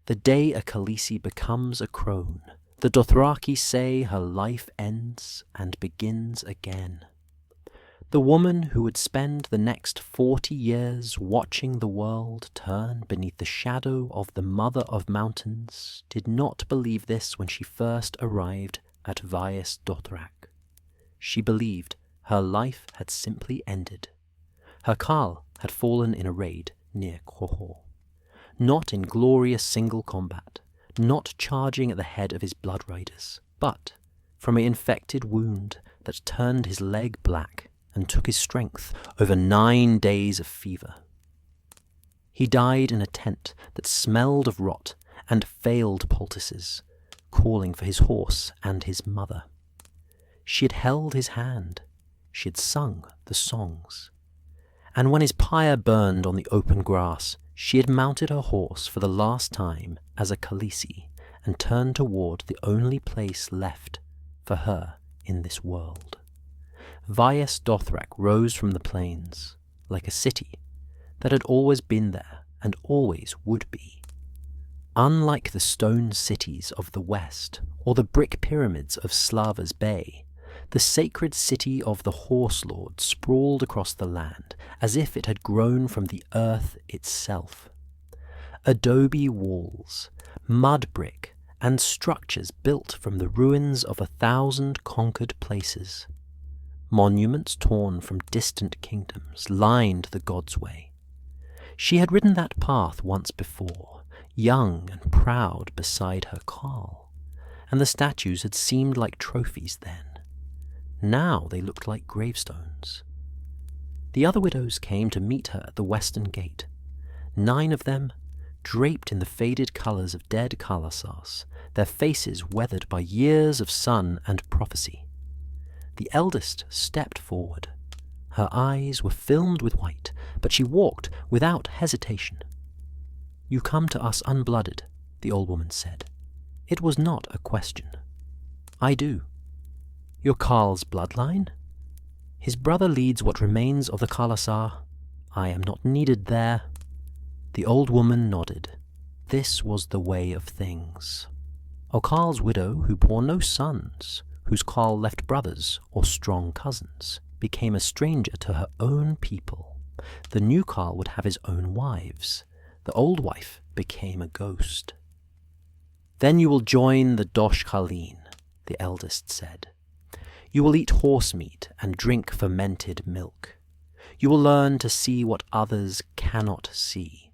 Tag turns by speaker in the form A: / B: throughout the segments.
A: The day a Khaleesi becomes a crone, the Dothraki say her life ends and begins again. The woman who would spend the next 40 years watching the world turn beneath the shadow of the Mother of Mountains did not believe this when she first arrived at Vaes Dothrak. She believed her life had simply ended. Her khal had fallen in a raid near Qohor. Not in glorious single combat, not charging at the head of his blood riders, but from an infected wound that turned his leg black and took his strength over 9 days of fever. He died in a tent that smelled of rot and failed poultices, calling for his horse and his mother. She had held his hand, she had sung the songs, and when his pyre burned on the open grass, she had mounted her horse for the last time as a Khaleesi and turned toward the only place left for her in this world. Vaes Dothrak rose from the plains like a city that had always been there and always would be. Unlike the stone cities of the west or the brick pyramids of Slava's Bay, the sacred city of the Horse Lord sprawled across the land as if it had grown from the earth itself. Adobe walls, mud brick, and structures built from the ruins of 1,000 conquered places. Monuments torn from distant kingdoms lined the God's Way. She had ridden that path once before, young and proud beside her khal, and the statues had seemed like trophies then. Now they looked like gravestones. The other widows came to meet her at the western gate, 9 of them draped in the faded colours of dead khalasars, their faces weathered by years of sun and prophecy. The eldest stepped forward. Her eyes were filmed with white, but she walked without hesitation. "You come to us unblooded," the old woman said. It was not a question. "I do." "Your khal's bloodline?" "His brother leads what remains of the khalasar. I am not needed there." The old woman nodded. This was the way of things. Okhal's widow, who bore no sons, whose khal left brothers or strong cousins, became a stranger to her own people. The new khal would have his own wives. The old wife became a ghost. "Then you will join the Dosh Khaleen," the eldest said. "You will eat horse meat and drink fermented milk. You will learn to see what others cannot see.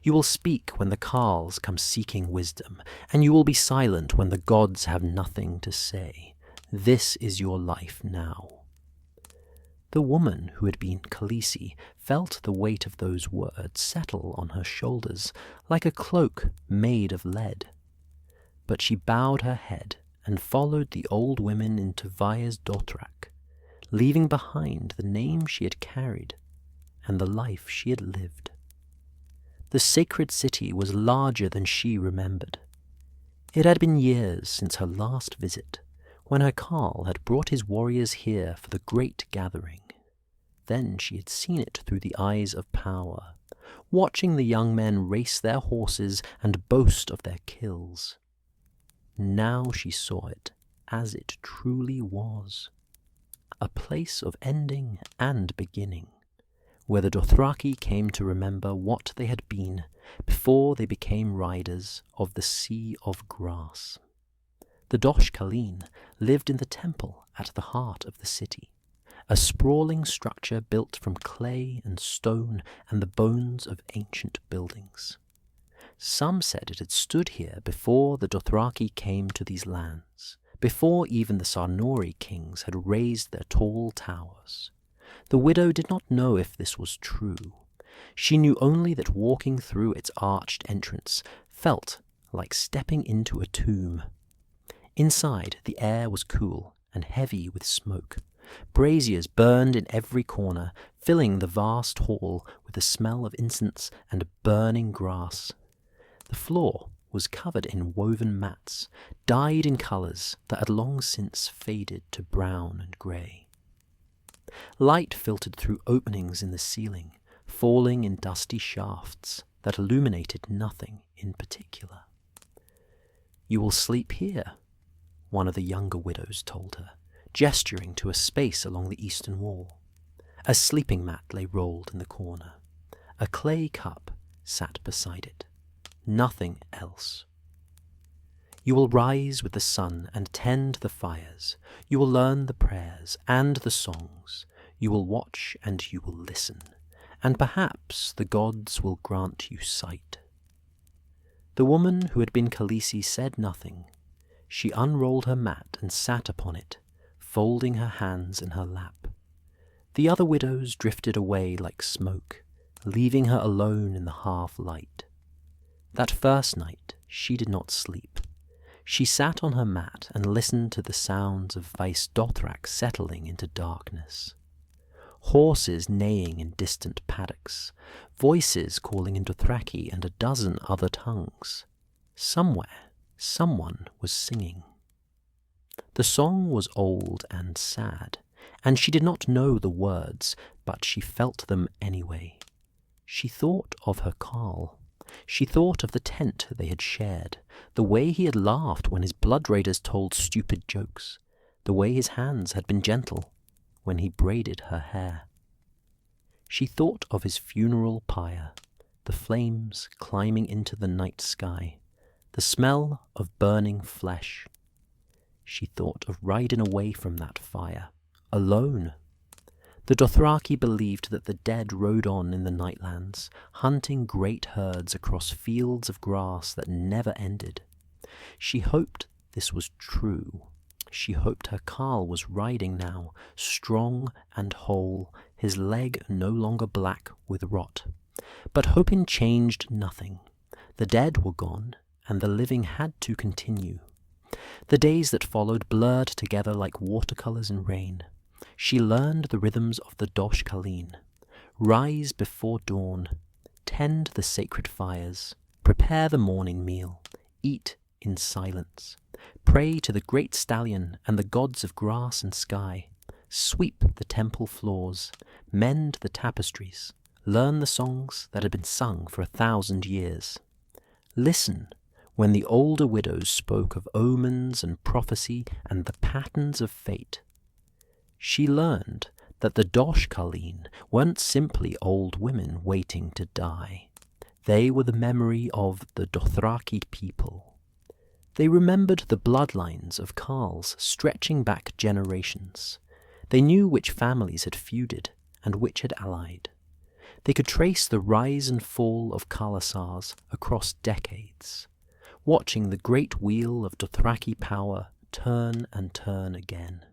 A: You will speak when the khals come seeking wisdom, and you will be silent when the gods have nothing to say. This is your life now." The woman who had been Khaleesi felt the weight of those words settle on her shoulders like a cloak made of lead. But she bowed her head and followed the old women into Vaes Dothrak, leaving behind the name she had carried and the life she had lived. The sacred city was larger than she remembered. It had been years since her last visit, when her khal had brought his warriors here for the great gathering. Then she had seen it through the eyes of power, watching the young men race their horses and boast of their kills. Now she saw it as it truly was, a place of ending and beginning, where the Dothraki came to remember what they had been before they became riders of the Sea of Grass. The Dosh Khaleen lived in the temple at the heart of the city, a sprawling structure built from clay and stone and the bones of ancient buildings. Some said it had stood here before the Dothraki came to these lands, before even the Sarnori kings had raised their tall towers. The widow did not know if this was true. She knew only that walking through its arched entrance felt like stepping into a tomb. Inside, the air was cool and heavy with smoke. Braziers burned in every corner, filling the vast hall with the smell of incense and burning grass. The floor was covered in woven mats, dyed in colours that had long since faded to brown and grey. Light filtered through openings in the ceiling, falling in dusty shafts, that illuminated nothing in particular. "You will sleep here," one of the younger widows told her, gesturing to a space along the eastern wall. A sleeping mat lay rolled in the corner. A clay cup sat beside it. Nothing else. "You will rise with the sun and tend the fires. You will learn the prayers and the songs. You will watch and you will listen. And perhaps the gods will grant you sight." The woman who had been Khaleesi said nothing. She unrolled her mat and sat upon it, folding her hands in her lap. The other widows drifted away like smoke, leaving her alone in the half-light. That first night she did not sleep. She sat on her mat and listened to the sounds of Vaes Dothrak settling into darkness. Horses neighing in distant paddocks, voices calling in Dothraki and a dozen other tongues. Somewhere, someone was singing. The song was old and sad, and she did not know the words, but she felt them anyway. She thought of her khal. She thought of the tent they had shared, the way he had laughed when his blood raiders told stupid jokes, the way his hands had been gentle when he braided her hair. She thought of his funeral pyre, the flames climbing into the night sky, the smell of burning flesh. She thought of riding away from that fire, alone. The Dothraki believed that the dead rode on in the nightlands, hunting great herds across fields of grass that never ended. She hoped this was true. She hoped her khal was riding now, strong and whole, his leg no longer black with rot. But hoping changed nothing. The dead were gone, and the living had to continue. The days that followed blurred together like watercolors in rain. She learned the rhythms of the Dosh Khaleen. Rise before dawn, tend the sacred fires, prepare the morning meal, eat in silence, pray to the Great Stallion and the gods of grass and sky, sweep the temple floors, mend the tapestries, learn the songs that had been sung for 1,000 years. Listen when the older widows spoke of omens and prophecy and the patterns of fate. She learned that the Dosh Khaleen weren't simply old women waiting to die. They were the memory of the Dothraki people. They remembered the bloodlines of khals stretching back generations. They knew which families had feuded and which had allied. They could trace the rise and fall of khalasars across decades, watching the great wheel of Dothraki power turn and turn again.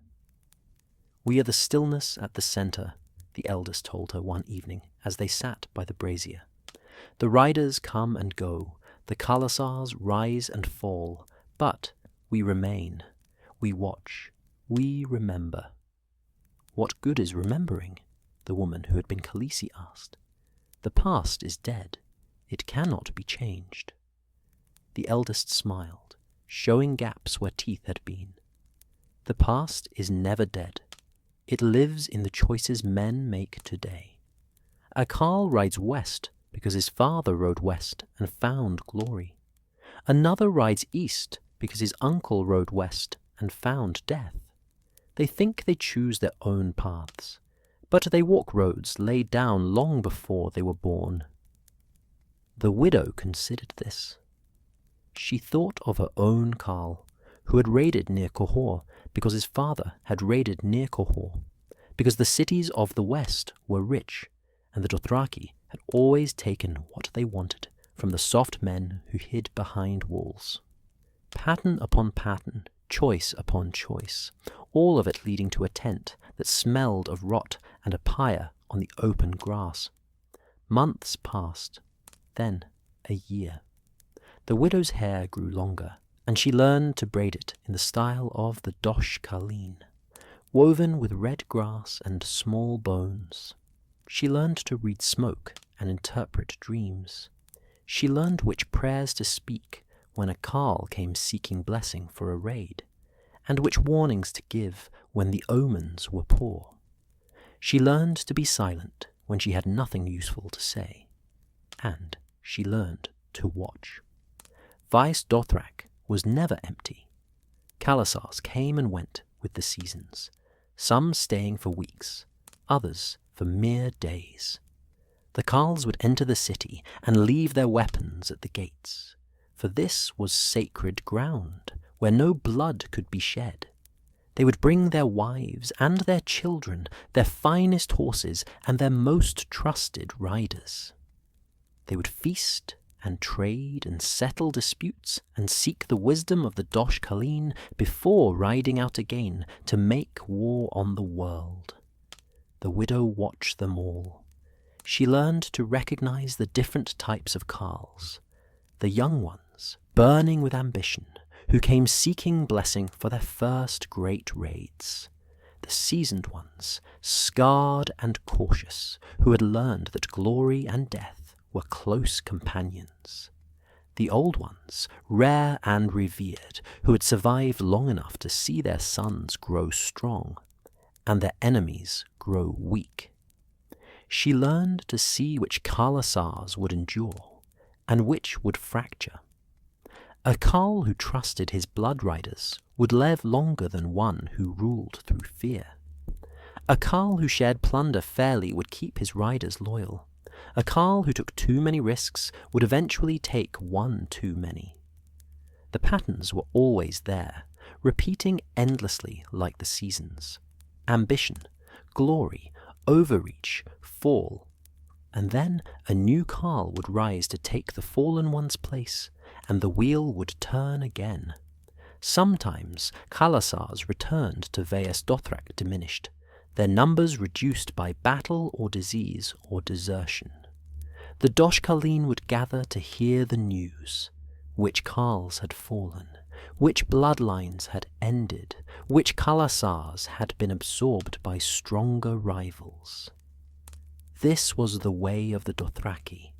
A: "We are the stillness at the centre," the eldest told her one evening as they sat by the brazier. "The riders come and go, the khalasars rise and fall, but we remain. We watch. We remember." "What good is remembering?" the woman who had been Khaleesi asked. "The past is dead. It cannot be changed." The eldest smiled, showing gaps where teeth had been. "The past is never dead. It lives in the choices men make today. A khal rides west because his father rode west and found glory. Another rides east because his uncle rode west and found death. They think they choose their own paths, but they walk roads laid down long before they were born." The widow considered this. She thought of her own khal, who had raided near Qohor because his father had raided near Qohor, because the cities of the west were rich, and the Dothraki had always taken what they wanted from the soft men who hid behind walls. Pattern upon pattern, choice upon choice, all of it leading to a tent that smelled of rot and a pyre on the open grass. Months passed, then a year. The widow's hair grew longer, and she learned to braid it in the style of the Dosh Khaleen, woven with red grass and small bones. She learned to read smoke and interpret dreams. She learned which prayers to speak when a khal came seeking blessing for a raid, and which warnings to give when the omens were poor. She learned to be silent when she had nothing useful to say, and she learned to watch. Vaes Dothrak was never empty. Khalasars came and went with the seasons, some staying for weeks, others for mere days. The khals would enter the city and leave their weapons at the gates, for this was sacred ground where no blood could be shed. They would bring their wives and their children, their finest horses and their most trusted riders. They would feast and trade and settle disputes and seek the wisdom of the Dosh Khaleen before riding out again to make war on the world. The widow watched them all. She learned to recognize the different types of khals, the young ones, burning with ambition, who came seeking blessing for their first great raids, the seasoned ones, scarred and cautious, who had learned that glory and death were close companions. The old ones, rare and revered, who had survived long enough to see their sons grow strong and their enemies grow weak. She learned to see which khalasars would endure and which would fracture. A khal who trusted his blood riders would live longer than one who ruled through fear. A khal who shared plunder fairly would keep his riders loyal. A khal who took too many risks would eventually take one too many. The patterns were always there, repeating endlessly like the seasons. Ambition, glory, overreach, fall. And then a new khal would rise to take the fallen one's place, and the wheel would turn again. Sometimes khalasars returned to Vaes Dothrak diminished, their numbers reduced by battle or disease or desertion. The Dosh Khaleen would gather to hear the news, which khals had fallen, which bloodlines had ended, which khalasars had been absorbed by stronger rivals. This was the way of the Dothraki.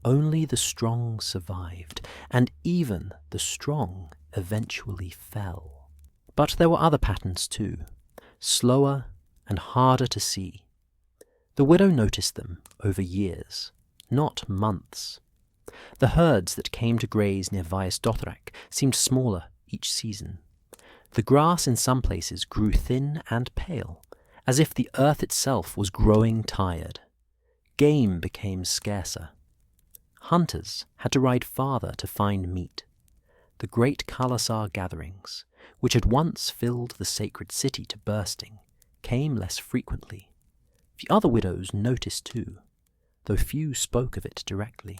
A: Only the strong survived, and even the strong eventually fell. But there were other patterns too, slower and harder to see. The widow noticed them over years, not months. The herds that came to graze near Vaes Dothrak seemed smaller each season. The grass in some places grew thin and pale, as if the earth itself was growing tired. Game became scarcer. Hunters had to ride farther to find meat. The great khalasar gatherings, which had once filled the sacred city to bursting, came less frequently. The other widows noticed too, though few spoke of it directly.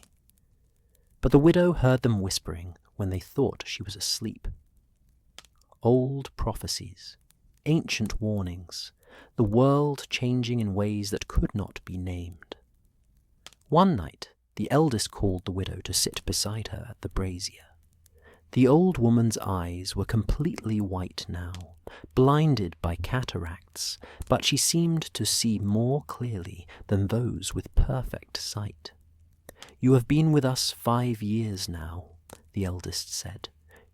A: But the widow heard them whispering when they thought she was asleep. Old prophecies, ancient warnings, the world changing in ways that could not be named. One night, the eldest called the widow to sit beside her at the brazier. The old woman's eyes were completely white now, blinded by cataracts, but she seemed to see more clearly than those with perfect sight. "You have been with us 5 years now," the eldest said.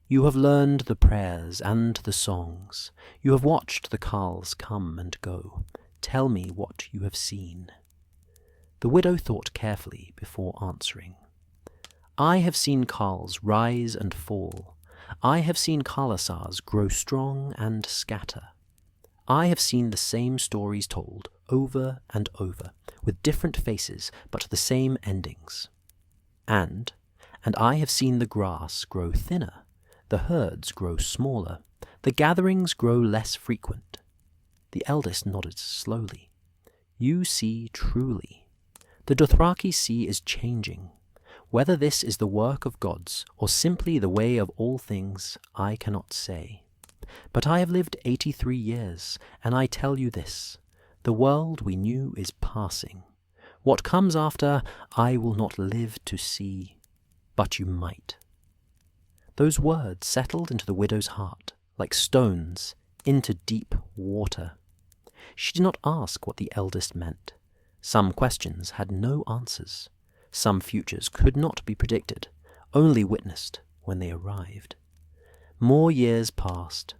A: "You have learned the prayers and the songs. You have watched the khals come and go. Tell me what you have seen." The widow thought carefully before answering. "I have seen khals rise and fall. I have seen khalasars grow strong and scatter. I have seen the same stories told over and over, with different faces but the same endings. And I have seen the grass grow thinner, the herds grow smaller, the gatherings grow less frequent." The eldest nodded slowly. "You see truly. The Dothraki Sea is changing. Whether this is the work of gods or simply the way of all things, I cannot say. But I have lived 83 years, and I tell you this, the world we knew is passing. What comes after, I will not live to see, but you might." Those words settled into the widow's heart, like stones into deep water. She did not ask what the eldest meant. Some questions had no answers. Some futures could not be predicted, only witnessed when they arrived. More years passed.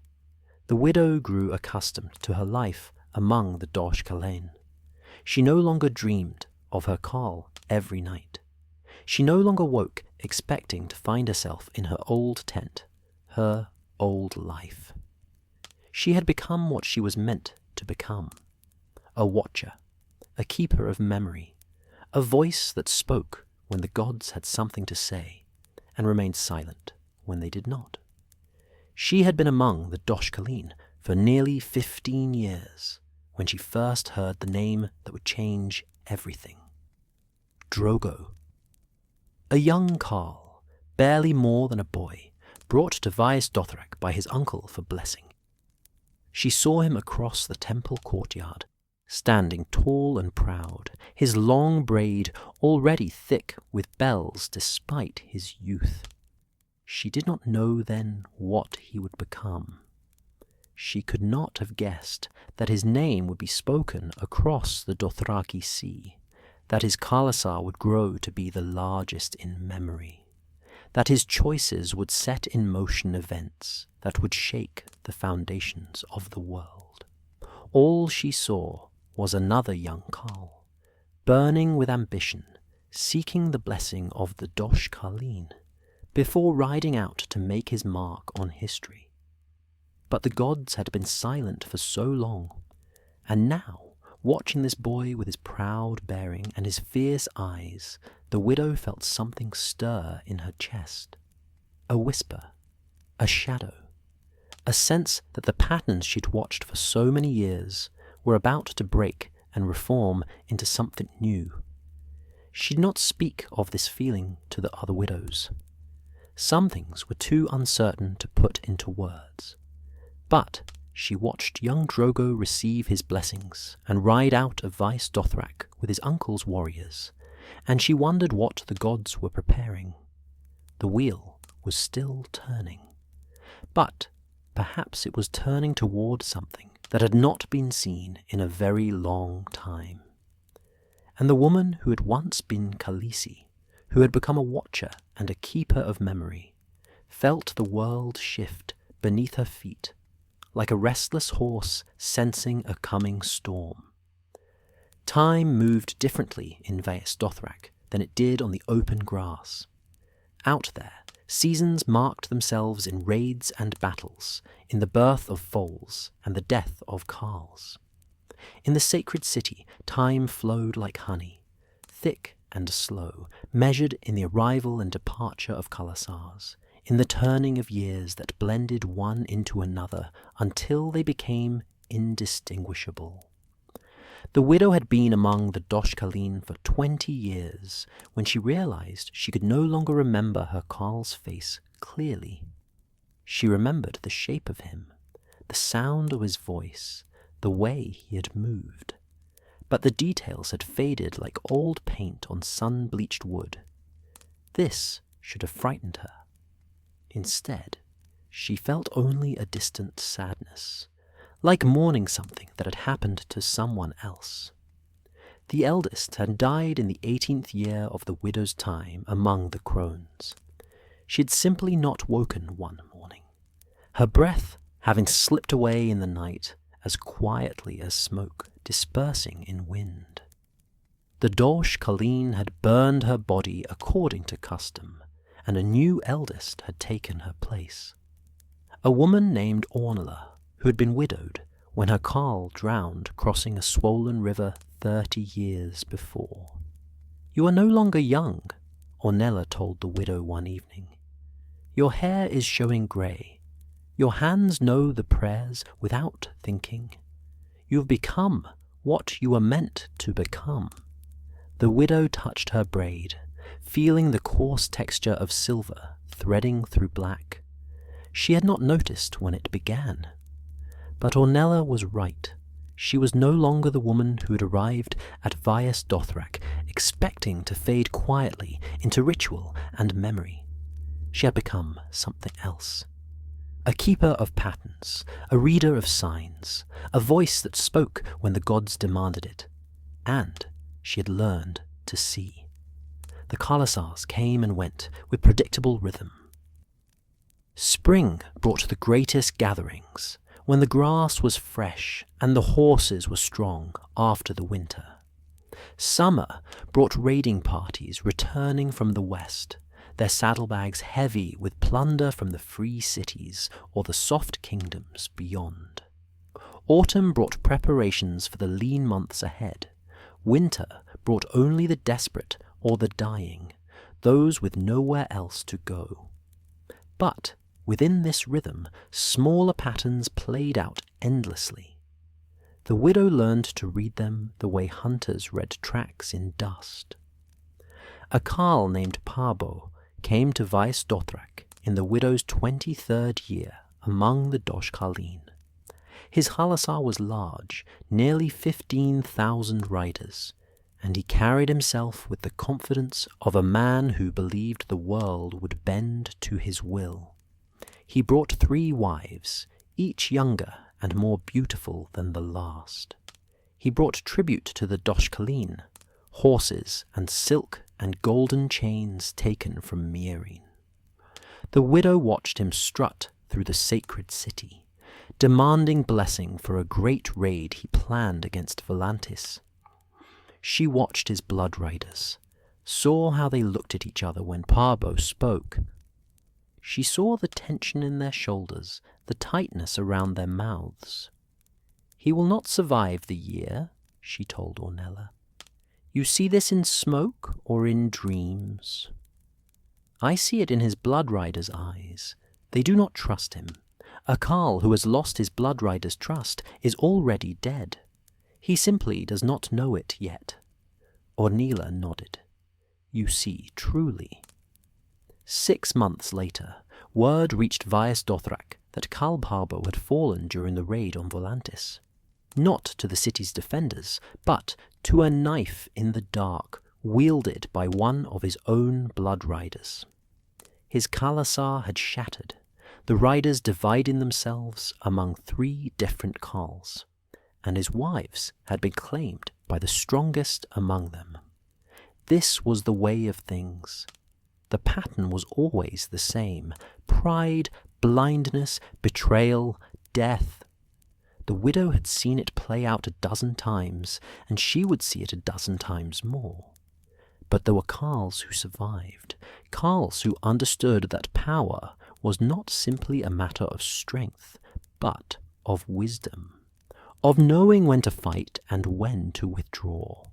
A: The widow grew accustomed to her life among the Dosh Khaleen. She no longer dreamed of her khal every night. She no longer woke expecting to find herself in her old tent, her old life. She had become what she was meant to become: a watcher, a keeper of memory, a voice that spoke when the gods had something to say and remained silent when they did not. She had been among the Dosh Khaleen for nearly 15 years when she first heard the name that would change everything: Drogo. A young khal, barely more than a boy, brought to Vaes Dothrak by his uncle for blessing. She saw him across the temple courtyard, standing tall and proud, his long braid already thick with bells despite his youth. She did not know then what he would become. She could not have guessed that his name would be spoken across the Dothraki Sea, that his khalasar would grow to be the largest in memory, that his choices would set in motion events that would shake the foundations of the world. All she saw was another young khal, burning with ambition, seeking the blessing of the Dosh Khaleen, before riding out to make his mark on history. But the gods had been silent for so long, and now, watching this boy with his proud bearing and his fierce eyes, the widow felt something stir in her chest. A whisper, a shadow, a sense that the patterns she'd watched for so many years were about to break and reform into something new. She did not speak of this feeling to the other widows. Some things were too uncertain to put into words. But she watched young Drogo receive his blessings and ride out of Vaes Dothrak with his uncle's warriors, and she wondered what the gods were preparing. The wheel was still turning, but perhaps it was turning toward something that had not been seen in a very long time. And the woman who had once been Khaleesi, who had become a watcher and a keeper of memory, felt the world shift beneath her feet, like a restless horse sensing a coming storm. Time moved differently in Vaes Dothrak than it did on the open grass. Out there, seasons marked themselves in raids and battles, in the birth of foals and the death of khals. In the sacred city, time flowed like honey, thick and slow, measured in the arrival and departure of khalasars, in the turning of years that blended one into another until they became indistinguishable. The widow had been among the Dosh Khaleen for 20 years when she realized she could no longer remember her khal's face clearly. She remembered the shape of him, the sound of his voice, the way he had moved. But the details had faded like old paint on sun-bleached wood. This should have frightened her. Instead, she felt only a distant sadness, like mourning something that had happened to someone else. The eldest had died in the 18th year of the widow's time among the crones. She had simply not woken one morning, her breath having slipped away in the night as quietly as smoke dispersing in wind. The Dosh Khaleen had burned her body according to custom, and a new eldest had taken her place. A woman named Ornella, who had been widowed when her khal drowned crossing a swollen river 30 years before. "You are no longer young," Ornella told the widow one evening. "Your hair is showing grey. Your hands know the prayers without thinking. You have become what you were meant to become." The widow touched her braid, feeling the coarse texture of silver threading through black. She had not noticed when it began. But Ornella was right. She was no longer the woman who had arrived at Vaes Dothrak expecting to fade quietly into ritual and memory. She had become something else. A keeper of patterns, a reader of signs, a voice that spoke when the gods demanded it. And she had learned to see. The khalasars came and went with predictable rhythm. Spring brought the greatest gatherings, when the grass was fresh and the horses were strong after the winter. Summer brought raiding parties returning from the west, their saddlebags heavy with plunder from the free cities or the soft kingdoms beyond. Autumn brought preparations for the lean months ahead. Winter brought only the desperate or the dying, those with nowhere else to go. But within this rhythm, smaller patterns played out endlessly. The widow learned to read them the way hunters read tracks in dust. A khal named Pabo came to Vaes Dothrak in the widow's 23rd year among the Dosh Khaleen. His khalasar was large, nearly 15,000 riders, and he carried himself with the confidence of a man who believed the world would bend to his will. He brought 3 wives, each younger and more beautiful than the last. He brought tribute to the Dosh Khaleen, horses and silk and golden chains taken from Meereen. The widow watched him strut through the sacred city, demanding blessing for a great raid he planned against Volantis. She watched his blood riders, saw how they looked at each other when Pabo spoke. She saw the tension in their shoulders, the tightness around their mouths. "He will not survive the year," she told Ornella. "You see this in smoke or in dreams?" "I see it in his blood riders' eyes. They do not trust him. A khal who has lost his blood riders' trust is already dead. He simply does not know it yet." Ornella nodded. "You see, truly." 6 months later, word reached Vaes Dothrak that Khal Pabo had fallen during the raid on Volantis. Not to the city's defenders, but to a knife in the dark, wielded by one of his own blood riders. His khalasar had shattered, the riders dividing themselves among 3 different khals, and his wives had been claimed by the strongest among them. This was the way of things. The pattern was always the same: pride, blindness, betrayal, death. The widow had seen it play out 12 times, and she would see it 12 times more. But there were khals who survived, khals who understood that power was not simply a matter of strength, but of wisdom, of knowing when to fight and when to withdraw,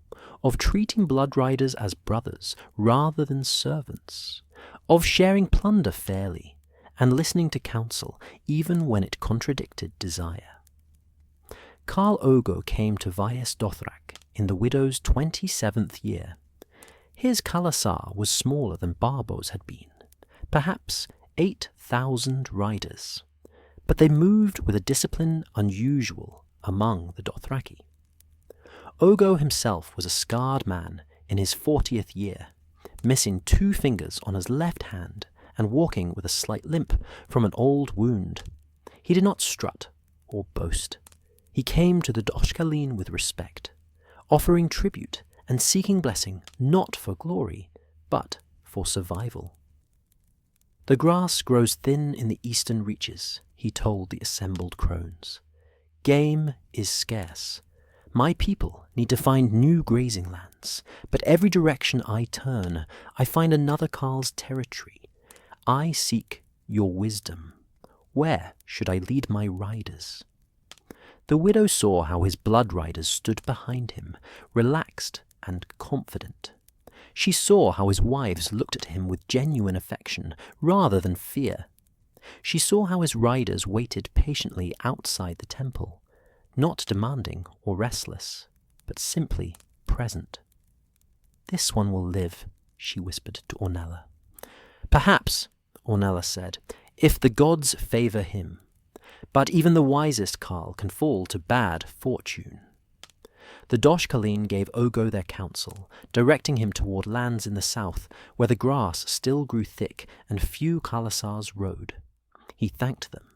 A: of treating blood riders as brothers rather than servants, of sharing plunder fairly, and listening to counsel even when it contradicted desire. Khal Ogo came to Vaes Dothrak in the widow's 27th year. His khalasar was smaller than Barbo's had been, perhaps 8,000 riders, but they moved with a discipline unusual among the Dothraki. Ogo himself was a scarred man in his 40th year, missing 2 fingers on his left hand and walking with a slight limp from an old wound. He did not strut or boast. He came to the Dosh Khaleen with respect, offering tribute and seeking blessing not for glory, but for survival. "The grass grows thin in the eastern reaches," he told the assembled crones. "Game is scarce. My people need to find new grazing lands, but every direction I turn, I find another khal's territory. I seek your wisdom. Where should I lead my riders?" The widow saw how his blood riders stood behind him, relaxed and confident. She saw how his wives looked at him with genuine affection rather than fear. She saw how his riders waited patiently outside the temple, not demanding or restless, but simply present. "This one will live," she whispered to Ornella. "Perhaps," Ornella said, "if the gods favor him. But even the wisest khal can fall to bad fortune." The Dosh Khaleen gave Ogo their counsel, directing him toward lands in the south where the grass still grew thick and few khalasars rode. He thanked them,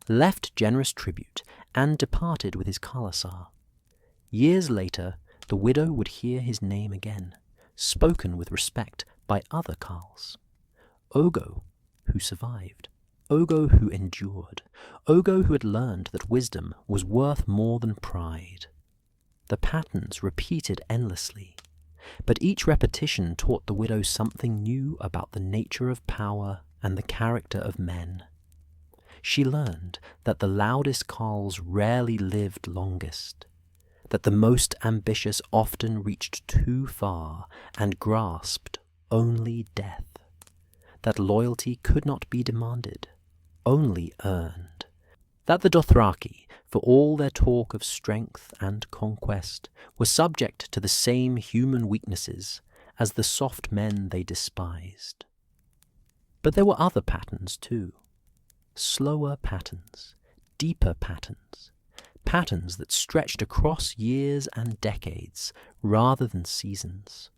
A: left generous tribute, and departed with his khalasar. Years later, the widow would hear his name again, spoken with respect by other khals. Ogo, who survived. Ogo who endured. Ogo who had learned that wisdom was worth more than pride. the patterns repeated endlessly, but each repetition taught the widow something new about the nature of power and the character of men. She learned that the loudest khals rarely lived longest, that the most ambitious often reached too far and grasped only death, that loyalty could not be demanded, only earned, that the Dothraki, for all their talk of strength and conquest, were subject to the same human weaknesses as the soft men they despised. But there were other patterns too, slower patterns, deeper patterns, patterns that stretched across years and decades rather than seasons.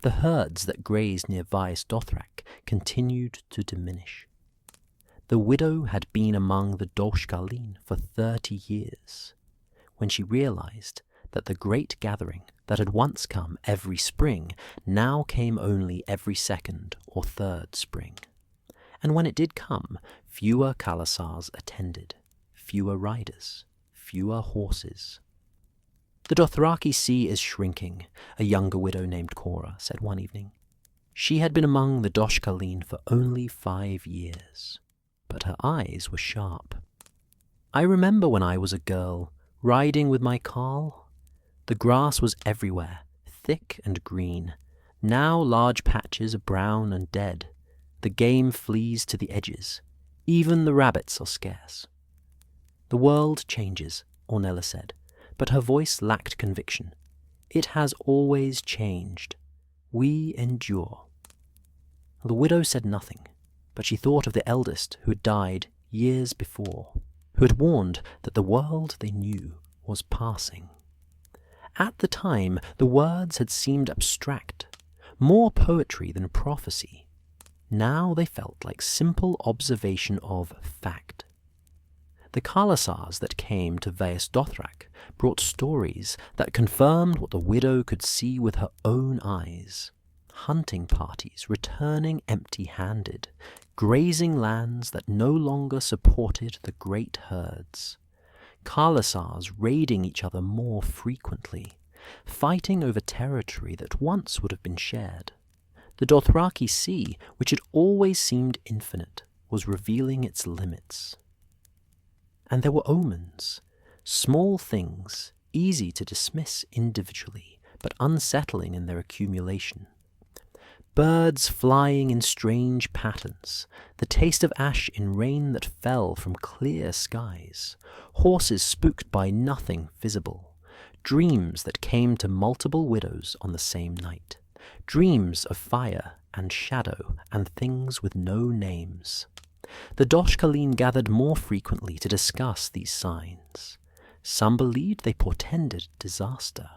A: The herds that grazed near Vaes Dothrak continued to diminish. The widow had been among the Dosh Khaleen for 30 years, when she realized that the great gathering that had once come every spring now came only every second or third spring. And when it did come, fewer khalasars attended, fewer riders, fewer horses. "The Dothraki Sea is shrinking," a younger widow named Cora said one evening. She had been among the Dosh Khaleen for only 5 years, but her eyes were sharp. "I remember when I was a girl, riding with my khal. The grass was everywhere, thick and green. Now large patches are brown and dead. The game flees to the edges. Even the rabbits are scarce." "The world changes," Ornella said, but her voice lacked conviction. "It has always changed. We endure." The widow said nothing, but she thought of the eldest who had died years before, who had warned that the world they knew was passing. At the time, the words had seemed abstract, more poetry than prophecy. Now they felt like simple observation of fact. The khalasars that came to Vaes Dothrak brought stories that confirmed what the widow could see with her own eyes. Hunting parties returning empty-handed, grazing lands that no longer supported the great herds. Khalasars raiding each other more frequently, fighting over territory that once would have been shared. The Dothraki Sea, which had always seemed infinite, was revealing its limits. And there were omens, small things, easy to dismiss individually, but unsettling in their accumulation. Birds flying in strange patterns, the taste of ash in rain that fell from clear skies, horses spooked by nothing visible, dreams that came to multiple widows on the same night, dreams of fire and shadow and things with no names. The Dosh Khaleen gathered more frequently to discuss these signs. Some believed they portended disaster.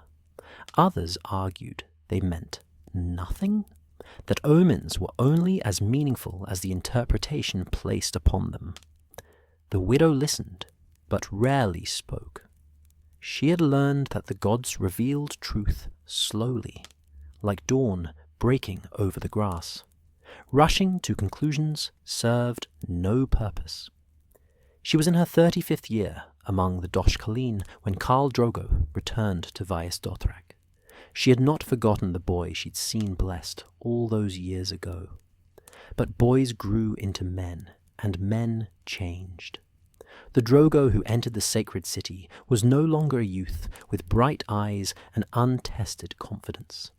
A: Others argued they meant nothing, that omens were only as meaningful as the interpretation placed upon them. The widow listened, but rarely spoke. She had learned that the gods revealed truth slowly, like dawn breaking over the grass. Rushing to conclusions served no purpose. She was in her 35th year among the Dosh Khaleen when Khal Drogo returned to Vaes Dothrak. She had not forgotten the boy she'd seen blessed all those years ago. But boys grew into men, and men changed. The Drogo who entered the sacred city was no longer a youth with bright eyes and untested confidence.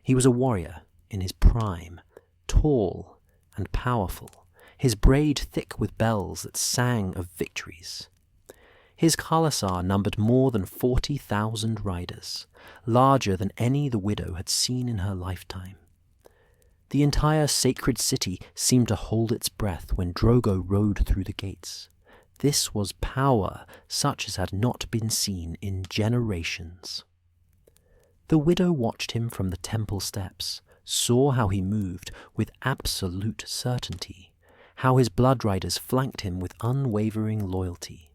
A: He was a warrior in his prime, tall and powerful, his braid thick with bells that sang of victories. His khalasar numbered more than 40,000 riders, larger than any the widow had seen in her lifetime. The entire sacred city seemed to hold its breath when Drogo rode through the gates. This was power such as had not been seen in generations. The widow watched him from the temple steps, saw how he moved with absolute certainty, how his blood riders flanked him with unwavering loyalty,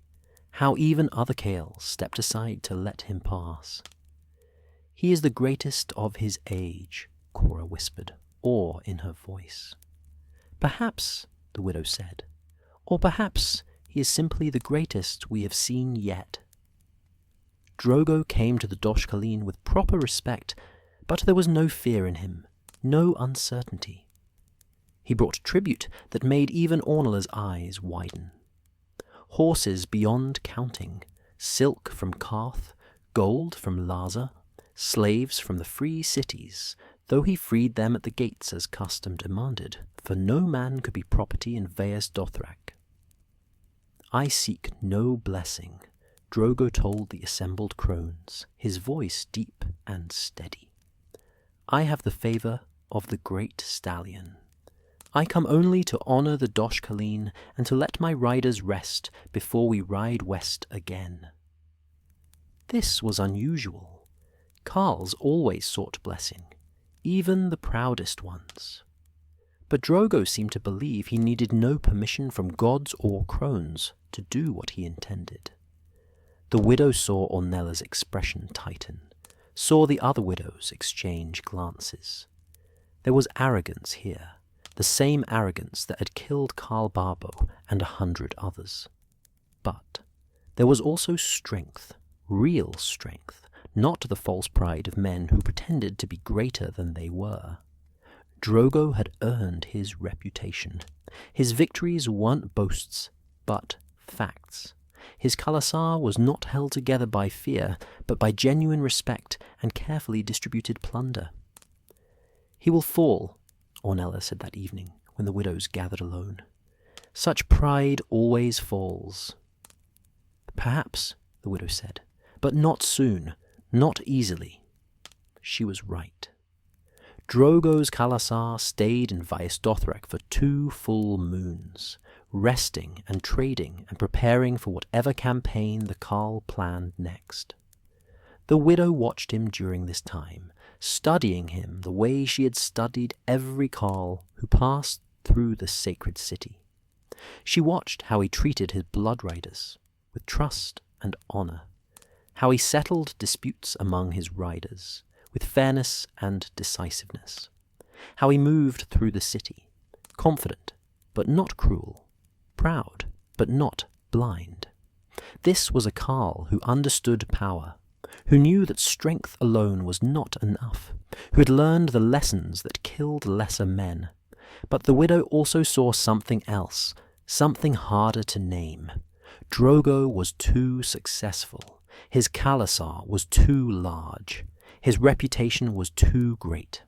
A: how even other khals stepped aside to let him pass. "He is the greatest of his age," Cora whispered, awe in her voice. "Perhaps," the widow said, "or perhaps he is simply the greatest we have seen yet." Drogo came to the Dosh Khaleen with proper respect, but there was no fear in him, no uncertainty. He brought tribute that made even Ornala's eyes widen. Horses beyond counting, silk from Karth, gold from Larza, slaves from the free cities, though he freed them at the gates as custom demanded, for no man could be property in Vaes Dothrak. "I seek no blessing," Drogo told the assembled crones, his voice deep and steady. "I have the favour of the Great Stallion. I come only to honour the Dosh Khaleen and to let my riders rest before we ride west again." This was unusual. Khals always sought blessing, even the proudest ones. But Drogo seemed to believe he needed no permission from gods or crones to do what he intended. The widow saw Ornella's expression tighten, saw the other widows exchange glances. There was arrogance here, the same arrogance that had killed Khal Barbo and 100 others. But there was also strength, real strength, not the false pride of men who pretended to be greater than they were. Drogo had earned his reputation. His victories weren't boasts, but facts. His khalasar was not held together by fear, but by genuine respect and carefully distributed plunder. "He will fall," Ornella said that evening when the widows gathered alone. "Such pride always falls." "Perhaps," the widow said, "but not soon, not easily." She was right. Drogo's khalasar stayed in Vaes Dothrak for 2 full moons, resting and trading and preparing for whatever campaign the Khal planned next. The widow watched him during this time, studying him the way she had studied every Khal who passed through the sacred city. She watched how he treated his blood riders with trust and honor, how he settled disputes among his riders with fairness and decisiveness, how he moved through the city, confident but not cruel, proud but not blind. This was a Khal who understood power, who knew that strength alone was not enough, who had learned the lessons that killed lesser men. But the widow also saw something else, something harder to name. Drogo was too successful. His khalasar was too large. His reputation was too great.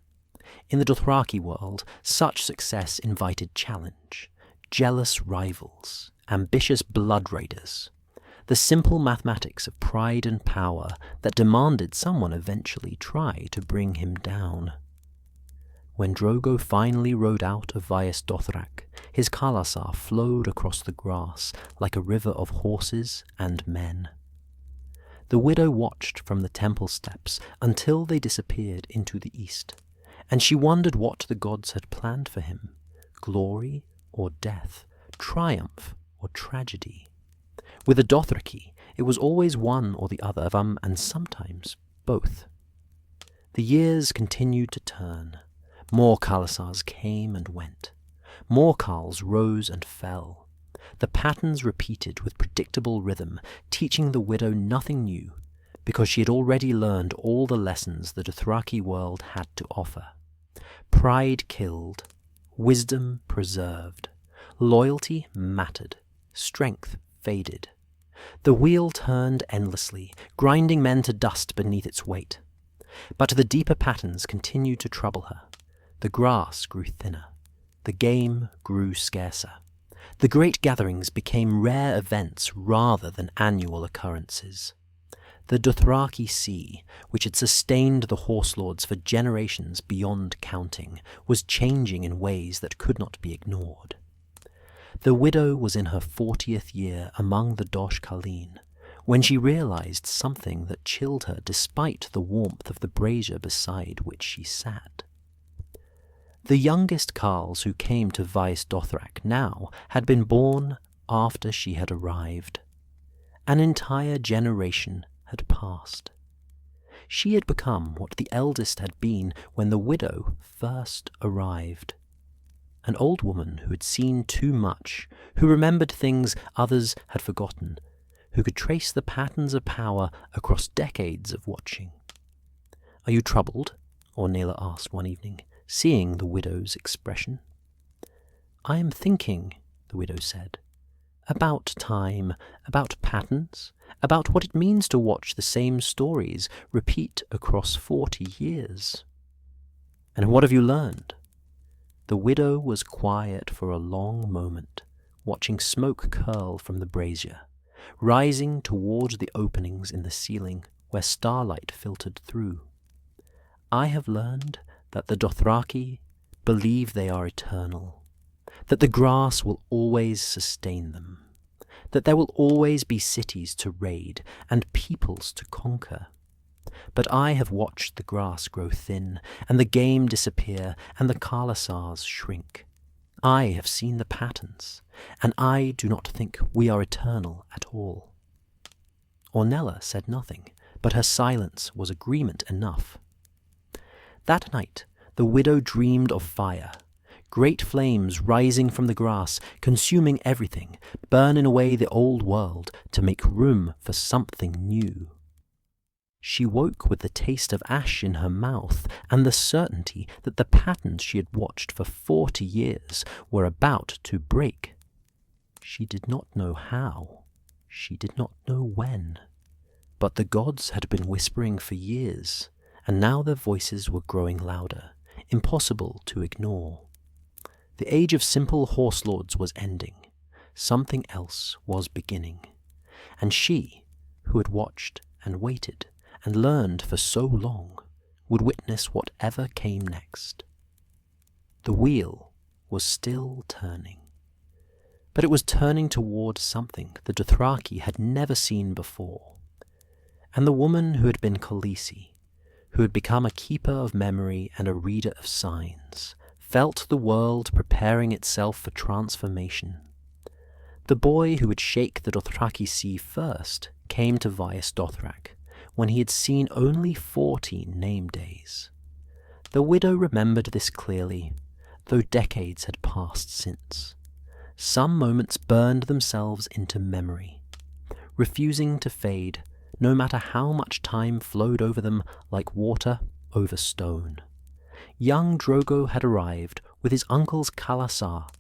A: In the Dothraki world, such success invited challenge, jealous rivals, ambitious blood raiders, the simple mathematics of pride and power that demanded someone eventually try to bring him down. When Drogo finally rode out of Vaes Dothrak, his khalasar flowed across the grass like a river of horses and men. The widow watched from the temple steps until they disappeared into the east, and she wondered what the gods had planned for him, glory or death, triumph or tragedy. With the Dothraki, it was always one or the other, and sometimes both. The years continued to turn. More khalasars came and went. More khals rose and fell. The patterns repeated with predictable rhythm, teaching the widow nothing new, because she had already learned all the lessons the Dothraki world had to offer. Pride killed, wisdom preserved, loyalty mattered, strength faded. The wheel turned endlessly, grinding men to dust beneath its weight. But the deeper patterns continued to trouble her. The grass grew thinner. The game grew scarcer. The great gatherings became rare events rather than annual occurrences. The Dothraki Sea, which had sustained the horse lords for generations beyond counting, was changing in ways that could not be ignored. The widow was in her 40th year among the Dosh Khaleen, when she realized something that chilled her despite the warmth of the brazier beside which she sat. The youngest Khals who came to Vaes Dothrak now had been born after she had arrived. An entire generation had passed. She had become what the eldest had been when the widow first arrived. An old woman who had seen too much, who remembered things others had forgotten, who could trace the patterns of power across decades of watching. "Are you troubled?" Ornella asked one evening, seeing the widow's expression. "I am thinking," the widow said, "about time, about patterns, about what it means to watch the same stories repeat across 40 years. "And what have you learned?" The widow was quiet for a long moment, watching smoke curl from the brazier, rising toward the openings in the ceiling where starlight filtered through. "I have learned that the Dothraki believe they are eternal, that the grass will always sustain them, that there will always be cities to raid and peoples to conquer. But I have watched the grass grow thin, and the game disappear, and the khalasars shrink. I have seen the patterns, and I do not think we are eternal at all." Ornella said nothing, but her silence was agreement enough. That night, the widow dreamed of fire, great flames rising from the grass, consuming everything, burning away the old world to make room for something new. She woke with the taste of ash in her mouth and the certainty that the patterns she had watched for 40 years were about to break. She did not know how. She did not know when. But the gods had been whispering for years, and now their voices were growing louder, impossible to ignore. The age of simple horse lords was ending. Something else was beginning. And she, who had watched and waited and learned for so long, would witness whatever came next. The wheel was still turning. But it was turning toward something the Dothraki had never seen before. And the woman who had been Khaleesi, who had become a keeper of memory and a reader of signs, felt the world preparing itself for transformation. The boy who would shake the Dothraki Sea first came to Vaes Dothrak, when he had seen only 14 name days. The widow remembered this clearly, though decades had passed since. Some moments burned themselves into memory, refusing to fade, no matter how much time flowed over them like water over stone. Young Drogo had arrived with his uncle's khalasar,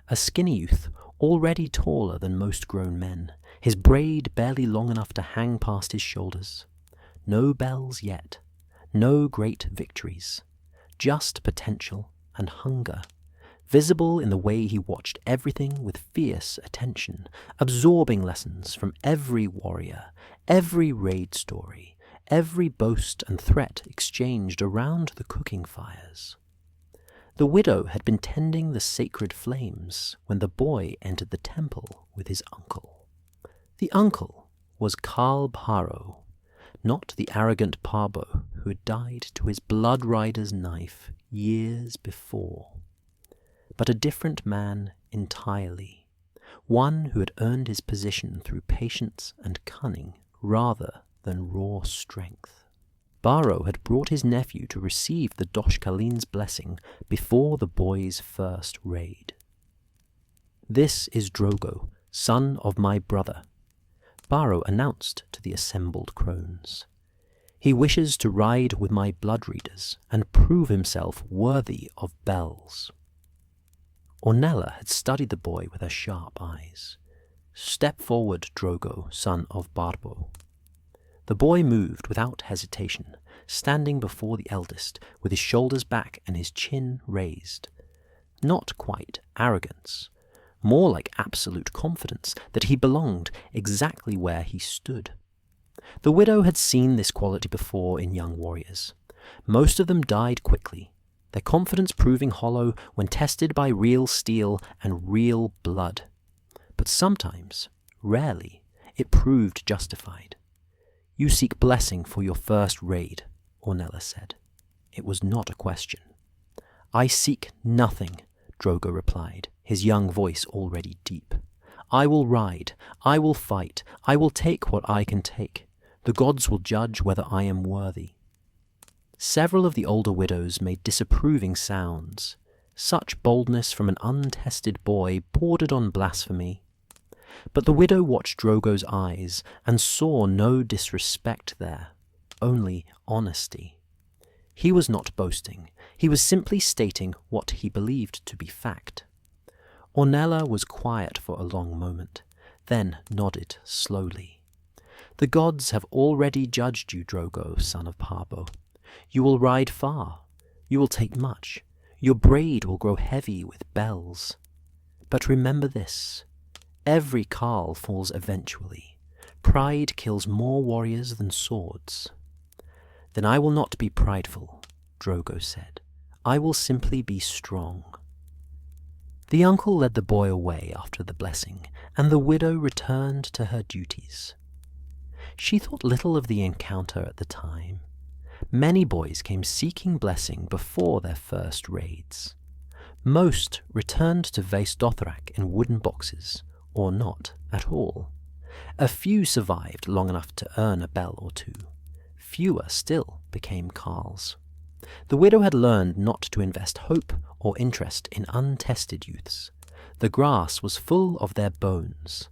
A: a skinny youth already taller than most grown men, his braid barely long enough to hang past his shoulders. No bells yet, no great victories, just potential and hunger, visible in the way he watched everything with fierce attention, absorbing lessons from every warrior, every raid story, every boast and threat exchanged around the cooking fires. The widow had been tending the sacred flames when the boy entered the temple with his uncle. The uncle was Khal Bharo, not the arrogant Parbo who had died to his blood rider's knife years before, but a different man entirely, one who had earned his position through patience and cunning rather than raw strength. Bharo had brought his nephew to receive the Dosh Khaleen's blessing before the boy's first raid. "This is Drogo, son of my brother," Bharo announced to the assembled crones. "He wishes to ride with my blood readers and prove himself worthy of bells." Ornella had studied the boy with her sharp eyes. "Step forward, Drogo, son of Barbo." The boy moved without hesitation, standing before the eldest, with his shoulders back and his chin raised. Not quite arrogance, more like absolute confidence that he belonged exactly where he stood. The widow had seen this quality before in young warriors. Most of them died quickly, their confidence proving hollow when tested by real steel and real blood. But sometimes, rarely, it proved justified. "You seek blessing for your first raid," Ornella said. It was not a question. "I seek nothing," Drogo replied, his young voice already deep. "I will ride, I will fight, I will take what I can take. The gods will judge whether I am worthy." Several of the older widows made disapproving sounds. Such boldness from an untested boy bordered on blasphemy. But the widow watched Drogo's eyes and saw no disrespect there, only honesty. He was not boasting, he was simply stating what he believed to be fact. Ornella was quiet for a long moment, then nodded slowly. "The gods have already judged you, Drogo, son of Parbo. You will ride far, you will take much, your braid will grow heavy with bells. But remember this, every khal falls eventually. Pride kills more warriors than swords." "Then I will not be prideful," Drogo said. "I will simply be strong." The uncle led the boy away after the blessing, and the widow returned to her duties. She thought little of the encounter at the time. Many boys came seeking blessing before their first raids. Most returned to Vaes Dothrak in wooden boxes, or not at all. A few survived long enough to earn a bell or two. Fewer still became khals. The widow had learned not to invest hope or interest in untested youths. The grass was full of their bones.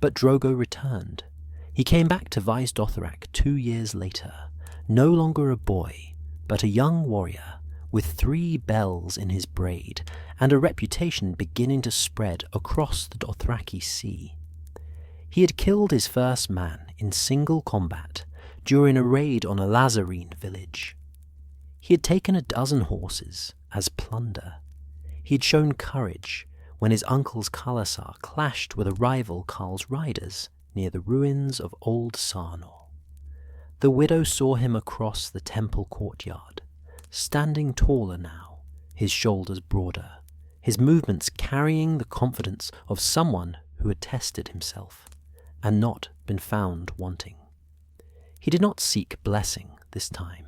A: But Drogo returned. He came back to Vaes Dothrak 2 years later, no longer a boy, but a young warrior with 3 bells in his braid and a reputation beginning to spread across the Dothraki Sea. He had killed his first man in single combat during a raid on a Lazarene village. He had taken a dozen horses as plunder. He had shown courage when his uncle's khalasar clashed with a rival khal's riders near the ruins of Old Sarnor. The widow saw him across the temple courtyard, standing taller now, his shoulders broader, his movements carrying the confidence of someone who had tested himself and not been found wanting. He did not seek blessing this time.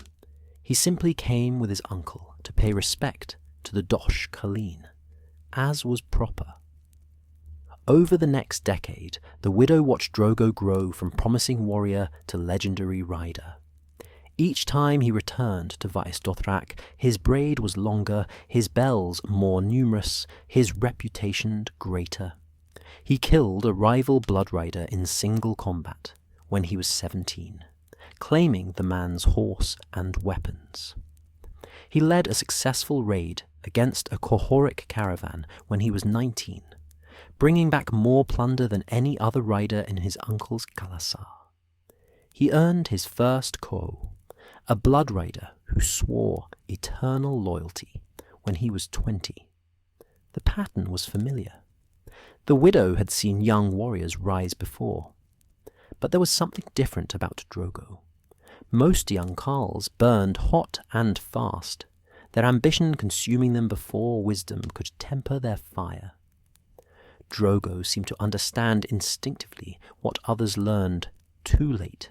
A: He simply came with his uncle to pay respect to the Dosh Khaleen, as was proper. Over the next decade, the widow watched Drogo grow from promising warrior to legendary rider. Each time he returned to Vaes Dothrak, his braid was longer, his bells more numerous, his reputation greater. He killed a rival blood rider in single combat when he was 17, claiming the man's horse and weapons. He led a successful raid against a Kohoric caravan when he was 19, bringing back more plunder than any other rider in his uncle's khalasar. He earned his first ko, a blood rider who swore eternal loyalty when he was 20. The pattern was familiar. The widow had seen young warriors rise before. But there was something different about Drogo. Most young khals burned hot and fast, their ambition consuming them before wisdom could temper their fire. Drogo seemed to understand instinctively what others learned too late,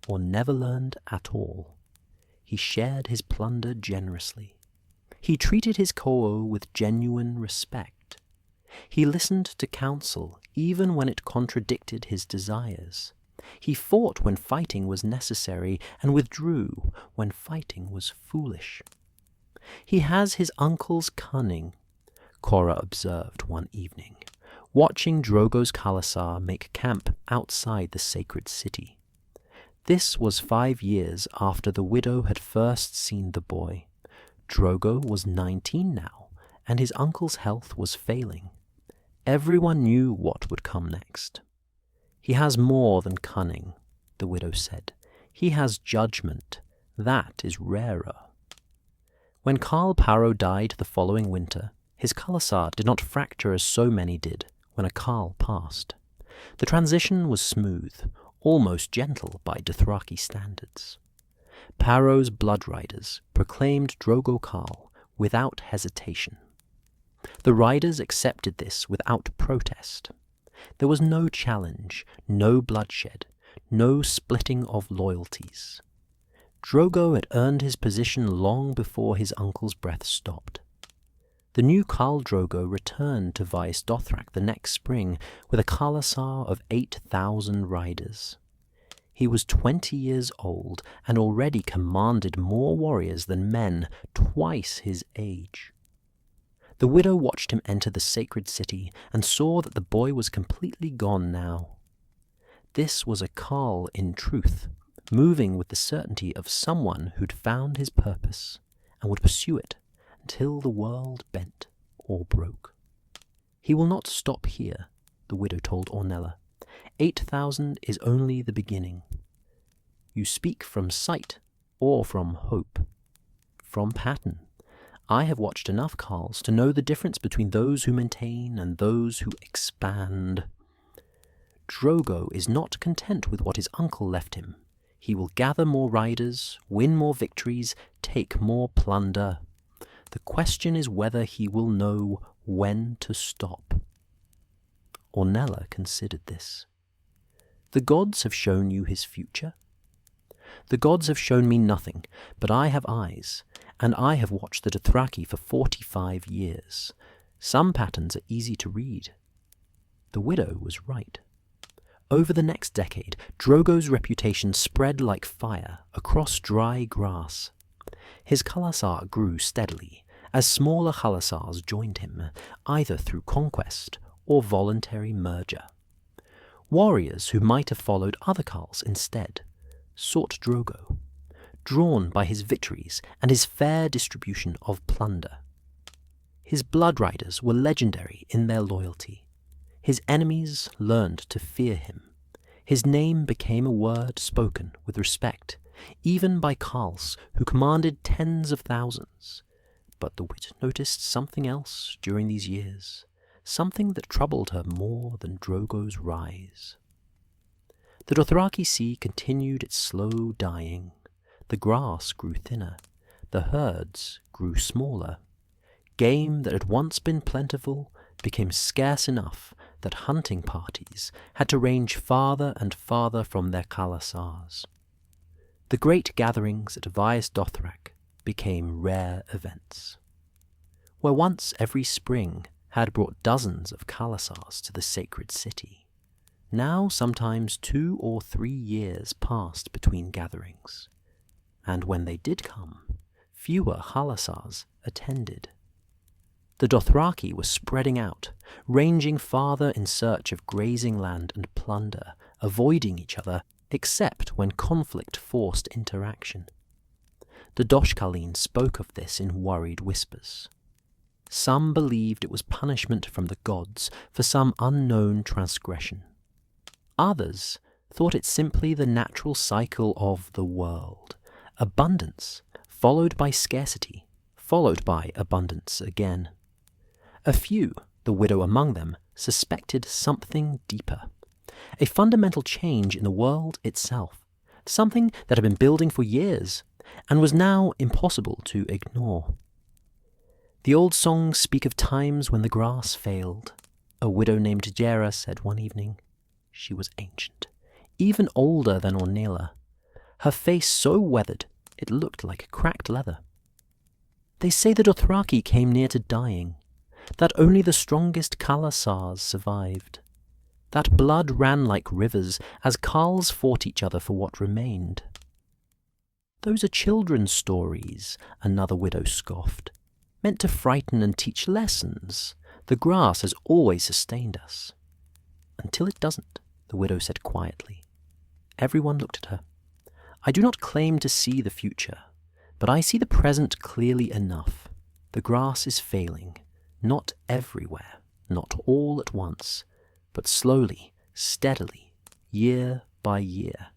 A: or never learned at all. He shared his plunder generously. He treated his ko with genuine respect. He listened to counsel even when it contradicted his desires. He fought when fighting was necessary and withdrew when fighting was foolish. "He has his uncle's cunning," Cora observed one evening, watching Drogo's khalasar make camp outside the sacred city. This was 5 years after the widow had first seen the boy. Drogo was 19 now, and his uncle's health was failing. Everyone knew what would come next. "He has more than cunning," the widow said. "He has judgment. That is rarer." When Khal Paro died the following winter, his khalasar did not fracture as so many did when a khal passed. The transition was smooth, almost gentle by Dothraki standards. Paro's blood riders proclaimed Drogo Khal without hesitation. The riders accepted this without protest. There was no challenge, no bloodshed, no splitting of loyalties. Drogo had earned his position long before his uncle's breath stopped. The new Khal Drogo returned to Vaes Dothrak the next spring with a khalasar of 8,000 riders. He was 20 years old and already commanded more warriors than men twice his age. The widow watched him enter the sacred city and saw that the boy was completely gone now. This was a khal in truth, moving with the certainty of someone who'd found his purpose and would pursue it until the world bent or broke. He will not stop here, the widow told Ornella. 8,000 is only the beginning. You speak from sight or from hope? From pattern. I have watched enough khals to know the difference between those who maintain and those who expand. Drogo is not content with what his uncle left him. He will gather more riders, win more victories, take more plunder. The question is whether he will know when to stop. Ornella considered this. The gods have shown you his future. The gods have shown me nothing, but I have eyes, and I have watched the Dothraki for 45 years. Some patterns are easy to read. The widow was right. Over the next decade, Drogo's reputation spread like fire across dry grass. His khalasar grew steadily, as smaller khalasars joined him, either through conquest or voluntary merger. Warriors who might have followed other khals instead sought Drogo, drawn by his victories and his fair distribution of plunder. His blood riders were legendary in their loyalty. His enemies learned to fear him. His name became a word spoken with respect, even by khals who commanded tens of thousands. But the witch noticed something else during these years, something that troubled her more than Drogo's rise. The Dothraki Sea continued its slow dying. The grass grew thinner. The herds grew smaller. Game that had once been plentiful became scarce enough that hunting parties had to range farther and farther from their khalasars. The great gatherings at Vaes Dothrak became rare events. Where once every spring had brought dozens of khalasars to the sacred city, now sometimes 2 or 3 years passed between gatherings, and when they did come, fewer khalasars attended. The Dothraki were spreading out, ranging farther in search of grazing land and plunder, avoiding each other except when conflict forced interaction. The Dosh Khaleen spoke of this in worried whispers. Some believed it was punishment from the gods for some unknown transgression. Others thought it simply the natural cycle of the world, abundance followed by scarcity, followed by abundance again. A few, the widow among them, suspected something deeper, a fundamental change in the world itself, something that had been building for years and was now impossible to ignore. The old songs speak of times when the grass failed, a widow named Jera said one evening. She was ancient, even older than Ornella, her face so weathered it looked like cracked leather. They say the Dothraki came near to dying, that only the strongest khalasars survived, that blood ran like rivers as khals fought each other for what remained. Those are children's stories, another widow scoffed, meant to frighten and teach lessons. The grass has always sustained us. Until it doesn't, the widow said quietly. Everyone looked at her. I do not claim to see the future, but I see the present clearly enough. The grass is failing, not everywhere, not all at once, but slowly, steadily, year by year.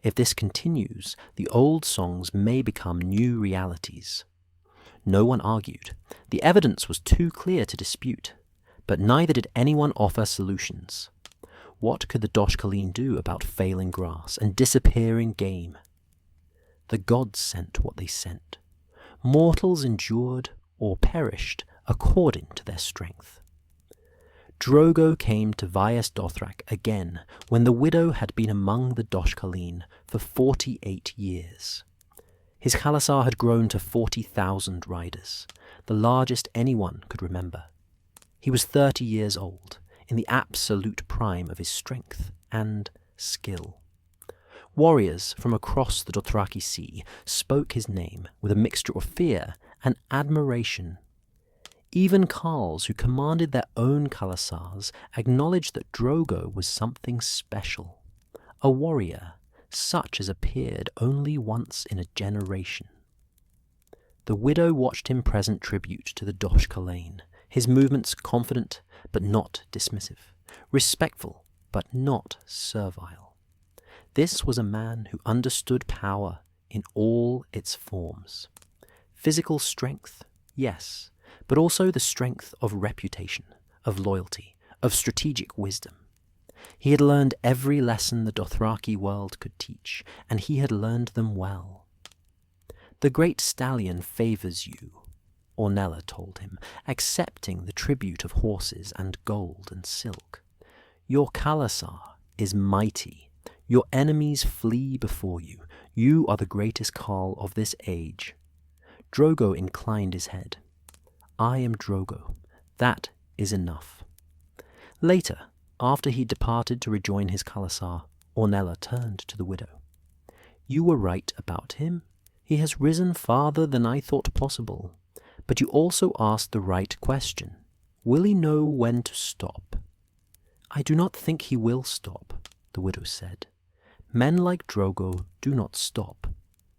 A: If this continues, the old songs may become new realities. No one argued. The evidence was too clear to dispute, but neither did anyone offer solutions. What could the Dosh Khaleen do about failing grass and disappearing game? The gods sent what they sent. Mortals endured or perished according to their strength. Drogo came to Vaes Dothrak again when the widow had been among the Dosh Khaleen for 48 years. His khalasar had grown to 40,000 riders, the largest anyone could remember. He was 30 years old, in the absolute prime of his strength and skill. Warriors from across the Dothraki Sea spoke his name with a mixture of fear and admiration. Even khals who commanded their own khalasars acknowledged that Drogo was something special, a warrior such as appeared only once in a generation. The widow watched him present tribute to the Dosh Khaleen, his movements confident but not dismissive, respectful but not servile. This was a man who understood power in all its forms. Physical strength, yes, but also the strength of reputation, of loyalty, of strategic wisdom. He had learned every lesson the Dothraki world could teach, and he had learned them well. "The Great Stallion favours you," Ornella told him, accepting the tribute of horses and gold and silk. "Your khalasar is mighty. Your enemies flee before you. You are the greatest khal of this age." Drogo inclined his head. "I am Drogo. That is enough." Later, after he departed to rejoin his khalasar, Ornella turned to the widow. "You were right about him. He has risen farther than I thought possible. But you also asked the right question. Will he know when to stop?" "I do not think he will stop," the widow said. "Men like Drogo do not stop.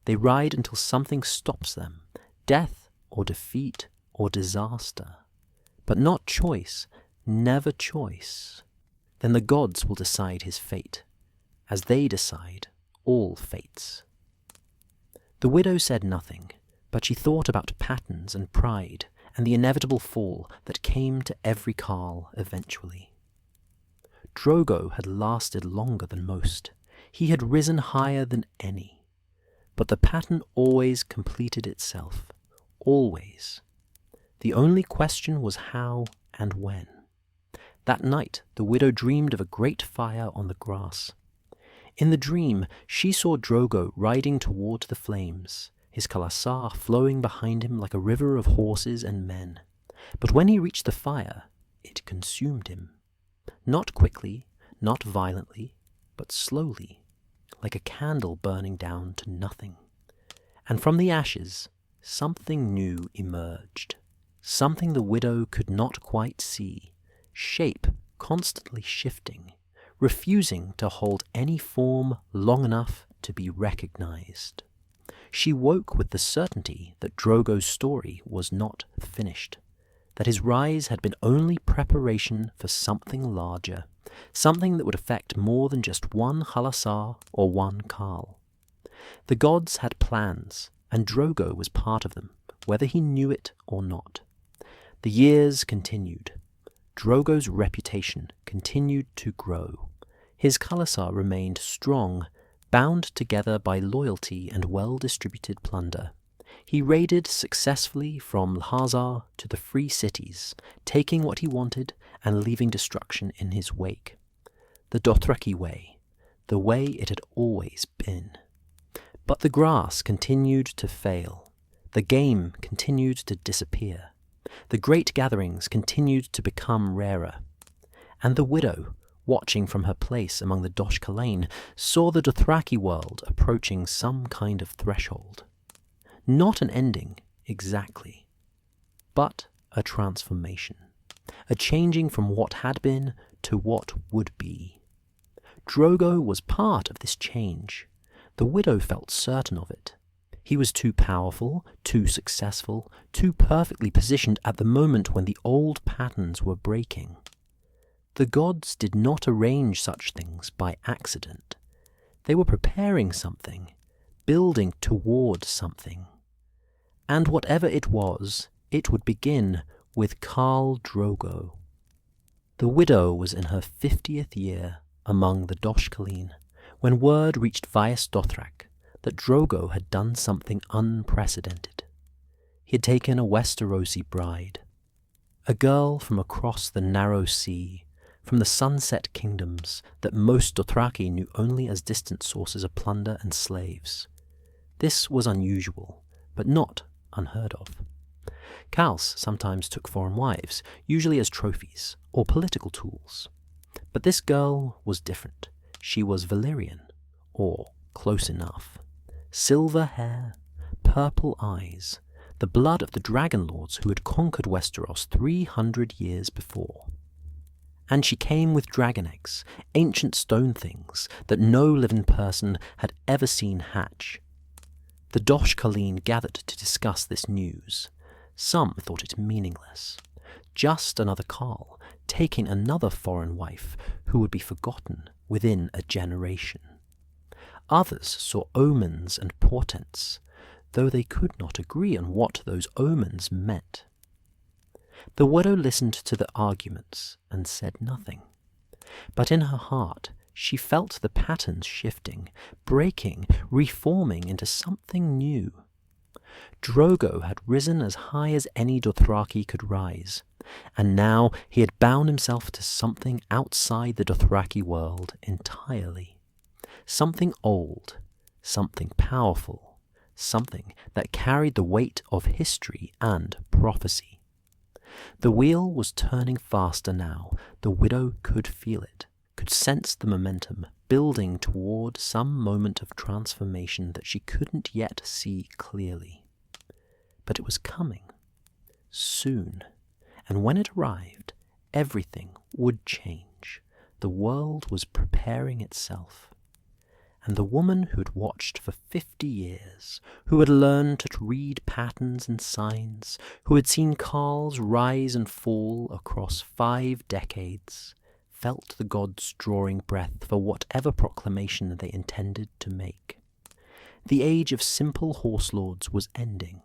A: They ride until something stops them, death or defeat or disaster. But not choice, never choice. Then the gods will decide his fate, as they decide all fates." The widow said nothing, but she thought about patterns and pride and the inevitable fall that came to every khal eventually. Drogo had lasted longer than most. He had risen higher than any. But the pattern always completed itself. Always. The only question was how and when. That night the widow dreamed of a great fire on the grass. In the dream she saw Drogo riding toward the flames, his khalasar flowing behind him like a river of horses and men. But when he reached the fire, it consumed him. Not quickly, not violently, but slowly, like a candle burning down to nothing. And from the ashes, something new emerged. Something the widow could not quite see, shape constantly shifting, refusing to hold any form long enough to be recognized. She woke with the certainty that Drogo's story was not finished, that his rise had been only preparation for something larger, something that would affect more than just one khalasar or one khal. The gods had plans, and Drogo was part of them, whether he knew it or not. The years continued. Drogo's reputation continued to grow. His khalasar remained strong, bound together by loyalty and well-distributed plunder. He raided successfully from Lhazar to the free cities, taking what he wanted and leaving destruction in his wake. The Dothraki way, the way it had always been. But the grass continued to fail. The game continued to disappear. The great gatherings continued to become rarer. And the widow, watching from her place among the Dosh Khaleen, saw the Dothraki world approaching some kind of threshold. Not an ending, exactly, but a transformation, a changing from what had been to what would be. Drogo was part of this change. The widow felt certain of it. He was too powerful, too successful, too perfectly positioned at the moment when the old patterns were breaking. The gods did not arrange such things by accident. They were preparing something, building toward something. And whatever it was, it would begin with Khal Drogo. The widow was in her 50th year among the Dosh Khaleen when word reached Vaes Dothrak that Drogo had done something unprecedented. He had taken a Westerosi bride, a girl from across the narrow sea, from the sunset kingdoms that most Dothraki knew only as distant sources of plunder and slaves. This was unusual, but not unheard of. Khals sometimes took foreign wives, usually as trophies or political tools. But this girl was different. She was Valyrian, or close enough. Silver hair, purple eyes, the blood of the dragon lords who had conquered Westeros 300 years before. And she came with dragon eggs, ancient stone things that no living person had ever seen hatch. The Dosh Khaleen gathered to discuss this news. Some thought it meaningless. Just another khal, taking another foreign wife who would be forgotten within a generation. Others saw omens and portents, though they could not agree on what those omens meant. The widow listened to the arguments and said nothing. But in her heart, she felt the patterns shifting, breaking, reforming into something new. Drogo had risen as high as any Dothraki could rise, and now he had bound himself to something outside the Dothraki world entirely. Something old, something powerful, something that carried the weight of history and prophecy. The wheel was turning faster now. The widow could feel it, could sense the momentum building toward some moment of transformation that she couldn't yet see clearly. But it was coming, soon, and when it arrived, everything would change. The world was preparing itself. And the woman who had watched for 50 years, who had learned to read patterns and signs, who had seen khals rise and fall across 5 decades, felt the gods drawing breath for whatever proclamation they intended to make. The age of simple horse lords was ending.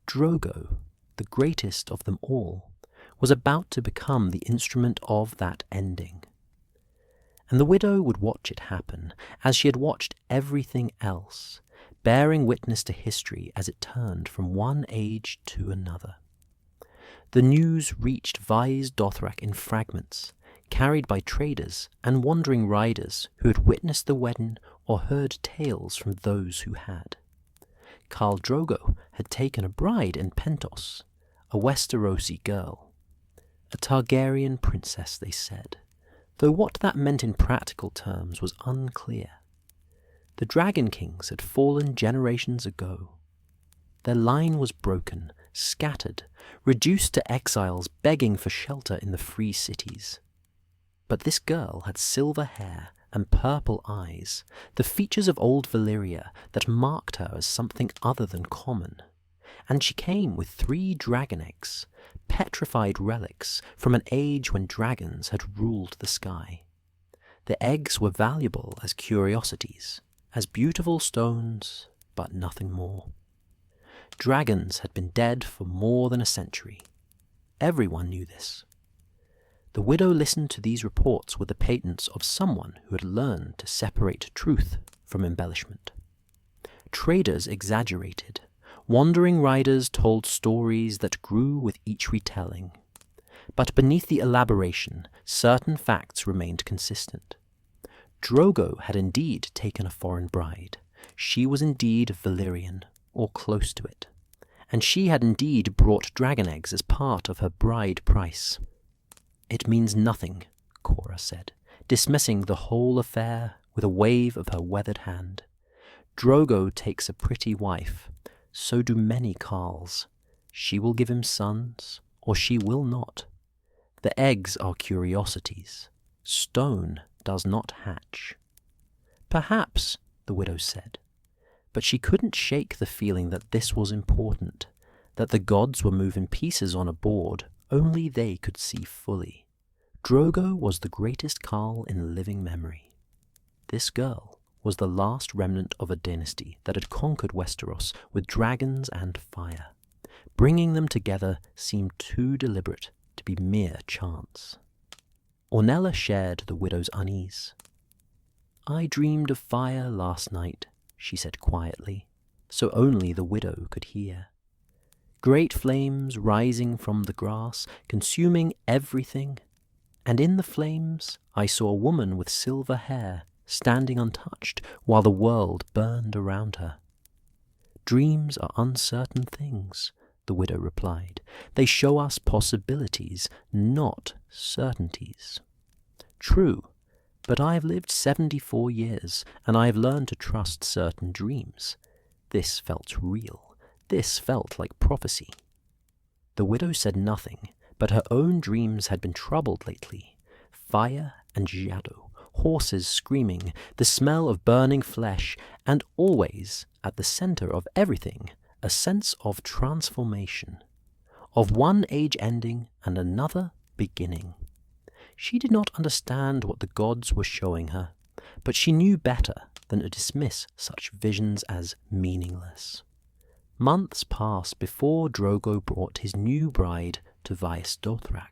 A: Drogo, the greatest of them all, was about to become the instrument of that ending. And the widow would watch it happen, as she had watched everything else, bearing witness to history as it turned from one age to another. The news reached Vaes Dothrak in fragments, carried by traders and wandering riders who had witnessed the wedding or heard tales from those who had. Khal Drogo had taken a bride in Pentos, a Westerosi girl. A Targaryen princess, they said, though what that meant in practical terms was unclear. The Dragon Kings had fallen generations ago. Their line was broken, scattered, reduced to exiles begging for shelter in the free cities. But this girl had silver hair and purple eyes, the features of old Valyria that marked her as something other than common. And she came with 3 dragon eggs, petrified relics from an age when dragons had ruled the sky. The eggs were valuable as curiosities, as beautiful stones, but nothing more. Dragons had been dead for more than a century. Everyone knew this. The widow listened to these reports with the patience of someone who had learned to separate truth from embellishment. Traders exaggerated. Wandering riders told stories that grew with each retelling. But beneath the elaboration, certain facts remained consistent. Drogo had indeed taken a foreign bride. She was indeed Valyrian, or close to it. And she had indeed brought dragon eggs as part of her bride price. "It means nothing," Cora said, dismissing the whole affair with a wave of her weathered hand. "Drogo takes a pretty wife. So do many khals. She will give him sons, or she will not. The eggs are curiosities. Stone does not hatch." "Perhaps," the widow said, but she couldn't shake the feeling that this was important, that the gods were moving pieces on a board only they could see fully. Drogo was the greatest khal in living memory. This girl was the last remnant of a dynasty that had conquered Westeros with dragons and fire. Bringing them together seemed too deliberate to be mere chance. Ornella shared the widow's unease. "I dreamed of fire last night," she said quietly, so only the widow could hear. Great flames rising from the grass, consuming everything, and in the flames I saw a woman with silver hair standing untouched while the world burned around her. "Dreams are uncertain things," the widow replied. "They show us possibilities, not certainties." "True, but I have lived 74 years, and I have learned to trust certain dreams." This felt real, This felt like prophecy. The widow said nothing, but her own dreams had been troubled lately. Fire and shadow, horses screaming, the smell of burning flesh, and always, at the center of everything, a sense of transformation, of one age ending and another beginning. She did not understand what the gods were showing her, but she knew better than to dismiss such visions as meaningless. Months passed before Drogo brought his new bride to Vaes Dothrak.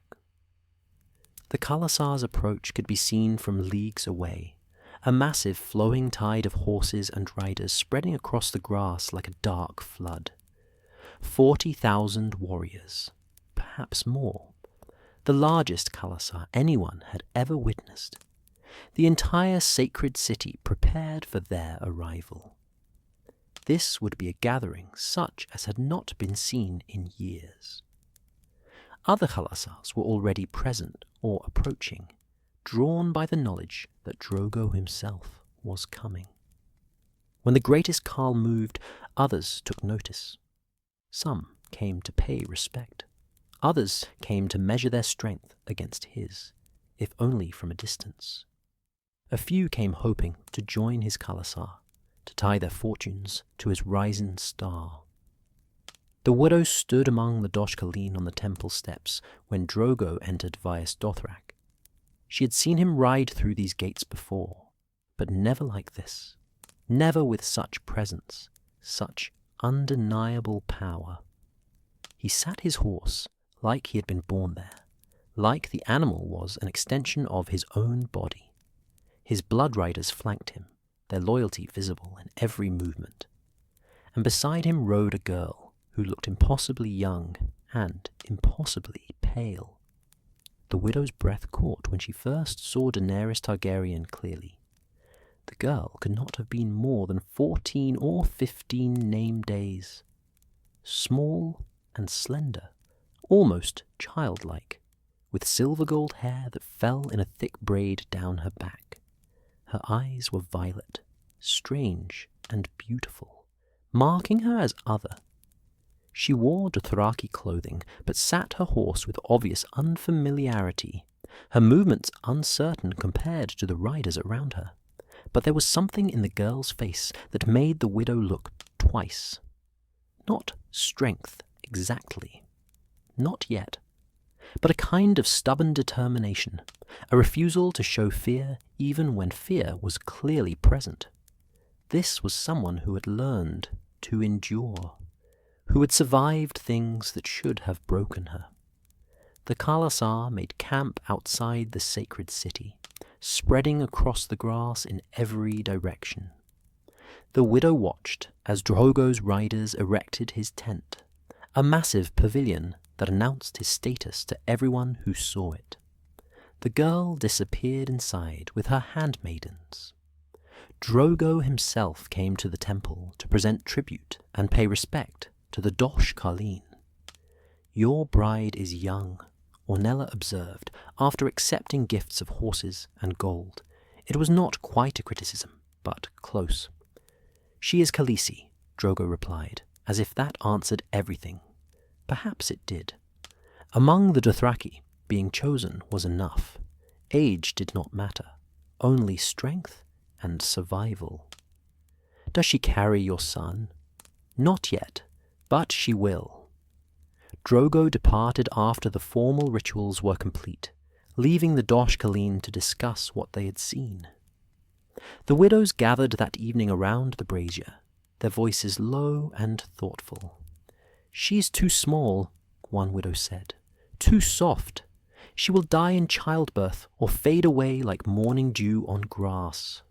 A: The khalasars' approach could be seen from leagues away, a massive flowing tide of horses and riders spreading across the grass like a dark flood. 40,000 warriors, perhaps more, the largest khalasar anyone had ever witnessed. The entire sacred city prepared for their arrival. This would be a gathering such as had not been seen in years. Other khalasars were already present or approaching, drawn by the knowledge that Drogo himself was coming. When the greatest khal moved, others took notice. Some came to pay respect. Others came to measure their strength against his, if only from a distance. A few came hoping to join his khalasar, to tie their fortunes to his rising star. The widow stood among the Dosh Khaleen on the temple steps when Drogo entered Vaes Dothrak. She had seen him ride through these gates before, but never like this, never with such presence, such undeniable power. He sat his horse like he had been born there, like the animal was an extension of his own body. His blood riders flanked him, their loyalty visible in every movement. And beside him rode a girl who looked impossibly young and impossibly pale. The widow's breath caught when she first saw Daenerys Targaryen clearly. The girl could not have been more than 14 or 15 name days. Small and slender, almost childlike, with silver gold hair that fell in a thick braid down her back. Her eyes were violet, strange and beautiful, marking her as other. She wore Dothraki clothing, but sat her horse with obvious unfamiliarity, her movements uncertain compared to the riders around her. But there was something in the girl's face that made the widow look twice. Not strength exactly, not yet, but a kind of stubborn determination, a refusal to show fear even when fear was clearly present. This was someone who had learned to endure, who had survived things that should have broken her. The khalasar made camp outside the sacred city, spreading across the grass in every direction. The widow watched as Drogo's riders erected his tent, a massive pavilion that announced his status to everyone who saw it. The girl disappeared inside with her handmaidens. Drogo himself came to the temple to present tribute and pay respect to the Dosh Khaleen. "Your bride is young," Ornella observed after accepting gifts of horses and gold. It was not quite a criticism, but close. "She is Khaleesi," Drogo replied, as if that answered everything. Perhaps it did. Among the Dothraki, being chosen was enough. Age did not matter, only strength and survival. "Does she carry your son?" "Not yet, but she will." Drogo departed after the formal rituals were complete, leaving the Dosh Khaleen to discuss what they had seen. The widows gathered that evening around the brazier, their voices low and thoughtful. "She's too small," one widow said, "too soft. She will die in childbirth or fade away like morning dew on grass."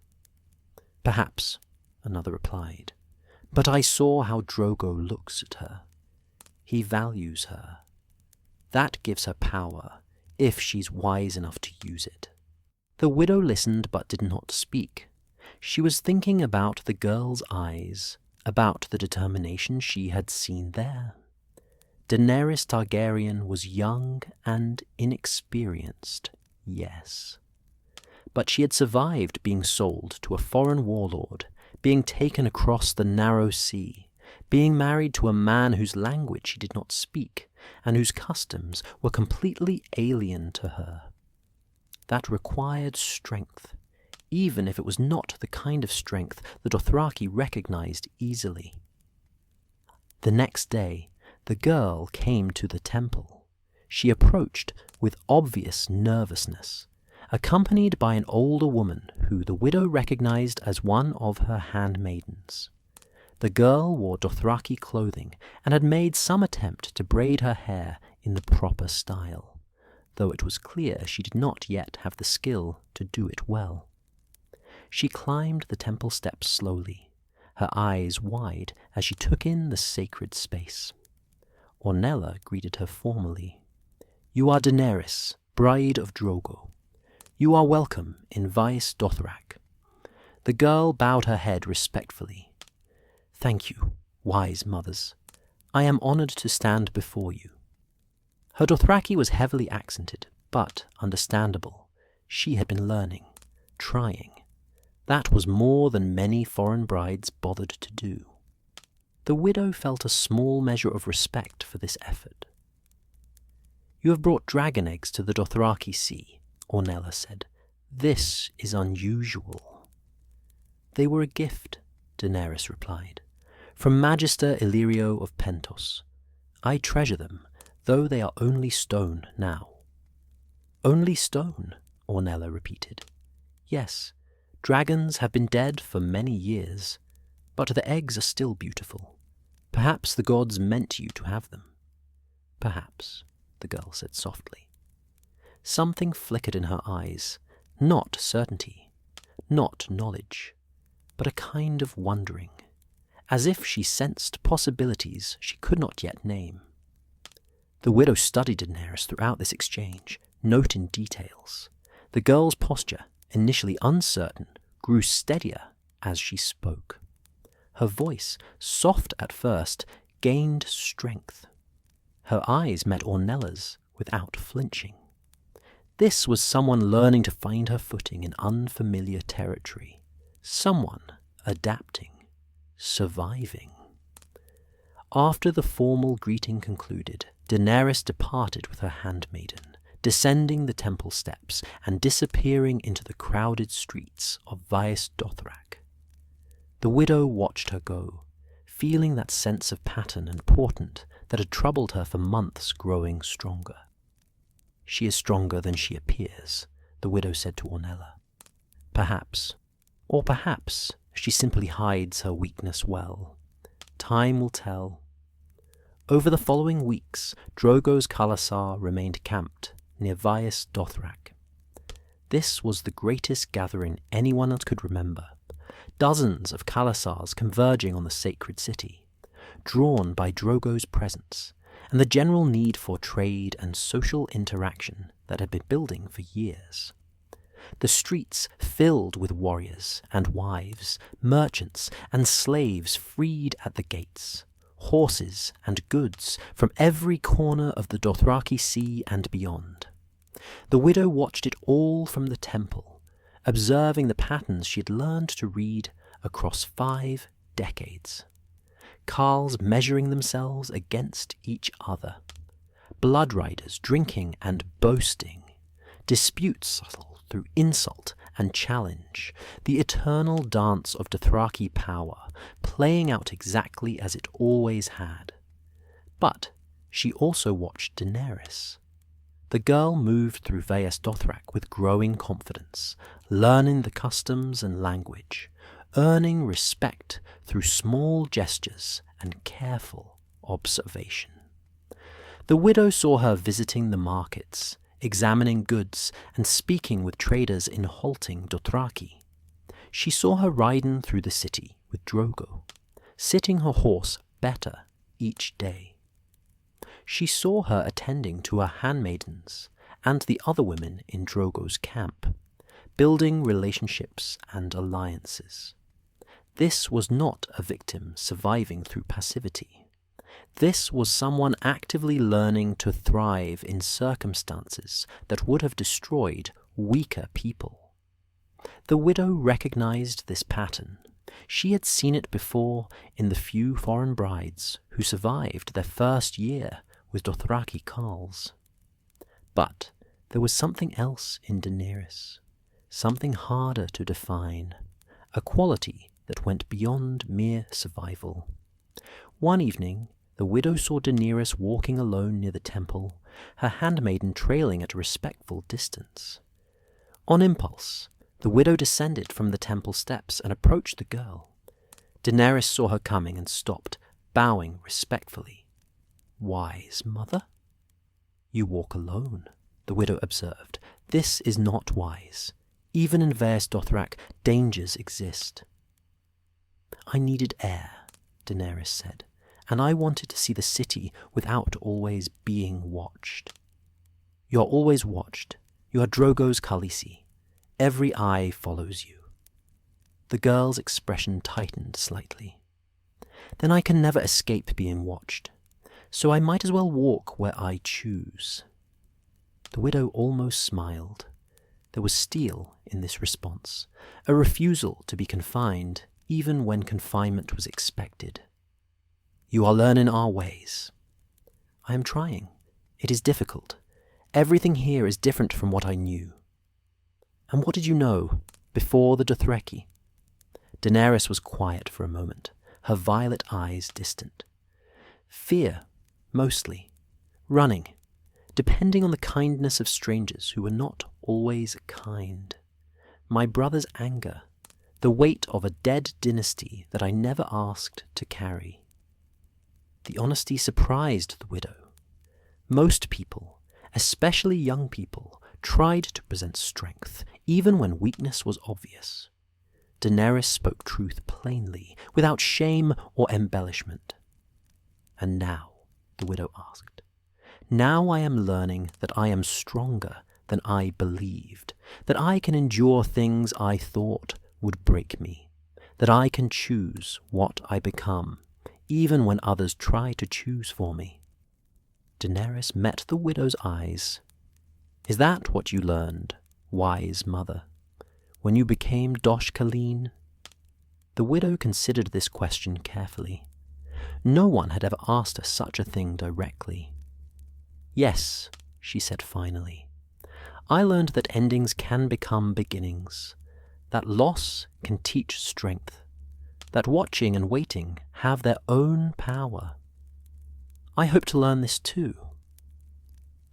A: "Perhaps," another replied, "but I saw how Drogo looks at her. He values her. That gives her power, if she's wise enough to use it." The widow listened but did not speak. She was thinking about the girl's eyes, about the determination she had seen there. Daenerys Targaryen was young and inexperienced, yes. But she had survived being sold to a foreign warlord, being taken across the narrow sea, being married to a man whose language she did not speak and whose customs were completely alien to her. That required strength, even if it was not the kind of strength the Dothraki recognized easily. The next day, the girl came to the temple. She approached with obvious nervousness, accompanied by an older woman who the widow recognized as one of her handmaidens. The girl wore Dothraki clothing and had made some attempt to braid her hair in the proper style, though it was clear she did not yet have the skill to do it well. She climbed the temple steps slowly, her eyes wide as she took in the sacred space. Ornella greeted her formally. "You are Daenerys, bride of Drogo. You are welcome in Vaes Dothrak." The girl bowed her head respectfully. "Thank you, wise mothers. I am honored to stand before you." Her Dothraki was heavily accented, but understandable. She had been learning, trying. That was more than many foreign brides bothered to do. The widow felt a small measure of respect for this effort. "You have brought dragon eggs to the Dothraki Sea," Ornella said. "This is unusual." "They were a gift," Daenerys replied, "from Magister Illyrio of Pentos. I treasure them, though they are only stone now." "Only stone?" Ornella repeated. "Yes, dragons have been dead for many years, but the eggs are still beautiful. Perhaps the gods meant you to have them." "Perhaps," the girl said softly. Something flickered in her eyes, not certainty, not knowledge, but a kind of wondering, as if she sensed possibilities she could not yet name. The widow studied Daenerys throughout this exchange, noting details. The girl's posture, initially uncertain, grew steadier as she spoke. Her voice, soft at first, gained strength. Her eyes met Ornella's without flinching. This was someone learning to find her footing in unfamiliar territory. Someone adapting, surviving. After the formal greeting concluded, Daenerys departed with her handmaiden, descending the temple steps and disappearing into the crowded streets of Vaes Dothrak. The widow watched her go, feeling that sense of pattern and portent that had troubled her for months growing stronger. "She is stronger than she appears," the widow said to Ornella. "Perhaps, or perhaps she simply hides her weakness well. Time will tell." Over the following weeks, Drogo's khalasar remained camped near Vaes Dothrak. This was the greatest gathering anyone could remember. Dozens of khalasars converging on the sacred city, drawn by Drogo's presence and the general need for trade and social interaction that had been building for years. The streets filled with warriors and wives, merchants and slaves freed at the gates, horses and goods from every corner of the Dothraki Sea and beyond. The widow watched it all from the temple, observing the patterns she had learned to read across 5 decades. Khals measuring themselves against each other, blood riders drinking and boasting, disputes subtle through insult and challenge, the eternal dance of Dothraki power playing out exactly as it always had. But she also watched Daenerys. The girl moved through Vaes Dothrak with growing confidence, learning the customs and language, earning respect through small gestures and careful observation. The widow saw her visiting the markets, examining goods and speaking with traders in halting Dothraki. She saw her riding through the city with Drogo, sitting her horse better each day. She saw her attending to her handmaidens and the other women in Drogo's camp, building relationships and alliances. This was not a victim surviving through passivity. This was someone actively learning to thrive in circumstances that would have destroyed weaker people. The widow recognized this pattern. She had seen it before in the few foreign brides who survived their first year with Dothraki khals. But there was something else in Daenerys, something harder to define, a quality that went beyond mere survival. One evening, the widow saw Daenerys walking alone near the temple, her handmaiden trailing at a respectful distance. On impulse, the widow descended from the temple steps and approached the girl. Daenerys saw her coming and stopped, bowing respectfully. "Wise mother?" "You walk alone," the widow observed. "This is not wise. Even in Vaes Dothrak, dangers exist." "I needed air," Daenerys said, "and I wanted to see the city without always being watched." "You are always watched. You are Drogo's Khaleesi. Every eye follows you." The girl's expression tightened slightly. "Then I can never escape being watched, so I might as well walk where I choose." The widow almost smiled. There was steel in this response, a refusal to be confined even when confinement was expected. "You are learning our ways." "I am trying. It is difficult. Everything here is different from what I knew." "And what did you know before the Dothraki?" Daenerys was quiet for a moment, her violet eyes distant. "Fear, mostly. Running, depending on the kindness of strangers who were not always kind. My brother's anger, the weight of a dead dynasty that I never asked to carry." The honesty surprised the widow. Most people, especially young people, tried to present strength, even when weakness was obvious. Daenerys spoke truth plainly, without shame or embellishment. "And now," the widow asked, "now I am learning that I am stronger than I believed, that I can endure things I thought would break me, that I can choose what I become, even when others try to choose for me." Daenerys met the widow's eyes. "Is that what you learned, wise mother, when you became Dosh Khaleen?" The widow considered this question carefully. No one had ever asked her such a thing directly. "Yes," she said finally. "I learned that endings can become beginnings, that loss can teach strength, that watching and waiting have their own power. I hope to learn this too."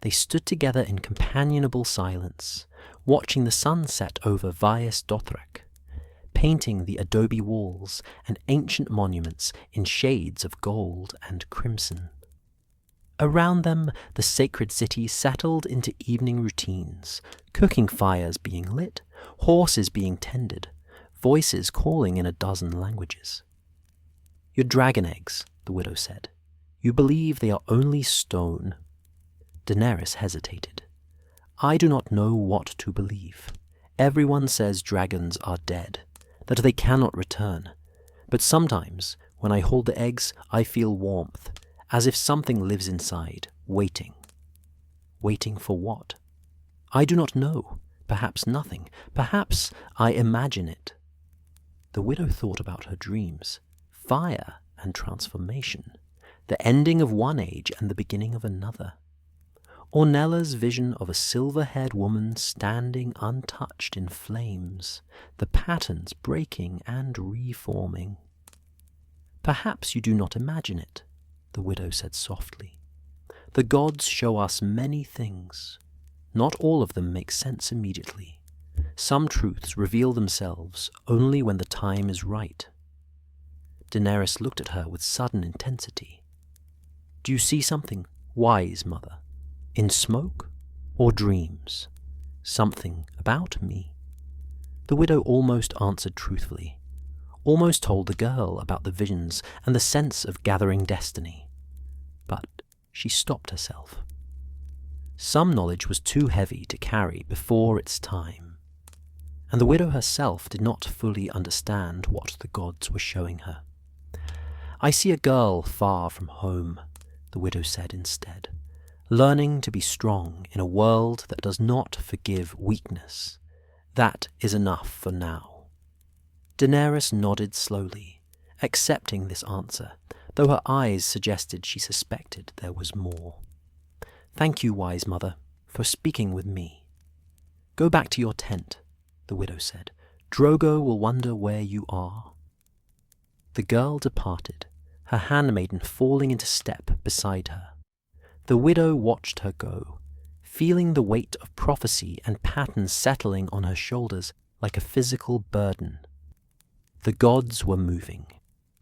A: They stood together in companionable silence, watching the sun set over Vaes Dothrak, painting the adobe walls and ancient monuments in shades of gold and crimson. Around them, the sacred city settled into evening routines, cooking fires being lit, horses being tended, voices calling in a dozen languages. "Your dragon eggs," the widow said. "You believe they are only stone." Daenerys hesitated. "I do not know what to believe. Everyone says dragons are dead, that they cannot return. But sometimes, when I hold the eggs, I feel warmth, as if something lives inside, waiting." "Waiting for what?" "I do not know. Perhaps nothing. Perhaps I imagine it." The widow thought about her dreams, fire and transformation, the ending of one age and the beginning of another. Ornella's vision of a silver-haired woman standing untouched in flames, the patterns breaking and reforming. "Perhaps you do not imagine it," the widow said softly. "The gods show us many things. Not all of them make sense immediately. Some truths reveal themselves only when the time is right." Daenerys looked at her with sudden intensity. "Do you see something, wise mother? In smoke or dreams? Something about me?" The widow almost answered truthfully, almost told the girl about the visions and the sense of gathering destiny. But she stopped herself. Some knowledge was too heavy to carry before its time, and the widow herself did not fully understand what the gods were showing her. "I see a girl far from home," the widow said instead, "learning to be strong in a world that does not forgive weakness. That is enough for now." Daenerys nodded slowly, accepting this answer, though her eyes suggested she suspected there was more. "Thank you, wise mother, for speaking with me. Go back to your tent," the widow said. "Drogo will wonder where you are." The girl departed, her handmaiden falling into step beside her. The widow watched her go, feeling the weight of prophecy and patterns settling on her shoulders like a physical burden. The gods were moving.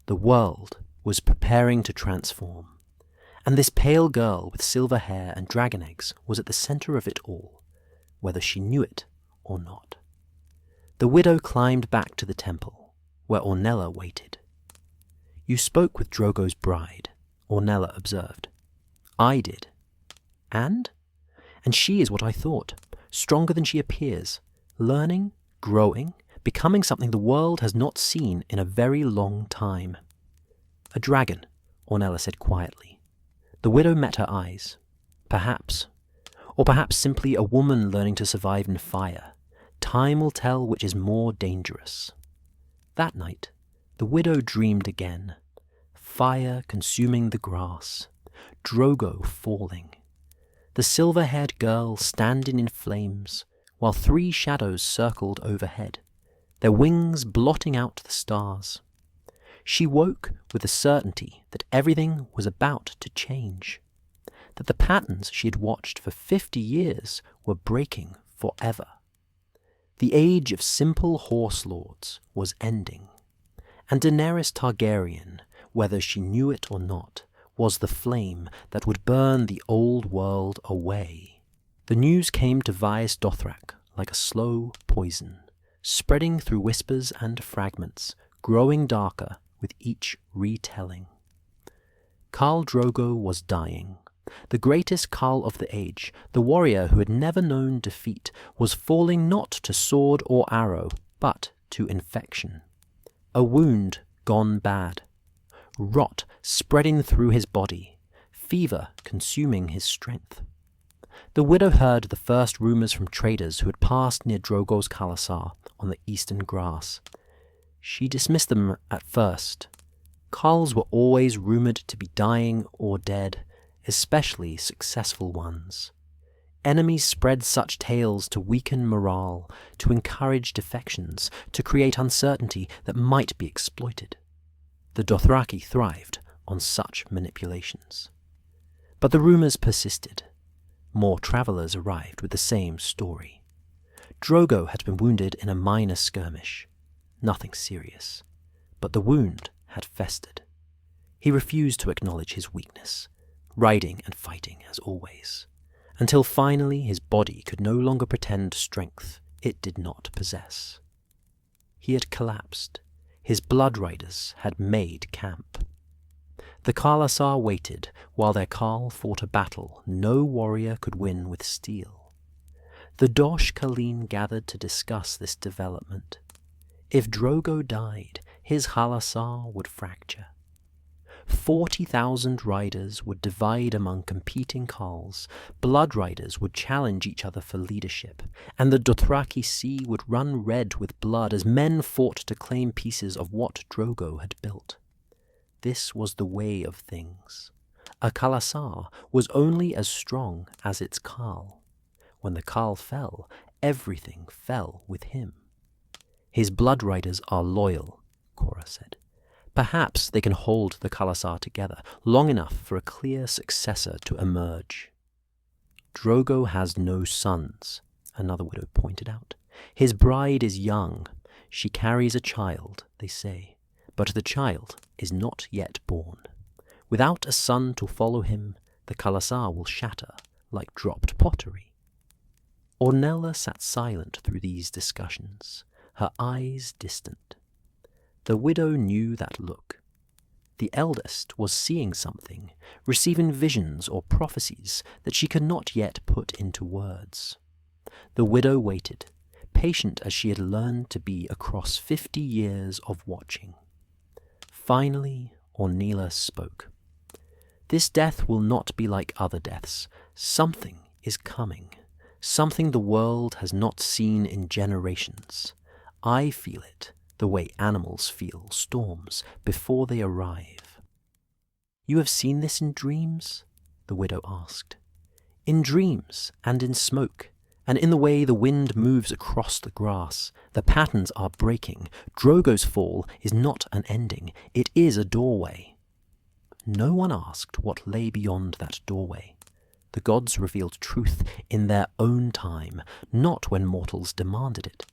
A: The world was preparing to transform. And this pale girl with silver hair and dragon eggs was at the center of it all, whether she knew it or not. The widow climbed back to the temple, where Ornella waited. "You spoke with Drogo's bride," Ornella observed. "I did. And she is what I thought, stronger than she appears, learning, growing, becoming something the world has not seen in a very long time." "A dragon," Ornella said quietly. The widow met her eyes. "Perhaps. Or perhaps simply a woman learning to survive in fire. Time will tell which is more dangerous." That night, the widow dreamed again. Fire consuming the grass. Drogo falling. The silver-haired girl standing in flames, while 3 shadows circled overhead, their wings blotting out the stars. She woke with the certainty that everything was about to change, that the patterns she had watched for 50 years were breaking forever. The age of simple horse lords was ending, and Daenerys Targaryen, whether she knew it or not, was the flame that would burn the old world away. The news came to Vaes Dothrak like a slow poison, spreading through whispers and fragments, growing darker with each retelling. Khal Drogo was dying. The greatest khal of the age, the warrior who had never known defeat, was falling not to sword or arrow, but to infection. A wound gone bad. Rot spreading through his body. Fever consuming his strength. The widow heard the first rumors from traders who had passed near Drogo's khalasar on the eastern grass. She dismissed them at first. Khals were always rumored to be dying or dead, especially successful ones. Enemies spread such tales to weaken morale, to encourage defections, to create uncertainty that might be exploited. The Dothraki thrived on such manipulations. But the rumors persisted. More travelers arrived with the same story. Drogo had been wounded in a minor skirmish. Nothing serious. But the wound had festered. He refused to acknowledge his weakness, riding and fighting as always, until finally his body could no longer pretend strength it did not possess. He had collapsed. His blood riders had made camp. The khalasar waited while their khal fought a battle no warrior could win with steel. The Dosh Khaleen gathered to discuss this development. If Drogo died, his khalasar would fracture. 40,000 riders would divide among competing khals, blood riders would challenge each other for leadership, and the Dothraki Sea would run red with blood as men fought to claim pieces of what Drogo had built. This was the way of things. A khalasar was only as strong as its khal. When the khal fell, everything fell with him. "His blood riders are loyal," Cora said. "Perhaps they can hold the khalasar together long enough for a clear successor to emerge." "Drogo has no sons," another widow pointed out. "His bride is young. She carries a child, they say, but the child is not yet born. Without a son to follow him, the khalasar will shatter like dropped pottery." Ornella sat silent through these discussions, her eyes distant. The widow knew that look. The eldest was seeing something, receiving visions or prophecies that she could not yet put into words. The widow waited, patient as she had learned to be across 50 years of watching. Finally, Ornella spoke. "This death will not be like other deaths. Something is coming, something the world has not seen in generations. I feel it, the way animals feel storms before they arrive. "You have seen this in dreams?" the widow asked. "In dreams, and in smoke, and in the way the wind moves across the grass. The patterns are breaking. Drogo's fall is not an ending, it is a doorway." No one asked what lay beyond that doorway. The gods revealed truth in their own time, not when mortals demanded it.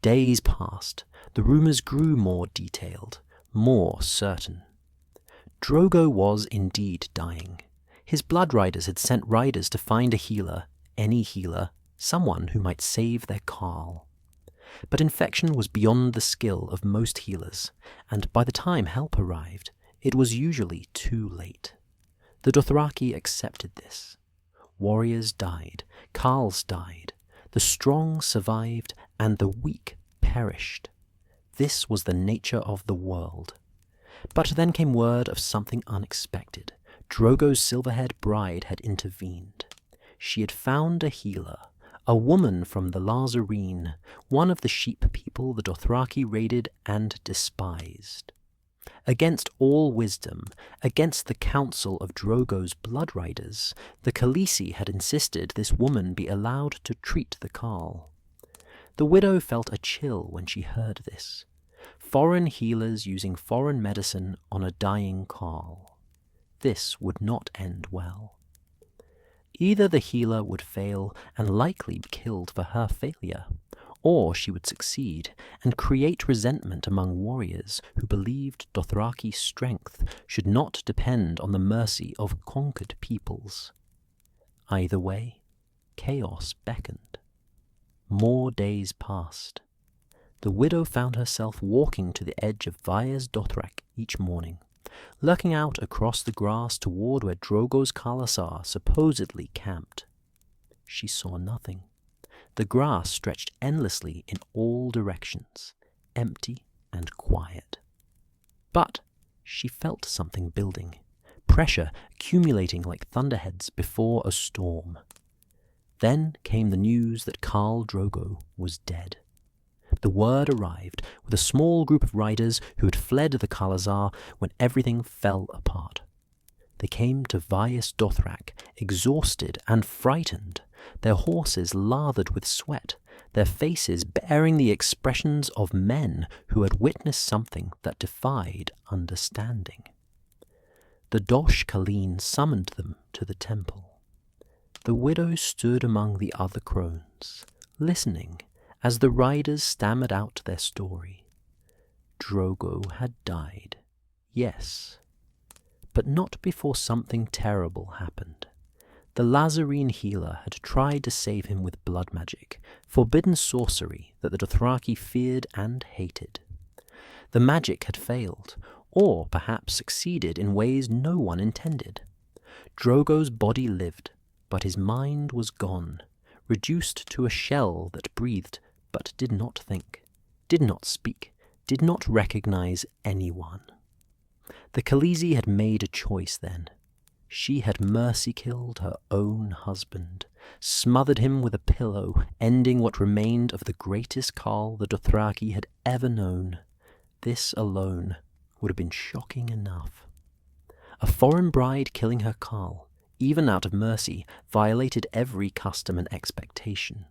A: Days passed. The rumors grew more detailed, more certain. Drogo was indeed dying. His blood riders had sent riders to find a healer, any healer, someone who might save their khal. But infection was beyond the skill of most healers, and by the time help arrived, it was usually too late. The Dothraki accepted this. Warriors died, khals died, the strong survived, and the weak perished. This was the nature of the world. But then came word of something unexpected. Drogo's silver-haired bride had intervened. She had found a healer, a woman from the Lazarene, one of the sheep people the Dothraki raided and despised. Against all wisdom, against the counsel of Drogo's blood riders, the Khaleesi had insisted this woman be allowed to treat the khal. The widow felt a chill when she heard this. Foreign healers using foreign medicine on a dying khal. This would not end well. Either the healer would fail and likely be killed for her failure, or she would succeed and create resentment among warriors who believed Dothraki strength should not depend on the mercy of conquered peoples. Either way, chaos beckoned. More days passed. The widow found herself walking to the edge of Vaes Dothrak each morning, looking out across the grass toward where Drogo's khalasars supposedly camped. She saw nothing. The grass stretched endlessly in all directions, empty and quiet. But she felt something building, pressure accumulating like thunderheads before a storm. Then came the news that Khal Drogo was dead. The word arrived with a small group of riders who had fled the khalasar when everything fell apart. They came to Vaes Dothrak, exhausted and frightened, their horses lathered with sweat, their faces bearing the expressions of men who had witnessed something that defied understanding. The Dosh Khaleen summoned them to the temple. The widow stood among the other crones, listening as the riders stammered out their story. Drogo had died, yes, but not before something terrible happened. The Lazarene healer had tried to save him with blood magic, forbidden sorcery that the Dothraki feared and hated. The magic had failed, or perhaps succeeded in ways no one intended. Drogo's body lived, but his mind was gone, reduced to a shell that breathed but did not think, did not speak, did not recognize anyone. The Khaleesi had made a choice then. She had mercy-killed her own husband, smothered him with a pillow, ending what remained of the greatest khal the Dothraki had ever known. This alone would have been shocking enough. A foreign bride killing her khal, even out of mercy, violated every custom and expectation.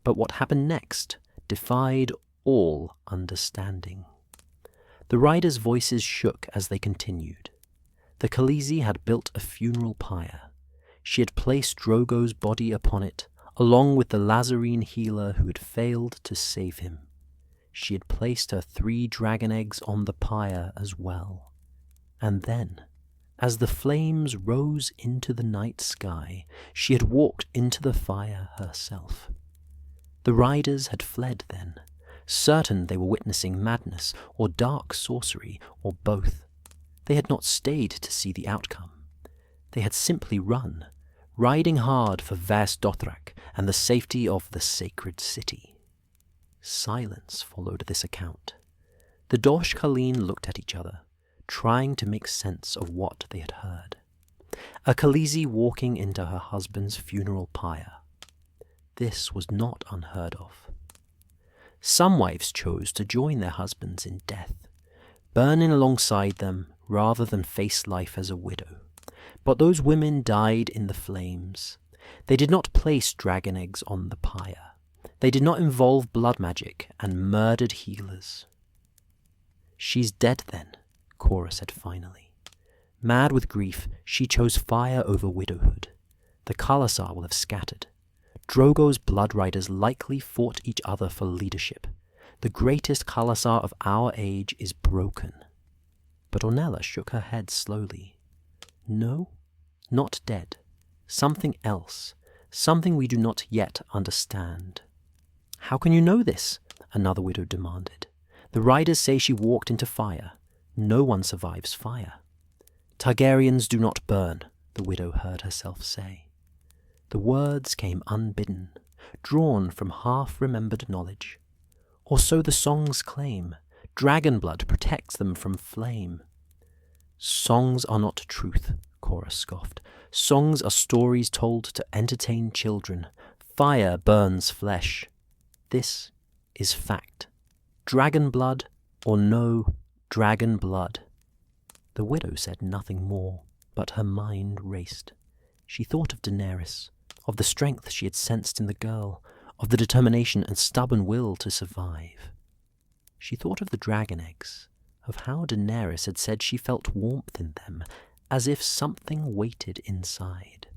A: But what happened next defied all understanding. The riders' voices shook as they continued. The Khaleesi had built a funeral pyre. She had placed Drogo's body upon it, along with the Lazarene healer who had failed to save him. She had placed her 3 dragon eggs on the pyre as well. And then, as the flames rose into the night sky, she had walked into the fire herself. The riders had fled then, certain they were witnessing madness or dark sorcery or both. They had not stayed to see the outcome. They had simply run, riding hard for Vaes Dothrak and the safety of the sacred city. Silence followed this account. The Dosh Khaleen looked at each other, trying to make sense of what they had heard. A Khaleesi walking into her husband's funeral pyre. This was not unheard of. Some wives chose to join their husbands in death, burning alongside them rather than face life as a widow. But those women died in the flames. They did not place dragon eggs on the pyre. They did not involve blood magic and murdered healers. "She's dead then," Cora said finally. Mad with grief, she chose fire over widowhood. The khalasar will have scattered. Drogo's blood riders likely fought each other for leadership. The greatest khalasar of our age is broken. But Ornella shook her head slowly. "No, not dead. Something else. Something we do not yet understand." "How can you know this?" another widow demanded. "The riders say she walked into fire. No one survives fire." "Targaryens do not burn," the widow heard herself say. The words came unbidden, drawn from half-remembered knowledge. Or so the songs claim. Dragon blood protects them from flame. "Songs are not truth," Cora scoffed. "Songs are stories told to entertain children. Fire burns flesh. This is fact. Dragon blood or no dragon blood." The widow said nothing more, but her mind raced. She thought of Daenerys, of the strength she had sensed in the girl, of the determination and stubborn will to survive. She thought of the dragon eggs, of how Daenerys had said she felt warmth in them, as if something waited inside.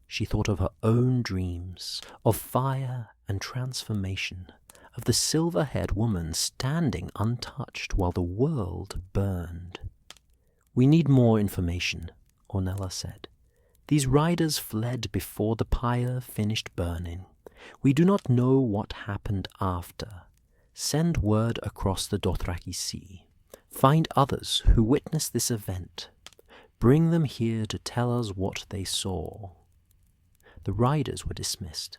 A: She thought of her own dreams, of fire and transformation, of the silver-haired woman standing untouched while the world burned. "We need more information," Ornella said. "These riders fled before the pyre finished burning. We do not know what happened after. Send word across the Dothraki Sea. Find others who witnessed this event. Bring them here to tell us what they saw." The riders were dismissed.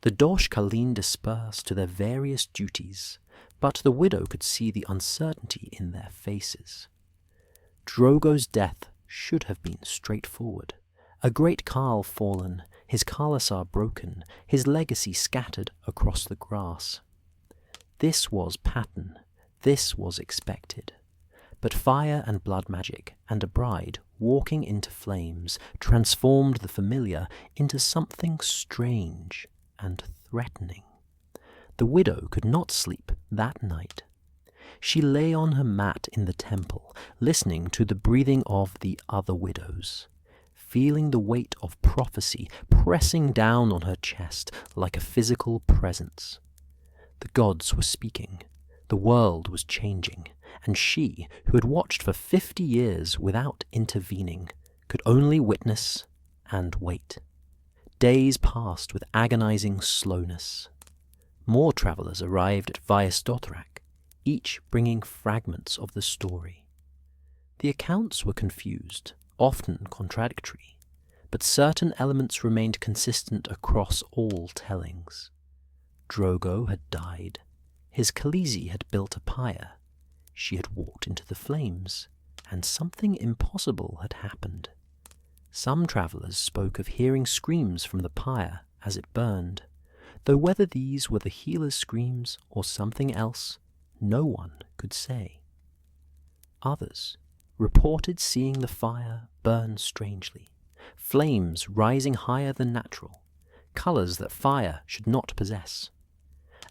A: The Dosh Khaleen dispersed to their various duties, but the widow could see the uncertainty in their faces. Drogo's death should have been straightforward. A great khal fallen, his khalasar broken, his legacy scattered across the grass. This was pattern, this was expected. But fire and blood magic and a bride walking into flames transformed the familiar into something strange and threatening. The widow could not sleep that night. She lay on her mat in the temple, listening to the breathing of the other widows, feeling the weight of prophecy pressing down on her chest like a physical presence. The gods were speaking, the world was changing, and she, who had watched for 50 years without intervening, could only witness and wait. Days passed with agonizing slowness. More travelers arrived at Vaes Dothrak, each bringing fragments of the story. The accounts were confused, often contradictory, but certain elements remained consistent across all tellings. Drogo had died. His Khaleesi had built a pyre. She had walked into the flames, and something impossible had happened. Some travellers spoke of hearing screams from the pyre as it burned, though whether these were the healer's screams or something else, no one could say. Others reported seeing the fire burn strangely, flames rising higher than natural, colours that fire should not possess.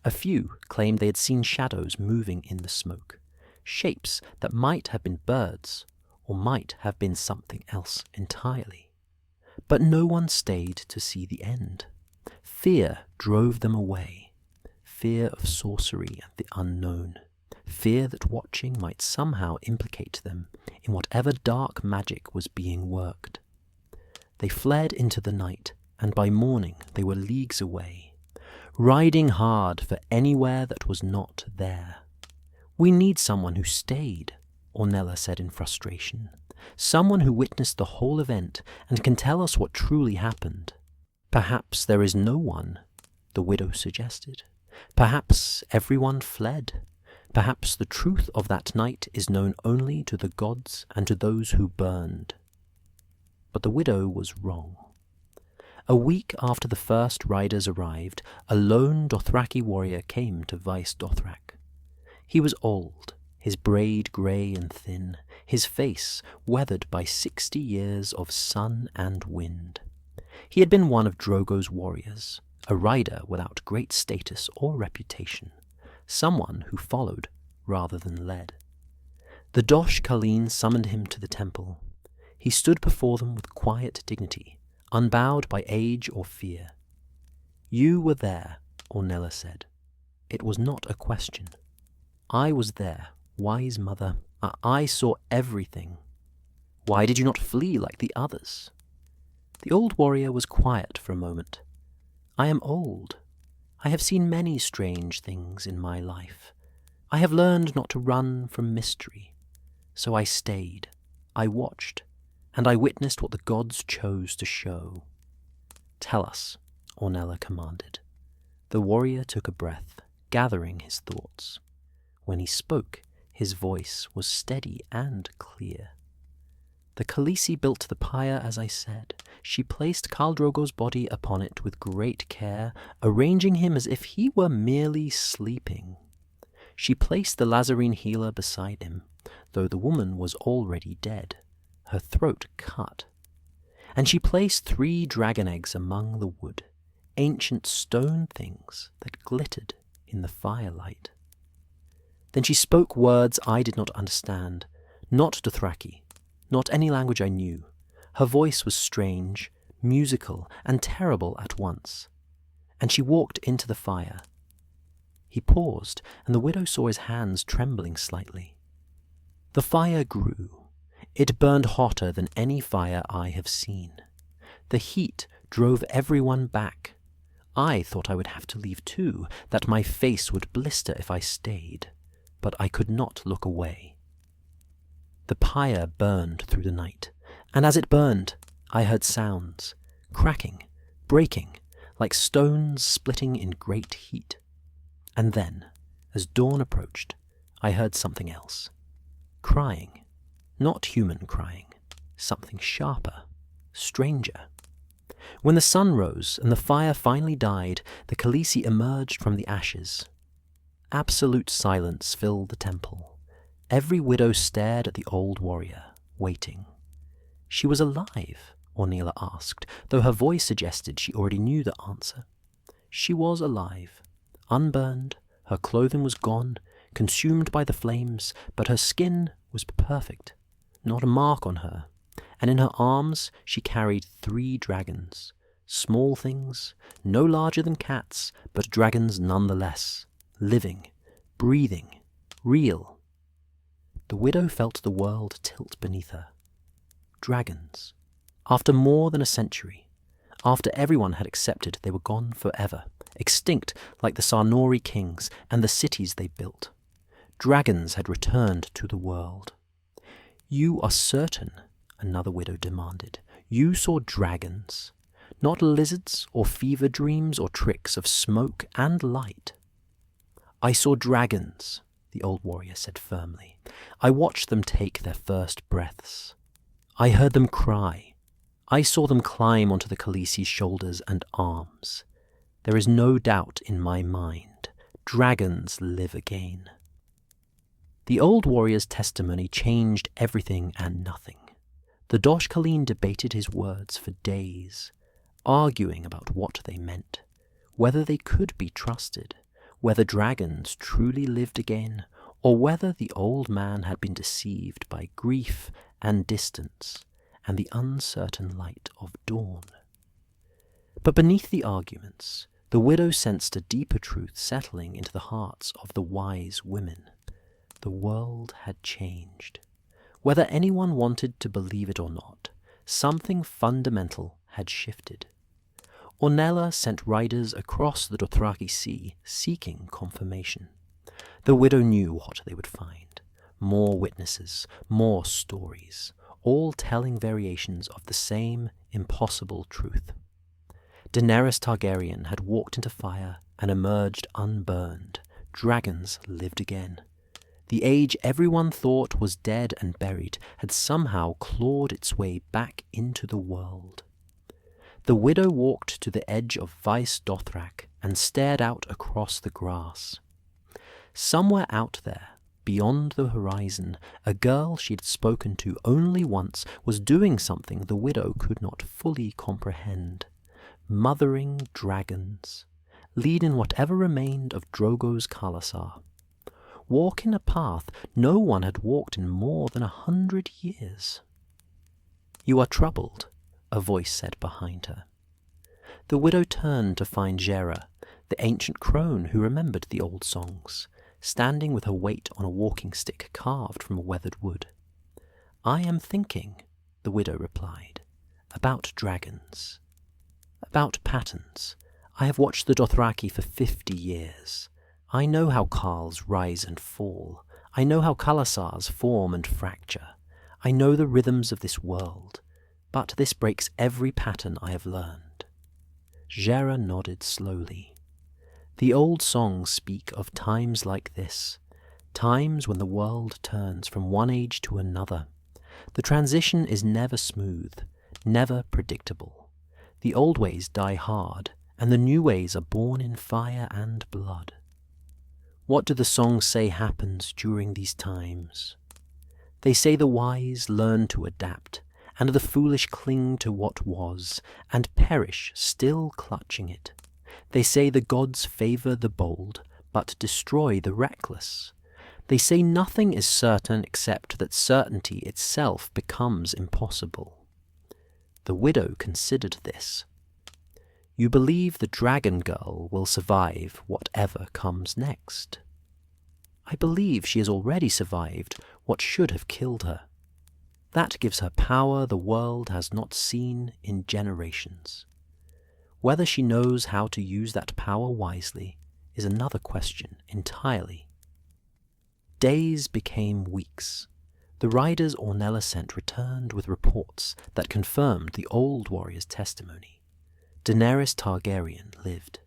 A: A few claimed they had seen shadows moving in the smoke, shapes that might have been birds or might have been something else entirely. But no one stayed to see the end. Fear drove them away, fear of sorcery and the unknown, fear that watching might somehow implicate them in whatever dark magic was being worked. They fled into the night, and by morning they were leagues away, riding hard for anywhere that was not there. "We need someone who stayed," Ornella said in frustration. "Someone who witnessed the whole event and can tell us what truly happened." "Perhaps there is no one," the widow suggested. "Perhaps everyone fled. Perhaps the truth of that night is known only to the gods and to those who burned." But the widow was wrong. A week after the first riders arrived, a lone Dothraki warrior came to Vaes Dothrak. He was old, his braid grey and thin, his face weathered by 60 years of sun and wind. He had been one of Drogo's warriors, a rider without great status or reputation, someone who followed rather than led. The Dosh Khaleen summoned him to the temple. He stood before them with quiet dignity, unbowed by age or fear. "You were there," Ornella said. "It was not a question. I was there, wise mother. I saw everything. Why did you not flee like the others?" The old warrior was quiet for a moment. "I am old. I have seen many strange things in my life. I have learned not to run from mystery. So I stayed, I watched, and I witnessed what the gods chose to show." "Tell us," Ornella commanded. The warrior took a breath, gathering his thoughts. When he spoke, his voice was steady and clear. "The Khaleesi built the pyre as I said. She placed Khal Drogo's body upon it with great care, arranging him as if he were merely sleeping. She placed the Lazarene healer beside him, though the woman was already dead, her throat cut. And she placed 3 dragon eggs among the wood, ancient stone things that glittered in the firelight. Then she spoke words I did not understand, not Dothraki, not any language I knew. Her voice was strange, musical, and terrible at once. And she walked into the fire." He paused, and the widow saw his hands trembling slightly. "The fire grew. It burned hotter than any fire I have seen. The heat drove everyone back. I thought I would have to leave too, that my face would blister if I stayed, but I could not look away. The pyre burned through the night, and as it burned, I heard sounds, cracking, breaking, like stones splitting in great heat. And then, as dawn approached, I heard something else. Crying. Not human crying. Something sharper, stranger. When the sun rose and the fire finally died, the Khaleesi emerged from the ashes. Absolute silence filled the temple. Every widow stared at the old warrior, waiting. "She was alive?" Ornella asked, though her voice suggested she already knew the answer. She was alive. Unburned, her clothing was gone, consumed by the flames, but her skin was perfect, not a mark on her, and in her arms she carried 3 dragons, small things, no larger than cats, but dragons nonetheless, living, breathing, real. The widow felt the world tilt beneath her. Dragons. After more than a century, after everyone had accepted they were gone forever, extinct like the Sarnori kings and the cities they built, dragons had returned to the world. "You are certain?" another widow demanded. "You saw dragons, not lizards or fever dreams or tricks of smoke and light?" "I saw dragons," the old warrior said firmly. "I watched them take their first breaths. I heard them cry. I saw them climb onto the Khaleesi's shoulders and arms. There is no doubt in my mind. Dragons live again." The old warrior's testimony changed everything and nothing. The Dosh Khaleen debated his words for days, arguing about what they meant, whether they could be trusted, whether dragons truly lived again, or whether the old man had been deceived by grief and distance and the uncertain light of dawn. But beneath the arguments, the widow sensed a deeper truth settling into the hearts of the wise women. The world had changed. Whether anyone wanted to believe it or not, something fundamental had shifted. Ornella sent riders across the Dothraki Sea seeking confirmation. The widow knew what they would find. More witnesses, more stories, all telling variations of the same impossible truth. Daenerys Targaryen had walked into fire and emerged unburned. Dragons lived again. The age everyone thought was dead and buried had somehow clawed its way back into the world. The widow walked to the edge of Vaes Dothrak and stared out across the grass. Somewhere out there, beyond the horizon, a girl she had spoken to only once was doing something the widow could not fully comprehend. Mothering dragons, leading whatever remained of Drogo's khalasar. Walking a path no one had walked in more than 100 years. "You are troubled," a voice said behind her. The widow turned to find Jera, the ancient crone who remembered the old songs, standing with her weight on a walking stick carved from a weathered wood. "I am thinking," the widow replied, "about dragons. About patterns. I have watched the Dothraki for 50 years. I know how khals rise and fall. I know how khalasars form and fracture. I know the rhythms of this world, but this breaks every pattern I have learned." Jera nodded slowly. The old songs speak of times like this, times when the world turns from one age to another. The transition is never smooth, never predictable. The old ways die hard, and the new ways are born in fire and blood. What do the songs say happens during these times? They say the wise learn to adapt, and the foolish cling to what was, and perish still clutching it. They say the gods favor the bold, but destroy the reckless. They say nothing is certain except that certainty itself becomes impossible. The widow considered this. "You believe the dragon girl will survive whatever comes next?" "I believe she has already survived what should have killed her. That gives her power the world has not seen in generations. Whether she knows how to use that power wisely is another question entirely." Days became weeks. The riders Ornella sent returned with reports that confirmed the old warrior's testimony. Daenerys Targaryen lived.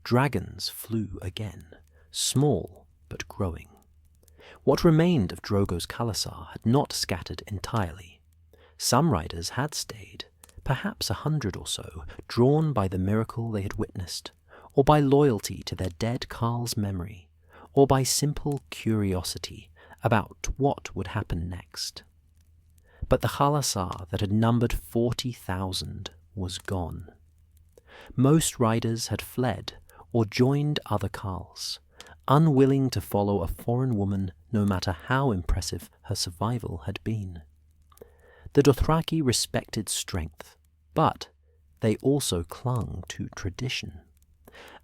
A: Dragons flew again, small but growing. What remained of Drogo's khalasar had not scattered entirely. Some riders had stayed, perhaps 100 or so, drawn by the miracle they had witnessed, or by loyalty to their dead Khal's memory, or by simple curiosity about what would happen next. But the khalasar that had numbered 40,000 was gone. Most riders had fled or joined other Khals, unwilling to follow a foreign woman no matter how impressive her survival had been. The Dothraki respected strength, but they also clung to tradition.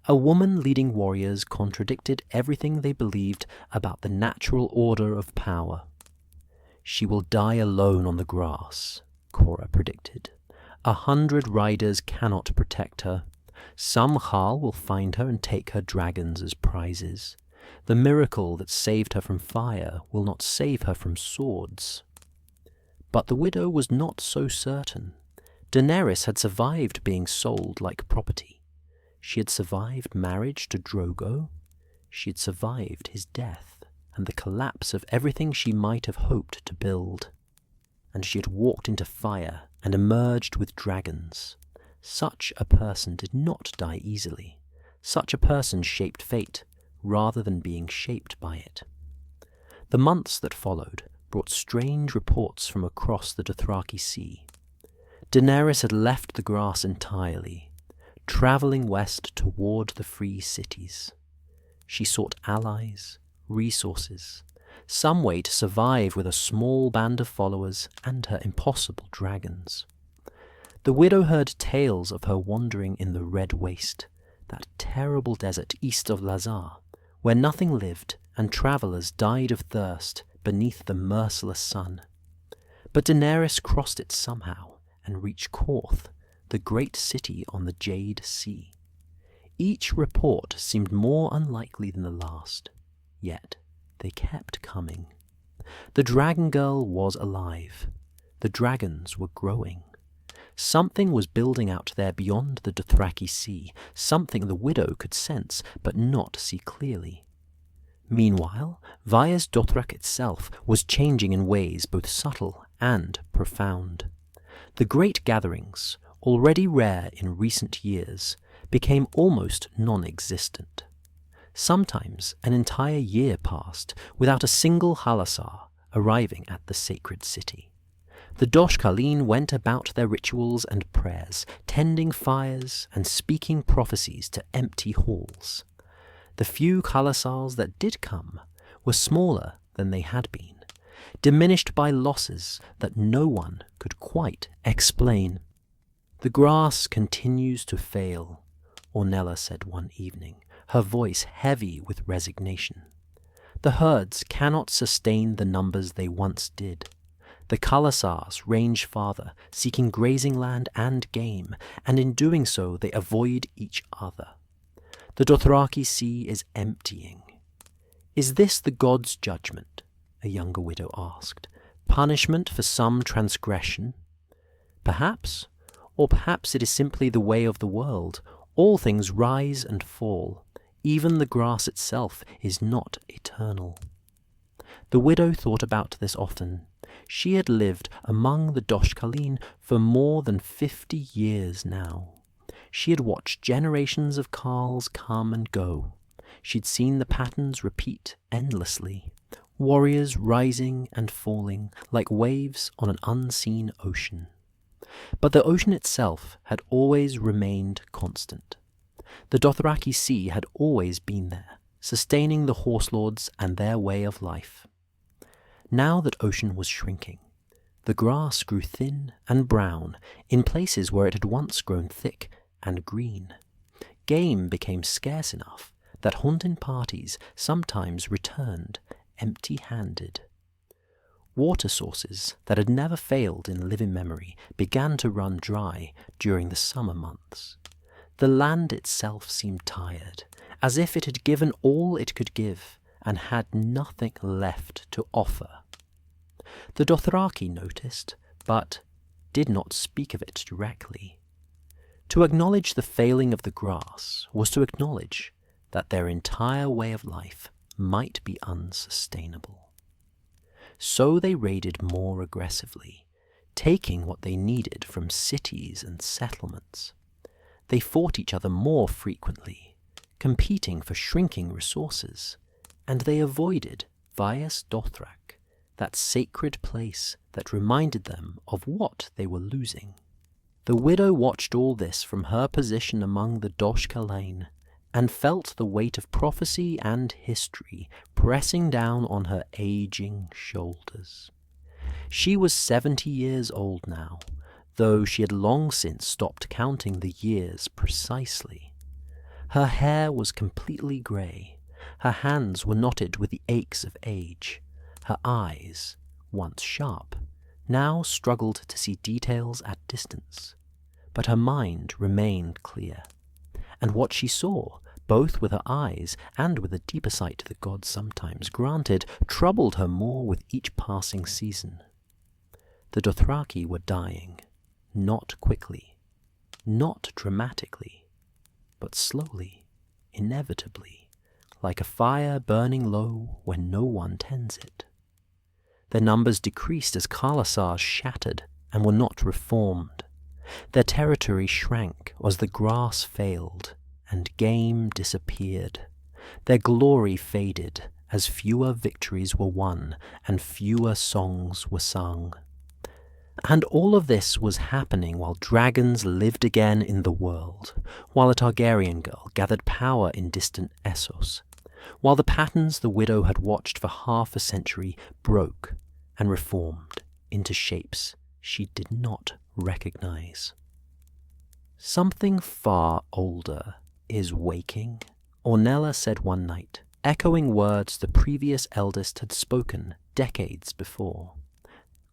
A: A woman leading warriors contradicted everything they believed about the natural order of power. "She will die alone on the grass," Cora predicted. 100 riders cannot protect her. Some khal will find her and take her dragons as prizes. The miracle that saved her from fire will not save her from swords. But the widow was not so certain. Daenerys had survived being sold like property. She had survived marriage to Drogo. She had survived his death and the collapse of everything she might have hoped to build. And she had walked into fire and emerged with dragons. Such a person did not die easily. Such a person shaped fate, rather than being shaped by it. The months that followed brought strange reports from across the Dothraki Sea. Daenerys had left the grass entirely, travelling west toward the free cities. She sought allies, resources, some way to survive with a small band of followers and her impossible dragons. The widow heard tales of her wandering in the Red Waste, that terrible desert east of Lazar, where nothing lived and travellers died of thirst beneath the merciless sun. But Daenerys crossed it somehow and reached Korth, the great city on the Jade Sea. Each report seemed more unlikely than the last, yet they kept coming. The dragon girl was alive. The dragons were growing. Something was building out there beyond the Dothraki Sea, something the widow could sense but not see clearly. Meanwhile, Vaes Dothrak itself was changing in ways both subtle and profound. The great gatherings, already rare in recent years, became almost non-existent. Sometimes an entire year passed without a single khalasar arriving at the sacred city. The Dosh Khaleen went about their rituals and prayers, tending fires and speaking prophecies to empty halls. The few khalasars that did come were smaller than they had been, diminished by losses that no one could quite explain. "The grass continues to fail," Ornella said one evening, her voice heavy with resignation. "The herds cannot sustain the numbers they once did. The khalasars range farther, seeking grazing land and game, and in doing so they avoid each other. The Dothraki Sea is emptying." "Is this the god's judgment?" a younger widow asked. "Punishment for some transgression? Perhaps, or perhaps it is simply the way of the world. All things rise and fall. Even the grass itself is not eternal." The widow thought about this often. She had lived among the Dosh Khaleen for more than 50 years now. She had watched generations of khals come and go. She'd seen the patterns repeat endlessly, warriors rising and falling like waves on an unseen ocean. But the ocean itself had always remained constant. The Dothraki Sea had always been there, sustaining the horse lords and their way of life. Now that ocean was shrinking. The grass grew thin and brown in places where it had once grown thick and green. Game became scarce enough that hunting parties sometimes returned empty-handed. Water sources that had never failed in living memory began to run dry during the summer months. The land itself seemed tired, as if it had given all it could give and had nothing left to offer. The Dothraki noticed, but did not speak of it directly. To acknowledge the failing of the grass was to acknowledge that their entire way of life might be unsustainable. So they raided more aggressively, taking what they needed from cities and settlements. They fought each other more frequently, competing for shrinking resources, and they avoided Vaes Dothrak, that sacred place that reminded them of what they were losing. The widow watched all this from her position among the Dosh Khaleen, and felt the weight of prophecy and history pressing down on her aging shoulders. She was 70 years old now, though she had long since stopped counting the years precisely. Her hair was completely grey, her hands were knotted with the aches of age, her eyes, once sharp, now struggled to see details at distance, but her mind remained clear. And what she saw, both with her eyes and with the deeper sight the gods sometimes granted, troubled her more with each passing season. The Dothraki were dying, not quickly, not dramatically, but slowly, inevitably, like a fire burning low when no one tends it. Their numbers decreased as khalasars shattered and were not reformed. Their territory shrank as the grass failed and game disappeared. Their glory faded as fewer victories were won and fewer songs were sung. And all of this was happening while dragons lived again in the world, while a Targaryen girl gathered power in distant Essos, while the patterns the widow had watched for half a century broke and reformed into shapes she did not recognize. "Something far older is waking," Ornella said one night, echoing words the previous eldest had spoken decades before.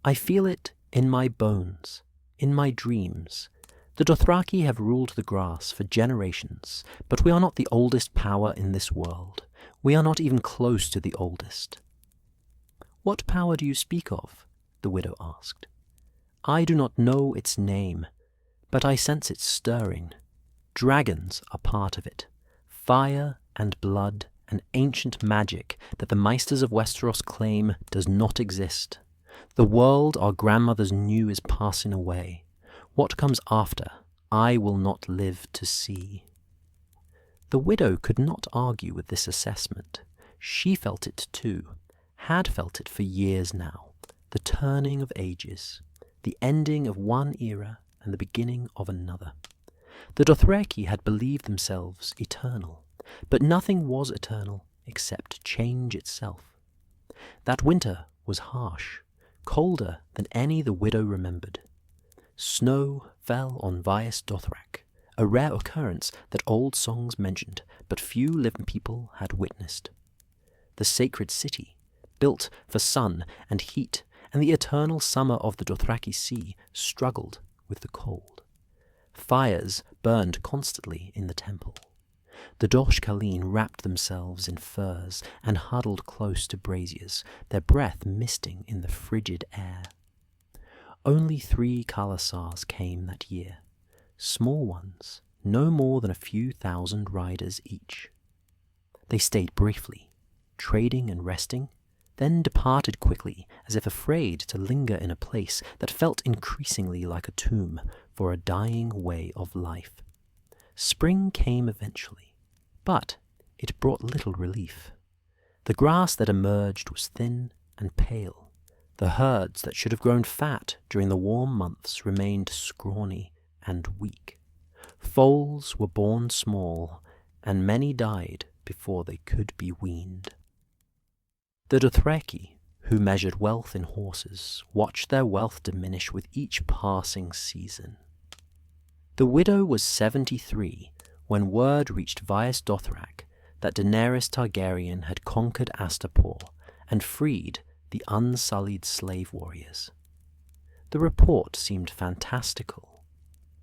A: "I feel it in my bones, in my dreams. The Dothraki have ruled the grass for generations, but we are not the oldest power in this world. We are not even close to the oldest." "What power do you speak of?" the widow asked. "I do not know its name, but I sense it stirring. Dragons are part of it. Fire and blood and ancient magic that the Meisters of Westeros claim does not exist. The world our grandmothers knew is passing away. What comes after, I will not live to see." The widow could not argue with this assessment. She felt it too, had felt it for years now, the turning of ages, the ending of one era and the beginning of another. The Dothraki had believed themselves eternal, but nothing was eternal except change itself. That winter was harsh, colder than any the widow remembered. Snow fell on Vaes Dothrak, a rare occurrence that old songs mentioned, but few living people had witnessed. The sacred city, built for sun and heat and the eternal summer of the Dothraki Sea, struggled with the cold. Fires burned constantly in the temple. The Dosh Khaleen wrapped themselves in furs and huddled close to braziers, their breath misting in the frigid air. Only 3 khalasars came that year, small ones, no more than a few thousand riders each. They stayed briefly, trading and resting, then departed quickly, as if afraid to linger in a place that felt increasingly like a tomb for a dying way of life. Spring came eventually, but it brought little relief. The grass that emerged was thin and pale. The herds that should have grown fat during the warm months remained scrawny and weak. Foals were born small, and many died before they could be weaned. The Dothraki, who measured wealth in horses, watched their wealth diminish with each passing season. The widow was 73 when word reached Vaes Dothrak that Daenerys Targaryen had conquered Astapor and freed the unsullied slave warriors. The report seemed fantastical.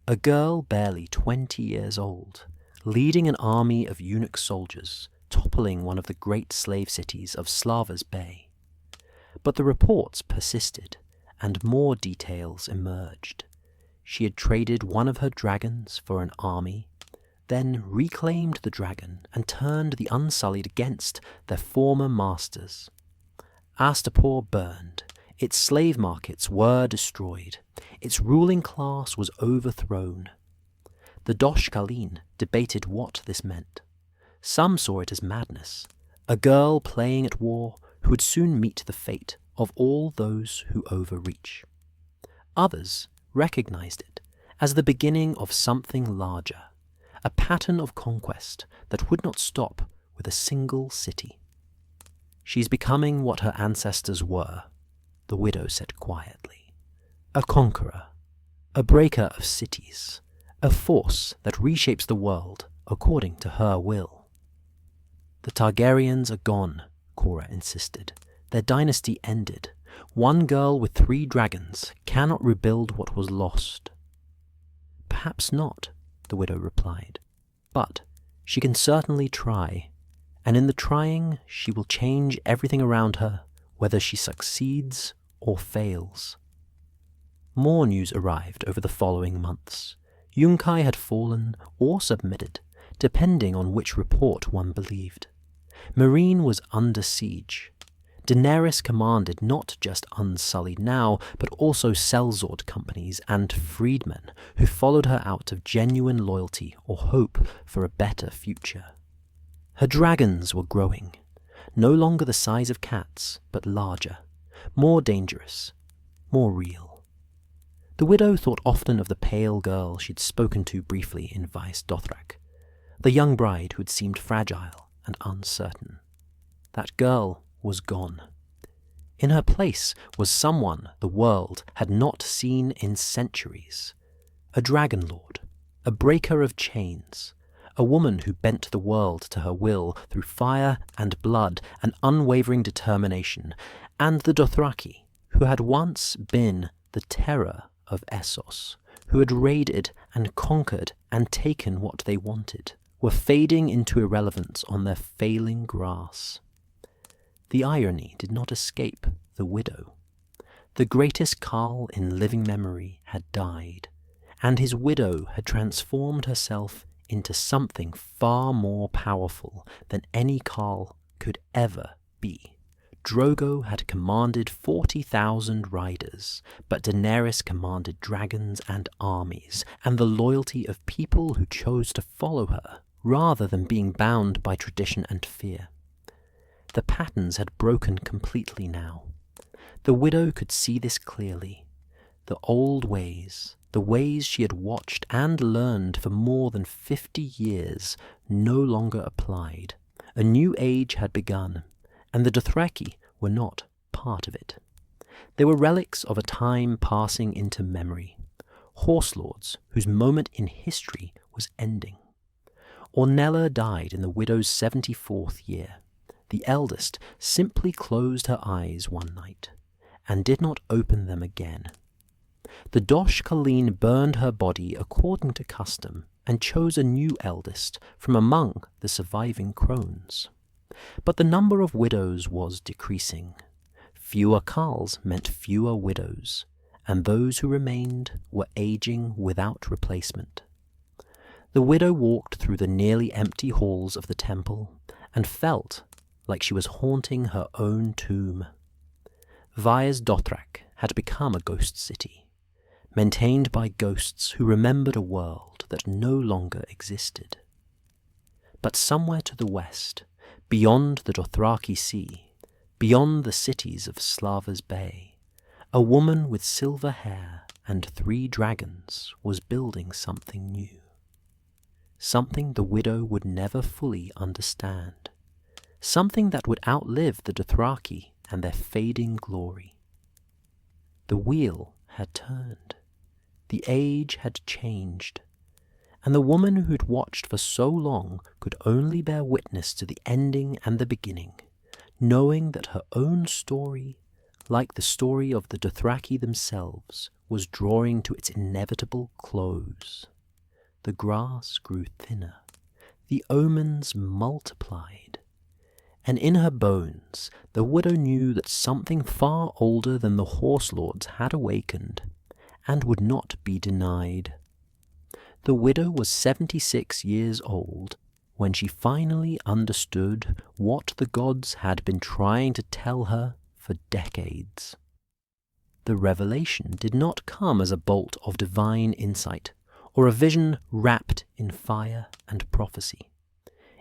A: A girl barely 20 years old, leading an army of eunuch soldiers, toppling one of the great slave cities of Slava's Bay. But the reports persisted, and more details emerged. She had traded one of her dragons for an army, then reclaimed the dragon and turned the Unsullied against their former masters. Astapor burned, its slave markets were destroyed, its ruling class was overthrown. The Dosh Khaleen debated what this meant. Some saw it as madness, a girl playing at war who would soon meet the fate of all those who overreach. Others recognized it as the beginning of something larger, a pattern of conquest that would not stop with a single city. "She's becoming what her ancestors were," the widow said quietly. "A conqueror, a breaker of cities, a force that reshapes the world according to her will." "The Targaryens are gone," Cora insisted. "Their dynasty ended. One girl with 3 dragons cannot rebuild what was lost." "Perhaps not," the widow replied. "But she can certainly try, and in the trying she will change everything around her, whether she succeeds or fails." More news arrived over the following months. Yunkai had fallen or submitted, depending on which report one believed. Meereen was under siege. Daenerys commanded not just Unsullied now, but also sellsword companies and freedmen who followed her out of genuine loyalty or hope for a better future. Her dragons were growing, no longer the size of cats, but larger, more dangerous, more real. The widow thought often of the pale girl she'd spoken to briefly in Vaes Dothrak, the young bride who had seemed fragile and uncertain. That girl was gone. In her place was someone the world had not seen in centuries. A dragon lord, a breaker of chains, a woman who bent the world to her will through fire and blood and unwavering determination, and the Dothraki, who had once been the terror of Essos, who had raided and conquered and taken what they wanted, were fading into irrelevance on their failing grass. The irony did not escape the widow. The greatest khal in living memory had died, and his widow had transformed herself into something far more powerful than any khal could ever be, Drogo had commanded 40,000 riders, but Daenerys commanded dragons and armies, and the loyalty of people who chose to follow her, rather than being bound by tradition and fear. The patterns had broken completely now. The widow could see this clearly. The old ways, the ways she had watched and learned for more than 50 years, no longer applied. A new age had begun, and the Dothraki were not part of it. They were relics of a time passing into memory, horse lords whose moment in history was ending. Ornella died in the widow's 74th year. The eldest simply closed her eyes one night, and did not open them again. The Dosh Khaleen burned her body according to custom, and chose a new eldest from among the surviving crones. But the number of widows was decreasing. Fewer khals meant fewer widows, and those who remained were aging without replacement. The widow walked through the nearly empty halls of the temple, and felt like she was haunting her own tomb. Vaes Dothrak had become a ghost city, maintained by ghosts who remembered a world that no longer existed. But somewhere to the west, beyond the Dothraki Sea, beyond the cities of Slava's Bay, a woman with silver hair and 3 dragons was building something new. Something the widow would never fully understand. Something that would outlive the Dothraki and their fading glory. The wheel had turned. The age had changed. And the woman who'd watched for so long could only bear witness to the ending and the beginning, knowing that her own story, like the story of the Dothraki themselves, was drawing to its inevitable close. The grass grew thinner, the omens multiplied, and in her bones the widow knew that something far older than the horse lords had awakened, and would not be denied. The widow was 76 years old when she finally understood what the gods had been trying to tell her for decades. The revelation did not come as a bolt of divine insight, or a vision wrapped in fire and prophecy.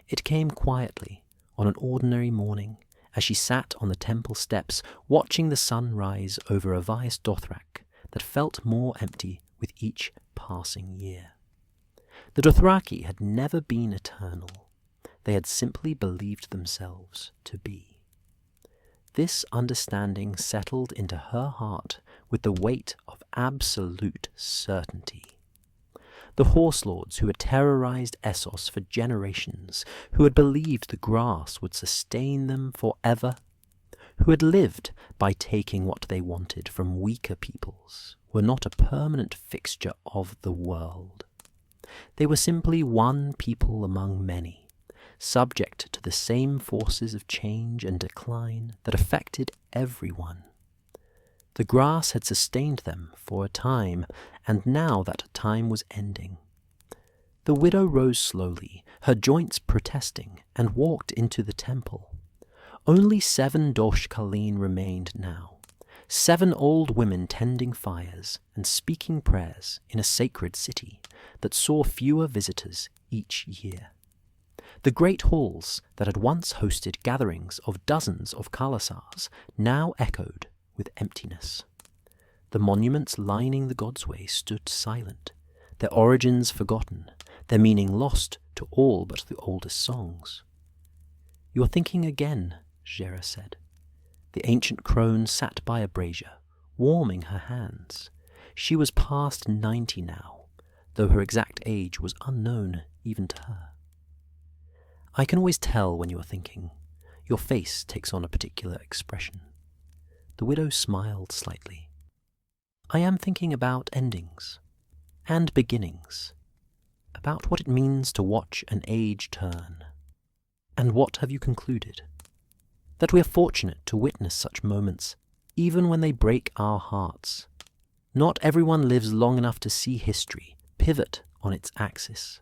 A: It came quietly, on an ordinary morning, as she sat on the temple steps watching the sun rise over a Vaes Dothrak that felt more empty with each passing year. The Dothraki had never been eternal. They had simply believed themselves to be. This understanding settled into her heart with the weight of absolute certainty. The horse lords who had terrorized Essos for generations, who had believed the grass would sustain them forever, who had lived by taking what they wanted from weaker peoples, were not a permanent fixture of the world. They were simply one people among many, subject to the same forces of change and decline that affected everyone. The grass had sustained them for a time, and now that time was ending. The widow rose slowly, her joints protesting, and walked into the temple. Only 7 Dosh Khaleen remained now, 7 old women tending fires and speaking prayers in a sacred city that saw fewer visitors each year. The great halls that had once hosted gatherings of dozens of khalasars now echoed with emptiness. The monuments lining the Godsway stood silent, their origins forgotten, their meaning lost to all but the oldest songs. "You're thinking again," Jera said. The ancient crone sat by a brazier, warming her hands. She was past 90 now, though her exact age was unknown even to her. "I can always tell when you are thinking. Your face takes on a particular expression." The widow smiled slightly. "I am thinking about endings and beginnings, about what it means to watch an age turn." "And what have you concluded?" "That we are fortunate to witness such moments, even when they break our hearts. Not everyone lives long enough to see history pivot on its axis."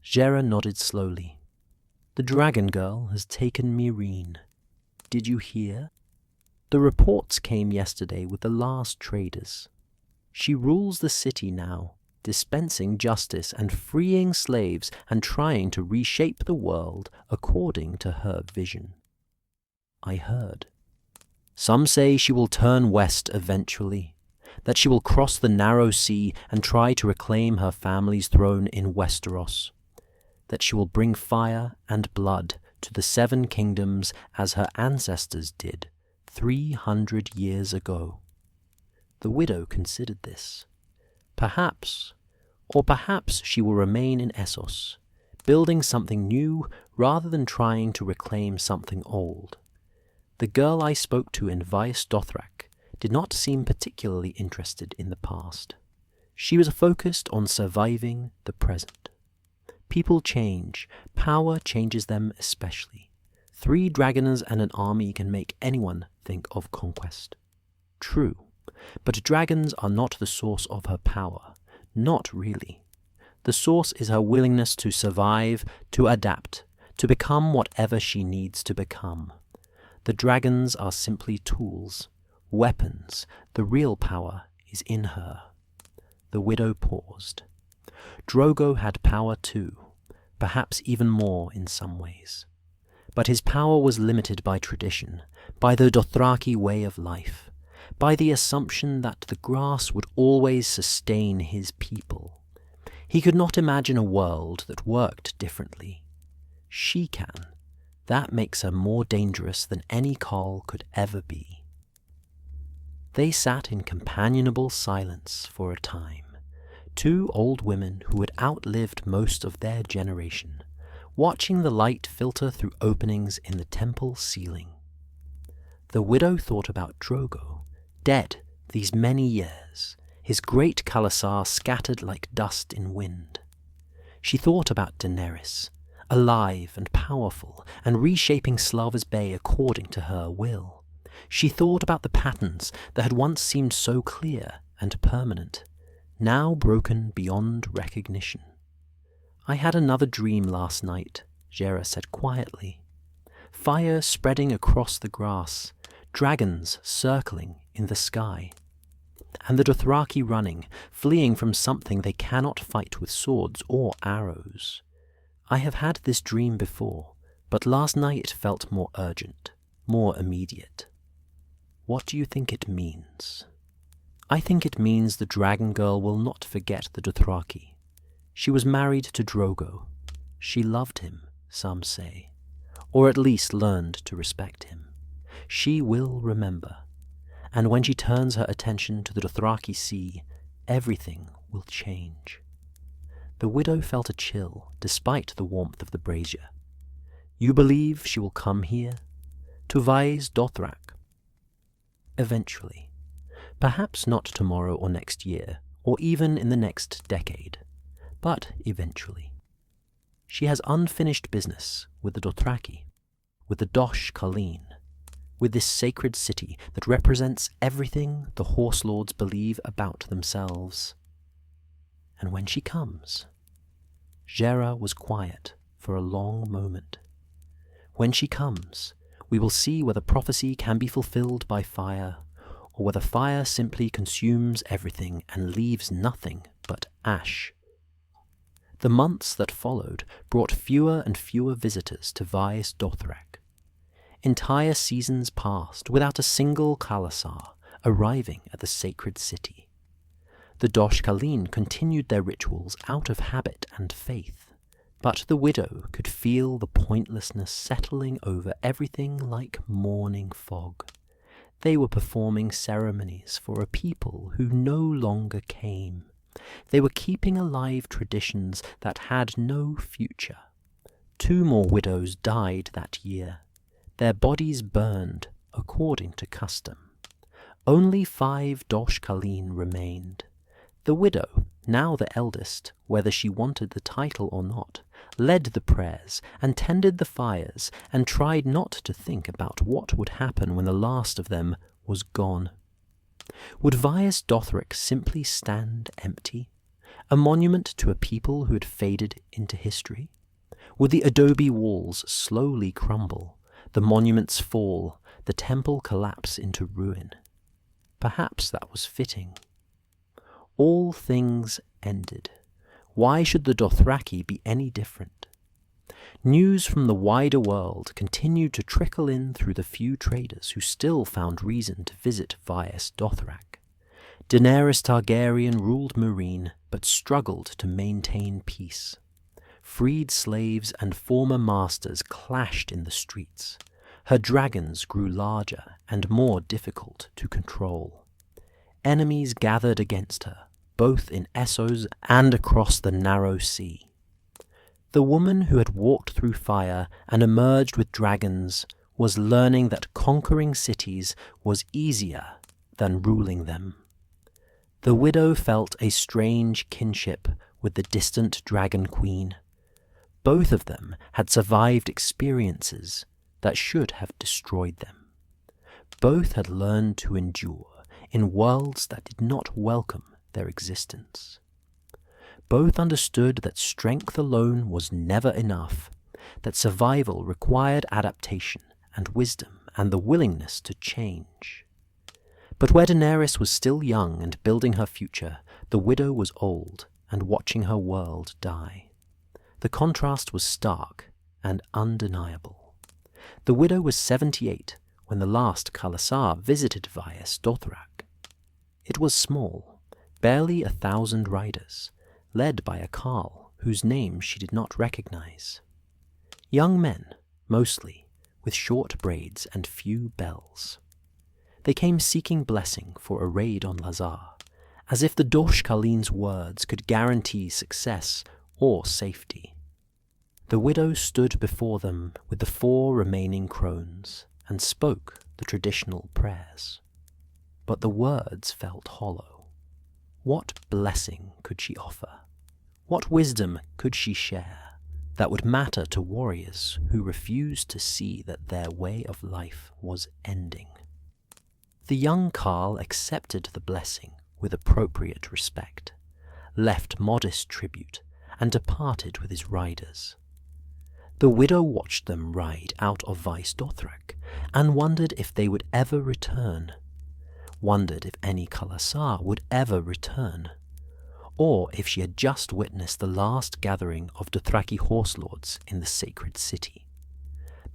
A: Jera nodded slowly. "The dragon girl has taken Myrene." Did you hear? The reports came yesterday with the last traders. She rules the city now, dispensing justice and freeing slaves and trying to reshape the world according to her vision. I heard. Some say she will turn west eventually, that she will cross the narrow sea and try to reclaim her family's throne in Westeros, that she will bring fire and blood to the 7 kingdoms as her ancestors did 300 years ago. The widow considered this. Perhaps she will remain in Essos, building something new rather than trying to reclaim something old. The girl I spoke to in Vaes Dothrak did not seem particularly interested in the past. She was focused on surviving the present. People change. Power changes them especially. 3 dragons and an army can make anyone think of conquest. True, but dragons are not the source of her power. Not really. The source is her willingness to survive, to adapt, to become whatever she needs to become. The dragons are simply tools, weapons. The real power is in her. The widow paused. Drogo had power too, perhaps even more in some ways. But his power was limited by tradition, by the Dothraki way of life, by the assumption that the grass would always sustain his people. He could not imagine a world that worked differently. She can. That makes her more dangerous than any khal could ever be. They sat in companionable silence for a time, 2 old women who had outlived most of their generation, watching the light filter through openings in the temple ceiling. The widow thought about Drogo, dead these many years, his great khalasar scattered like dust in wind. She thought about Daenerys, alive and powerful, and reshaping Slavers Bay according to her will. She thought about the patterns that had once seemed so clear and permanent, now broken beyond recognition. I had another dream last night, Jera said quietly. Fire spreading across the grass, dragons circling in the sky, and the Dothraki running, fleeing from something they cannot fight with swords or arrows. I have had this dream before, but last night it felt more urgent, more immediate. What do you think it means? I think it means the dragon girl will not forget the Dothraki. She was married to Drogo. She loved him, some say, or at least learned to respect him. She will remember, and when she turns her attention to the Dothraki Sea, everything will change. The widow felt a chill, despite the warmth of the brazier. You believe she will come here? To Vaes Dothrak? Eventually. Perhaps not tomorrow or next year, or even in the next decade, but eventually. She has unfinished business with the Dothraki, with the Dosh Khaleen, with this sacred city that represents everything the Horse Lords believe about themselves. And when she comes, Jera was quiet for a long moment. When she comes, we will see whether prophecy can be fulfilled by fire, or whether fire simply consumes everything and leaves nothing but ash. The months that followed brought fewer and fewer visitors to Vaes Dothrak. Entire seasons passed without a single khalasar arriving at the sacred city. The Dosh Khaleen continued their rituals out of habit and faith, but the widow could feel the pointlessness settling over everything like morning fog. They were performing ceremonies for a people who no longer came. They were keeping alive traditions that had no future. 2 more widows died that year. Their bodies burned according to custom. Only 5 Dosh Khaleen remained. The widow, now the eldest, whether she wanted the title or not, led the prayers and tended the fires and tried not to think about what would happen when the last of them was gone. Would Vaes Dothrak simply stand empty, a monument to a people who had faded into history? Would the adobe walls slowly crumble, the monuments fall, the temple collapse into ruin. Perhaps that was fitting. All things ended. Why should the Dothraki be any different? News from the wider world continued to trickle in through the few traders who still found reason to visit Vaes Dothrak. Daenerys Targaryen ruled Meereen, but struggled to maintain peace. Freed slaves and former masters clashed in the streets. Her dragons grew larger and more difficult to control. Enemies gathered against her, both in Essos and across the narrow sea. The woman who had walked through fire and emerged with dragons was learning that conquering cities was easier than ruling them. The widow felt a strange kinship with the distant dragon queen. Both of them had survived experiences that should have destroyed them. Both had learned to endure in worlds that did not welcome their existence. Both understood that strength alone was never enough, that survival required adaptation and wisdom and the willingness to change. But where Daenerys was still young and building her future, the widow was old and watching her world die. The contrast was stark and undeniable. The widow was 78 when the last khalasar visited Vaes Dothrak. It was small, barely 1,000 riders, led by a khal whose name she did not recognize. Young men, mostly, with short braids and few bells. They came seeking blessing for a raid on Lazar, as if the Dosh Khaleen's words could guarantee success or safety. The widow stood before them with the 4 remaining crones and spoke the traditional prayers. But the words felt hollow. What blessing could she offer? What wisdom could she share that would matter to warriors who refused to see that their way of life was ending? The young khal accepted the blessing with appropriate respect, left modest tribute, and departed with his riders. The widow watched them ride out of Vaes Dothrak and wondered if they would ever return, wondered if any khalasar would ever return, or if she had just witnessed the last gathering of Dothraki horse lords in the sacred city.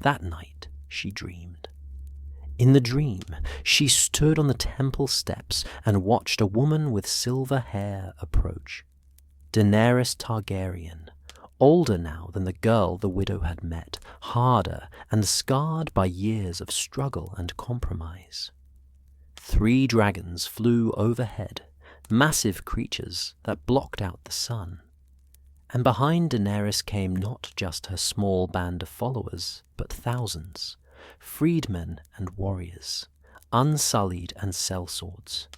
A: That night she dreamed. In the dream, she stood on the temple steps and watched a woman with silver hair approach. Daenerys Targaryen, older now than the girl the widow had met, harder and scarred by years of struggle and compromise. 3 dragons flew overhead, massive creatures that blocked out the sun. And behind Daenerys came not just her small band of followers, but thousands, freedmen and warriors, unsullied and sellswords,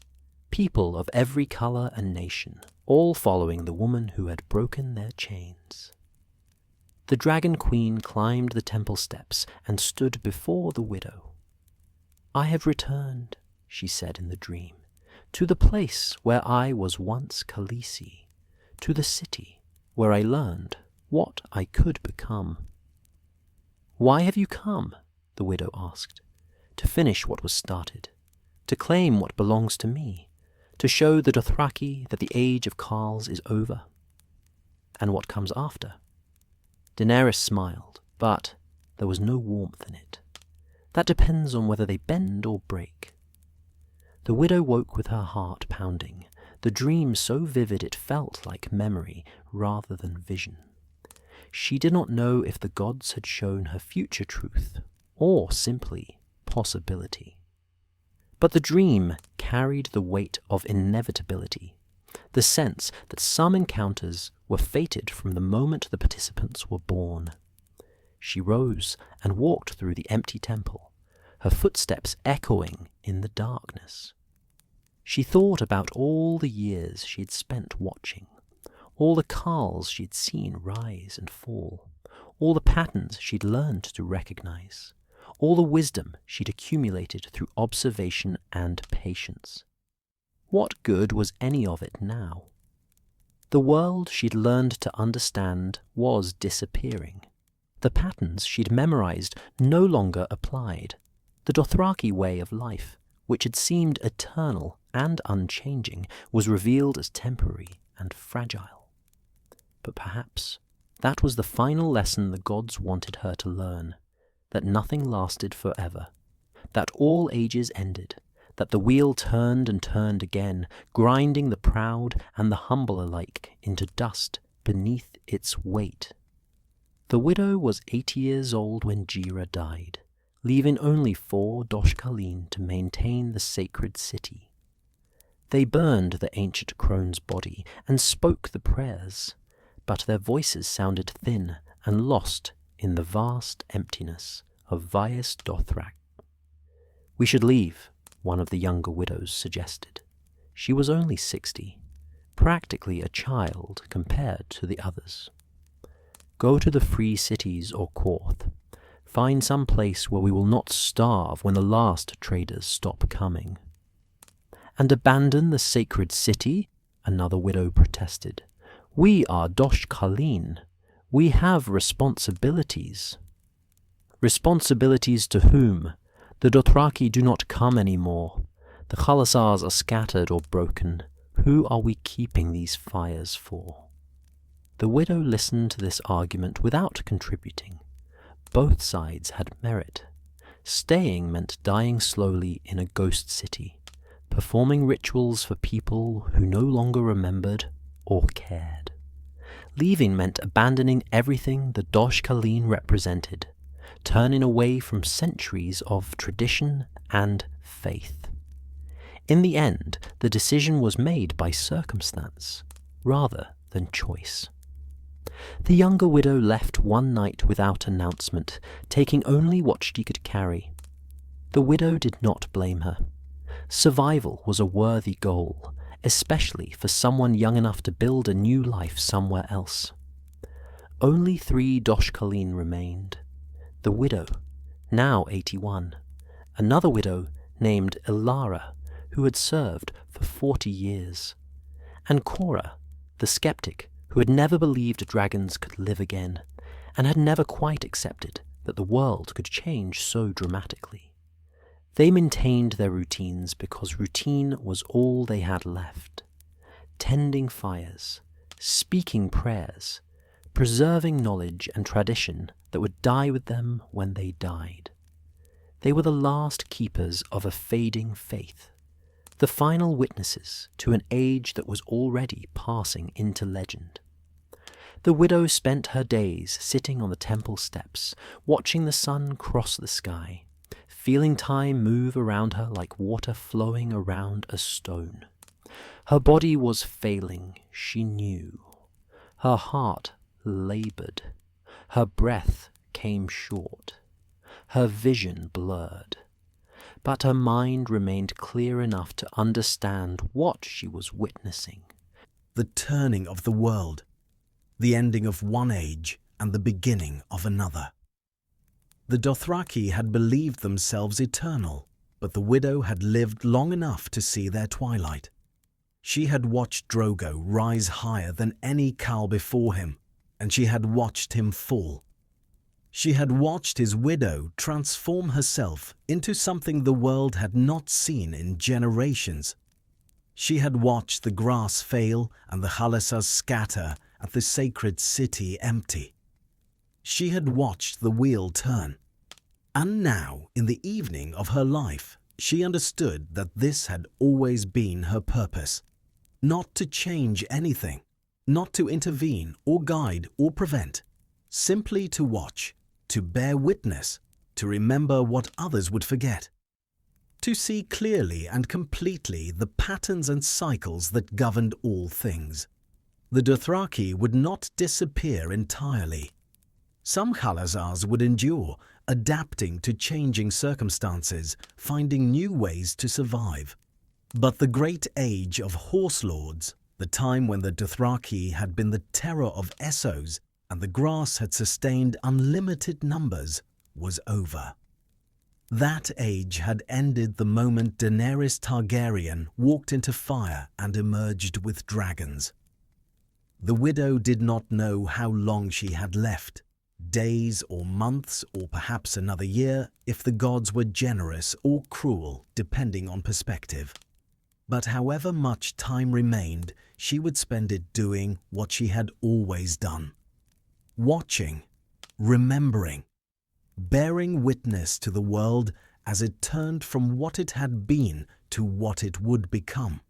A: people of every colour and nation, all following the woman who had broken their chains. The dragon queen climbed the temple steps and stood before the widow. "I have returned," she said in the dream, "to the place where I was once Khaleesi, to the city where I learned what I could become." "Why have you come?" the widow asked. "To finish what was started, to claim what belongs to me, to show the Dothraki that the age of khals is over." "And what comes after?" Daenerys smiled, but there was no warmth in it. "That depends on whether they bend or break." The widow woke with her heart pounding, the dream so vivid it felt like memory rather than vision. She did not know if the gods had shown her future truth, or simply possibility. But the dream carried the weight of inevitability, the sense that some encounters were fated from the moment the participants were born. She rose and walked through the empty temple, her footsteps echoing in the darkness. She thought about all the years she had spent watching, all the khals she had seen rise and fall, all the patterns she'd learned to recognize, all the wisdom she'd accumulated through observation and patience. What good was any of it now? The world she'd learned to understand was disappearing. The patterns she'd memorized no longer applied. The Dothraki way of life, which had seemed eternal and unchanging, was revealed as temporary and fragile. But perhaps that was the final lesson the gods wanted her to learn, that nothing lasted forever, that all ages ended, that the wheel turned and turned again, grinding the proud and the humble alike into dust beneath its weight. The widow was 80 years old when Jira died, leaving only 4 Dosh Khaleen to maintain the sacred city. They burned the ancient crone's body and spoke the prayers, but their voices sounded thin and lost in the vast emptiness of Vaes Dothrak. "We should leave," one of the younger widows suggested. She was only 60, practically a child compared to the others. "Go to the free cities or Korth. Find some place where we will not starve when the last traders stop coming." "And abandon the sacred city?" another widow protested. "We are Dosh Khaleen. We have responsibilities." "Responsibilities to whom? The Dothraki do not come anymore. The khalasars are scattered or broken. Who are we keeping these fires for?" The widow listened to this argument without contributing. Both sides had merit. Staying meant dying slowly in a ghost city, performing rituals for people who no longer remembered or cared. Leaving meant abandoning everything the Dosh Khaleen represented, turning away from centuries of tradition and faith. In the end, the decision was made by circumstance rather than choice. The younger widow left one night without announcement, taking only what she could carry. The widow did not blame her. Survival was a worthy goal, especially for someone young enough to build a new life somewhere else. Only 3 Dosh Khaleen remained. The widow, now 81, another widow named Ilara, who had served for 40 years, and Cora, the skeptic who had never believed dragons could live again, and had never quite accepted that the world could change so dramatically. They maintained their routines because routine was all they had left. Tending fires, speaking prayers, preserving knowledge and tradition that would die with them when they died. They were the last keepers of a fading faith, the final witnesses to an age that was already passing into legend. The widow spent her days sitting on the temple steps, watching the sun cross the sky, feeling time move around her like water flowing around a stone. Her body was failing, she knew. Her heart labored. Her breath came short. Her vision blurred. But her mind remained clear enough to understand what she was witnessing.
B: The turning of the world, the ending of one age and the beginning of another. The Dothraki had believed themselves eternal, but the widow had lived long enough to see their twilight. She had watched Drogo rise higher than any khal before him, and she had watched him fall. She had watched his widow transform herself into something the world had not seen in generations. She had watched the grass fail and the khalasars scatter and the sacred city empty. She had watched the wheel turn. And now, in the evening of her life, she understood that this had always been her purpose. Not to change anything, not to intervene or guide or prevent, simply to watch, to bear witness, to remember what others would forget. To see clearly and completely the patterns and cycles that governed all things. The Dothraki would not disappear entirely. Some khalasars would endure, adapting to changing circumstances, finding new ways to survive. But the great age of horse lords, the time when the Dothraki had been the terror of Essos and the grass had sustained unlimited numbers, was over. That age had ended the moment Daenerys Targaryen walked into fire and emerged with dragons. The widow did not know how long she had left, days or months or perhaps another year if the gods were generous or cruel, depending on perspective. But however much time remained, she would spend it doing what she had always done. Watching, remembering, bearing witness to the world as it turned from what it had been to what it would become.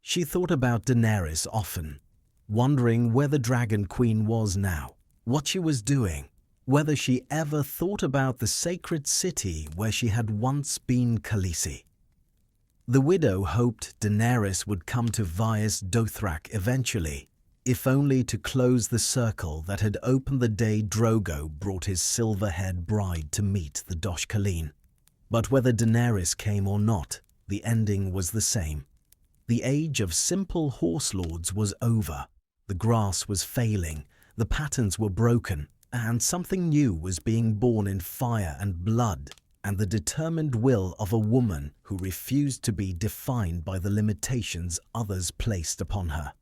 B: She thought about Daenerys often, wondering where the Dragon Queen was now, what she was doing, whether she ever thought about the sacred city where she had once been Khaleesi. The widow hoped Daenerys would come to Vaes Dothrak eventually, if only to close the circle that had opened the day Drogo brought his silver-haired bride to meet the Dosh Khaleen. But whether Daenerys came or not, the ending was the same. The age of simple horse lords was over. The grass was failing, the patterns were broken, and something new was being born in fire and blood, and the determined will of a woman who refused to be defined by the limitations others placed upon her.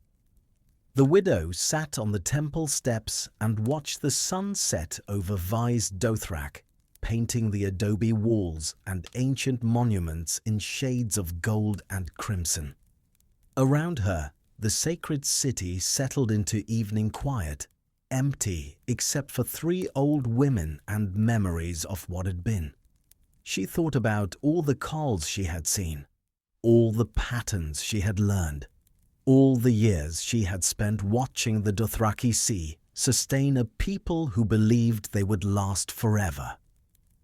B: The widow sat on the temple steps and watched the sun set over Vaes Dothrak, painting the adobe walls and ancient monuments in shades of gold and crimson. Around her, the sacred city settled into evening quiet, empty except for 3 old women and memories of what had been. She thought about all the khals she had seen, all the patterns she had learned, all the years she had spent watching the Dothraki Sea sustain a people who believed they would last forever.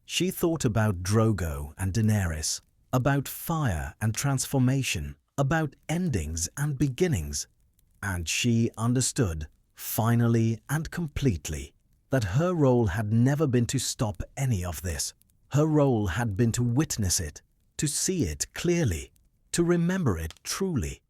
B: She thought about Drogo and Daenerys, about fire and transformation, about endings and beginnings, and she understood, finally and completely, that her role had never been to stop any of this. Her role had been to witness it, to see it clearly, to remember it truly,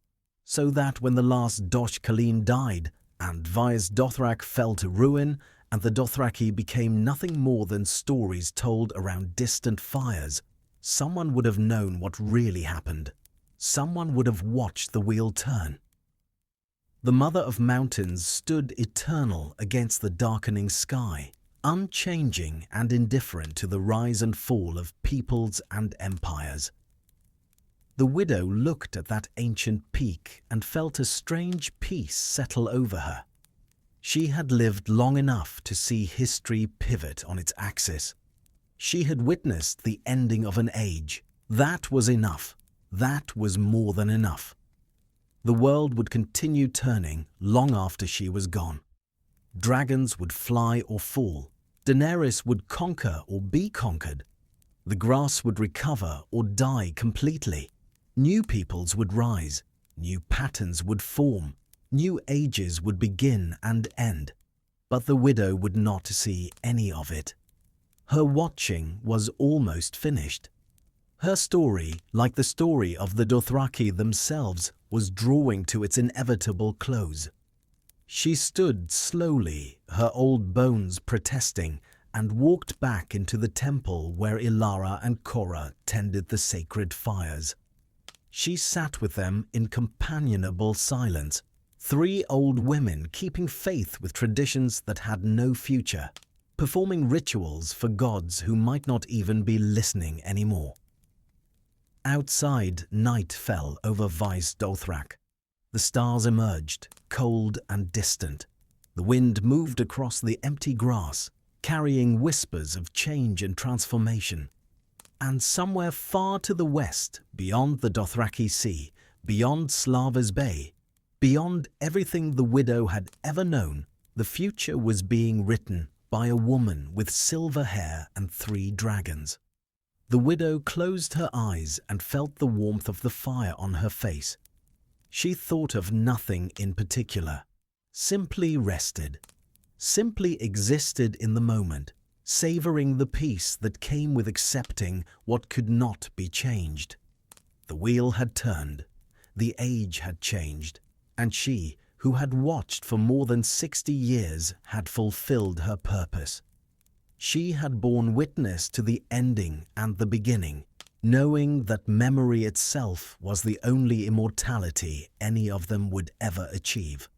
B: so that when the last Dosh Khaleen died and Vaes Dothrak fell to ruin and the Dothraki became nothing more than stories told around distant fires, someone would have known what really happened. Someone would have watched the wheel turn. The Mother of Mountains stood eternal against the darkening sky, unchanging and indifferent to the rise and fall of peoples and empires. The widow looked at that ancient peak and felt a strange peace settle over her. She had lived long enough to see history pivot on its axis. She had witnessed the ending of an age. That was enough. That was more than enough. The world would continue turning long after she was gone. Dragons would fly or fall. Daenerys would conquer or be conquered. The grass would recover or die completely. New peoples would rise. New patterns would form. New ages would begin and end. But the widow would not see any of it. Her watching was almost finished. Her story, like the story of the Dothraki themselves, was drawing to its inevitable close. She stood slowly, her old bones protesting, and walked back into the temple where Ilara and Korra tended the sacred fires. She sat with them in companionable silence, 3 old women keeping faith with traditions that had no future, performing rituals for gods who might not even be listening anymore. Outside, night fell over Vaes Dothrak. The stars emerged, cold and distant. The wind moved across the empty grass, carrying whispers of change and transformation. And somewhere far to the west, beyond the Dothraki Sea, beyond Slava's Bay, beyond everything the widow had ever known, the future was being written by a woman with silver hair and 3 dragons. The widow closed her eyes and felt the warmth of the fire on her face. She thought of nothing in particular, simply rested, simply existed in the moment, savoring the peace that came with accepting what could not be changed. The wheel had turned, the age had changed, and she, who had watched for more than 60 years, had fulfilled her purpose. She had borne witness to the ending and the beginning, knowing that memory itself was the only immortality any of them would ever achieve.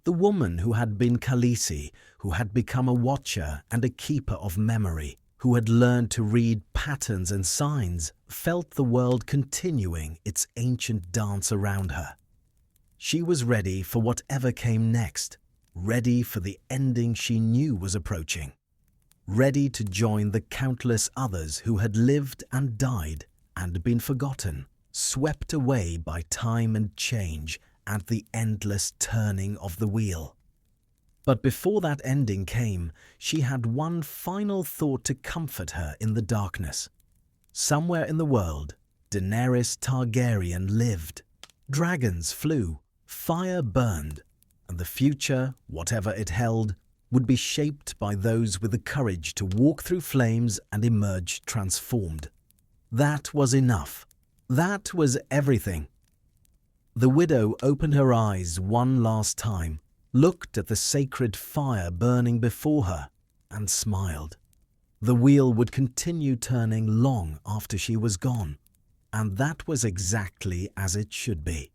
B: The woman who had been Khaleesi, who had become a watcher and a keeper of memory, who had learned to read patterns and signs, felt the world continuing its ancient dance around her. She was ready for whatever came next, ready for the ending she knew was approaching, ready to join the countless others who had lived and died and been forgotten, swept away by time and change and the endless turning of the wheel. But before that ending came, she had one final thought to comfort her in the darkness. Somewhere in the world, Daenerys Targaryen lived. Dragons flew, fire burned, and the future, whatever it held, would be shaped by those with the courage to walk through flames and emerge transformed. That was enough. That was everything. The widow opened her eyes one last time, looked at the sacred fire burning before her, and smiled. The wheel would continue turning long after she was gone, and that was exactly as it should be.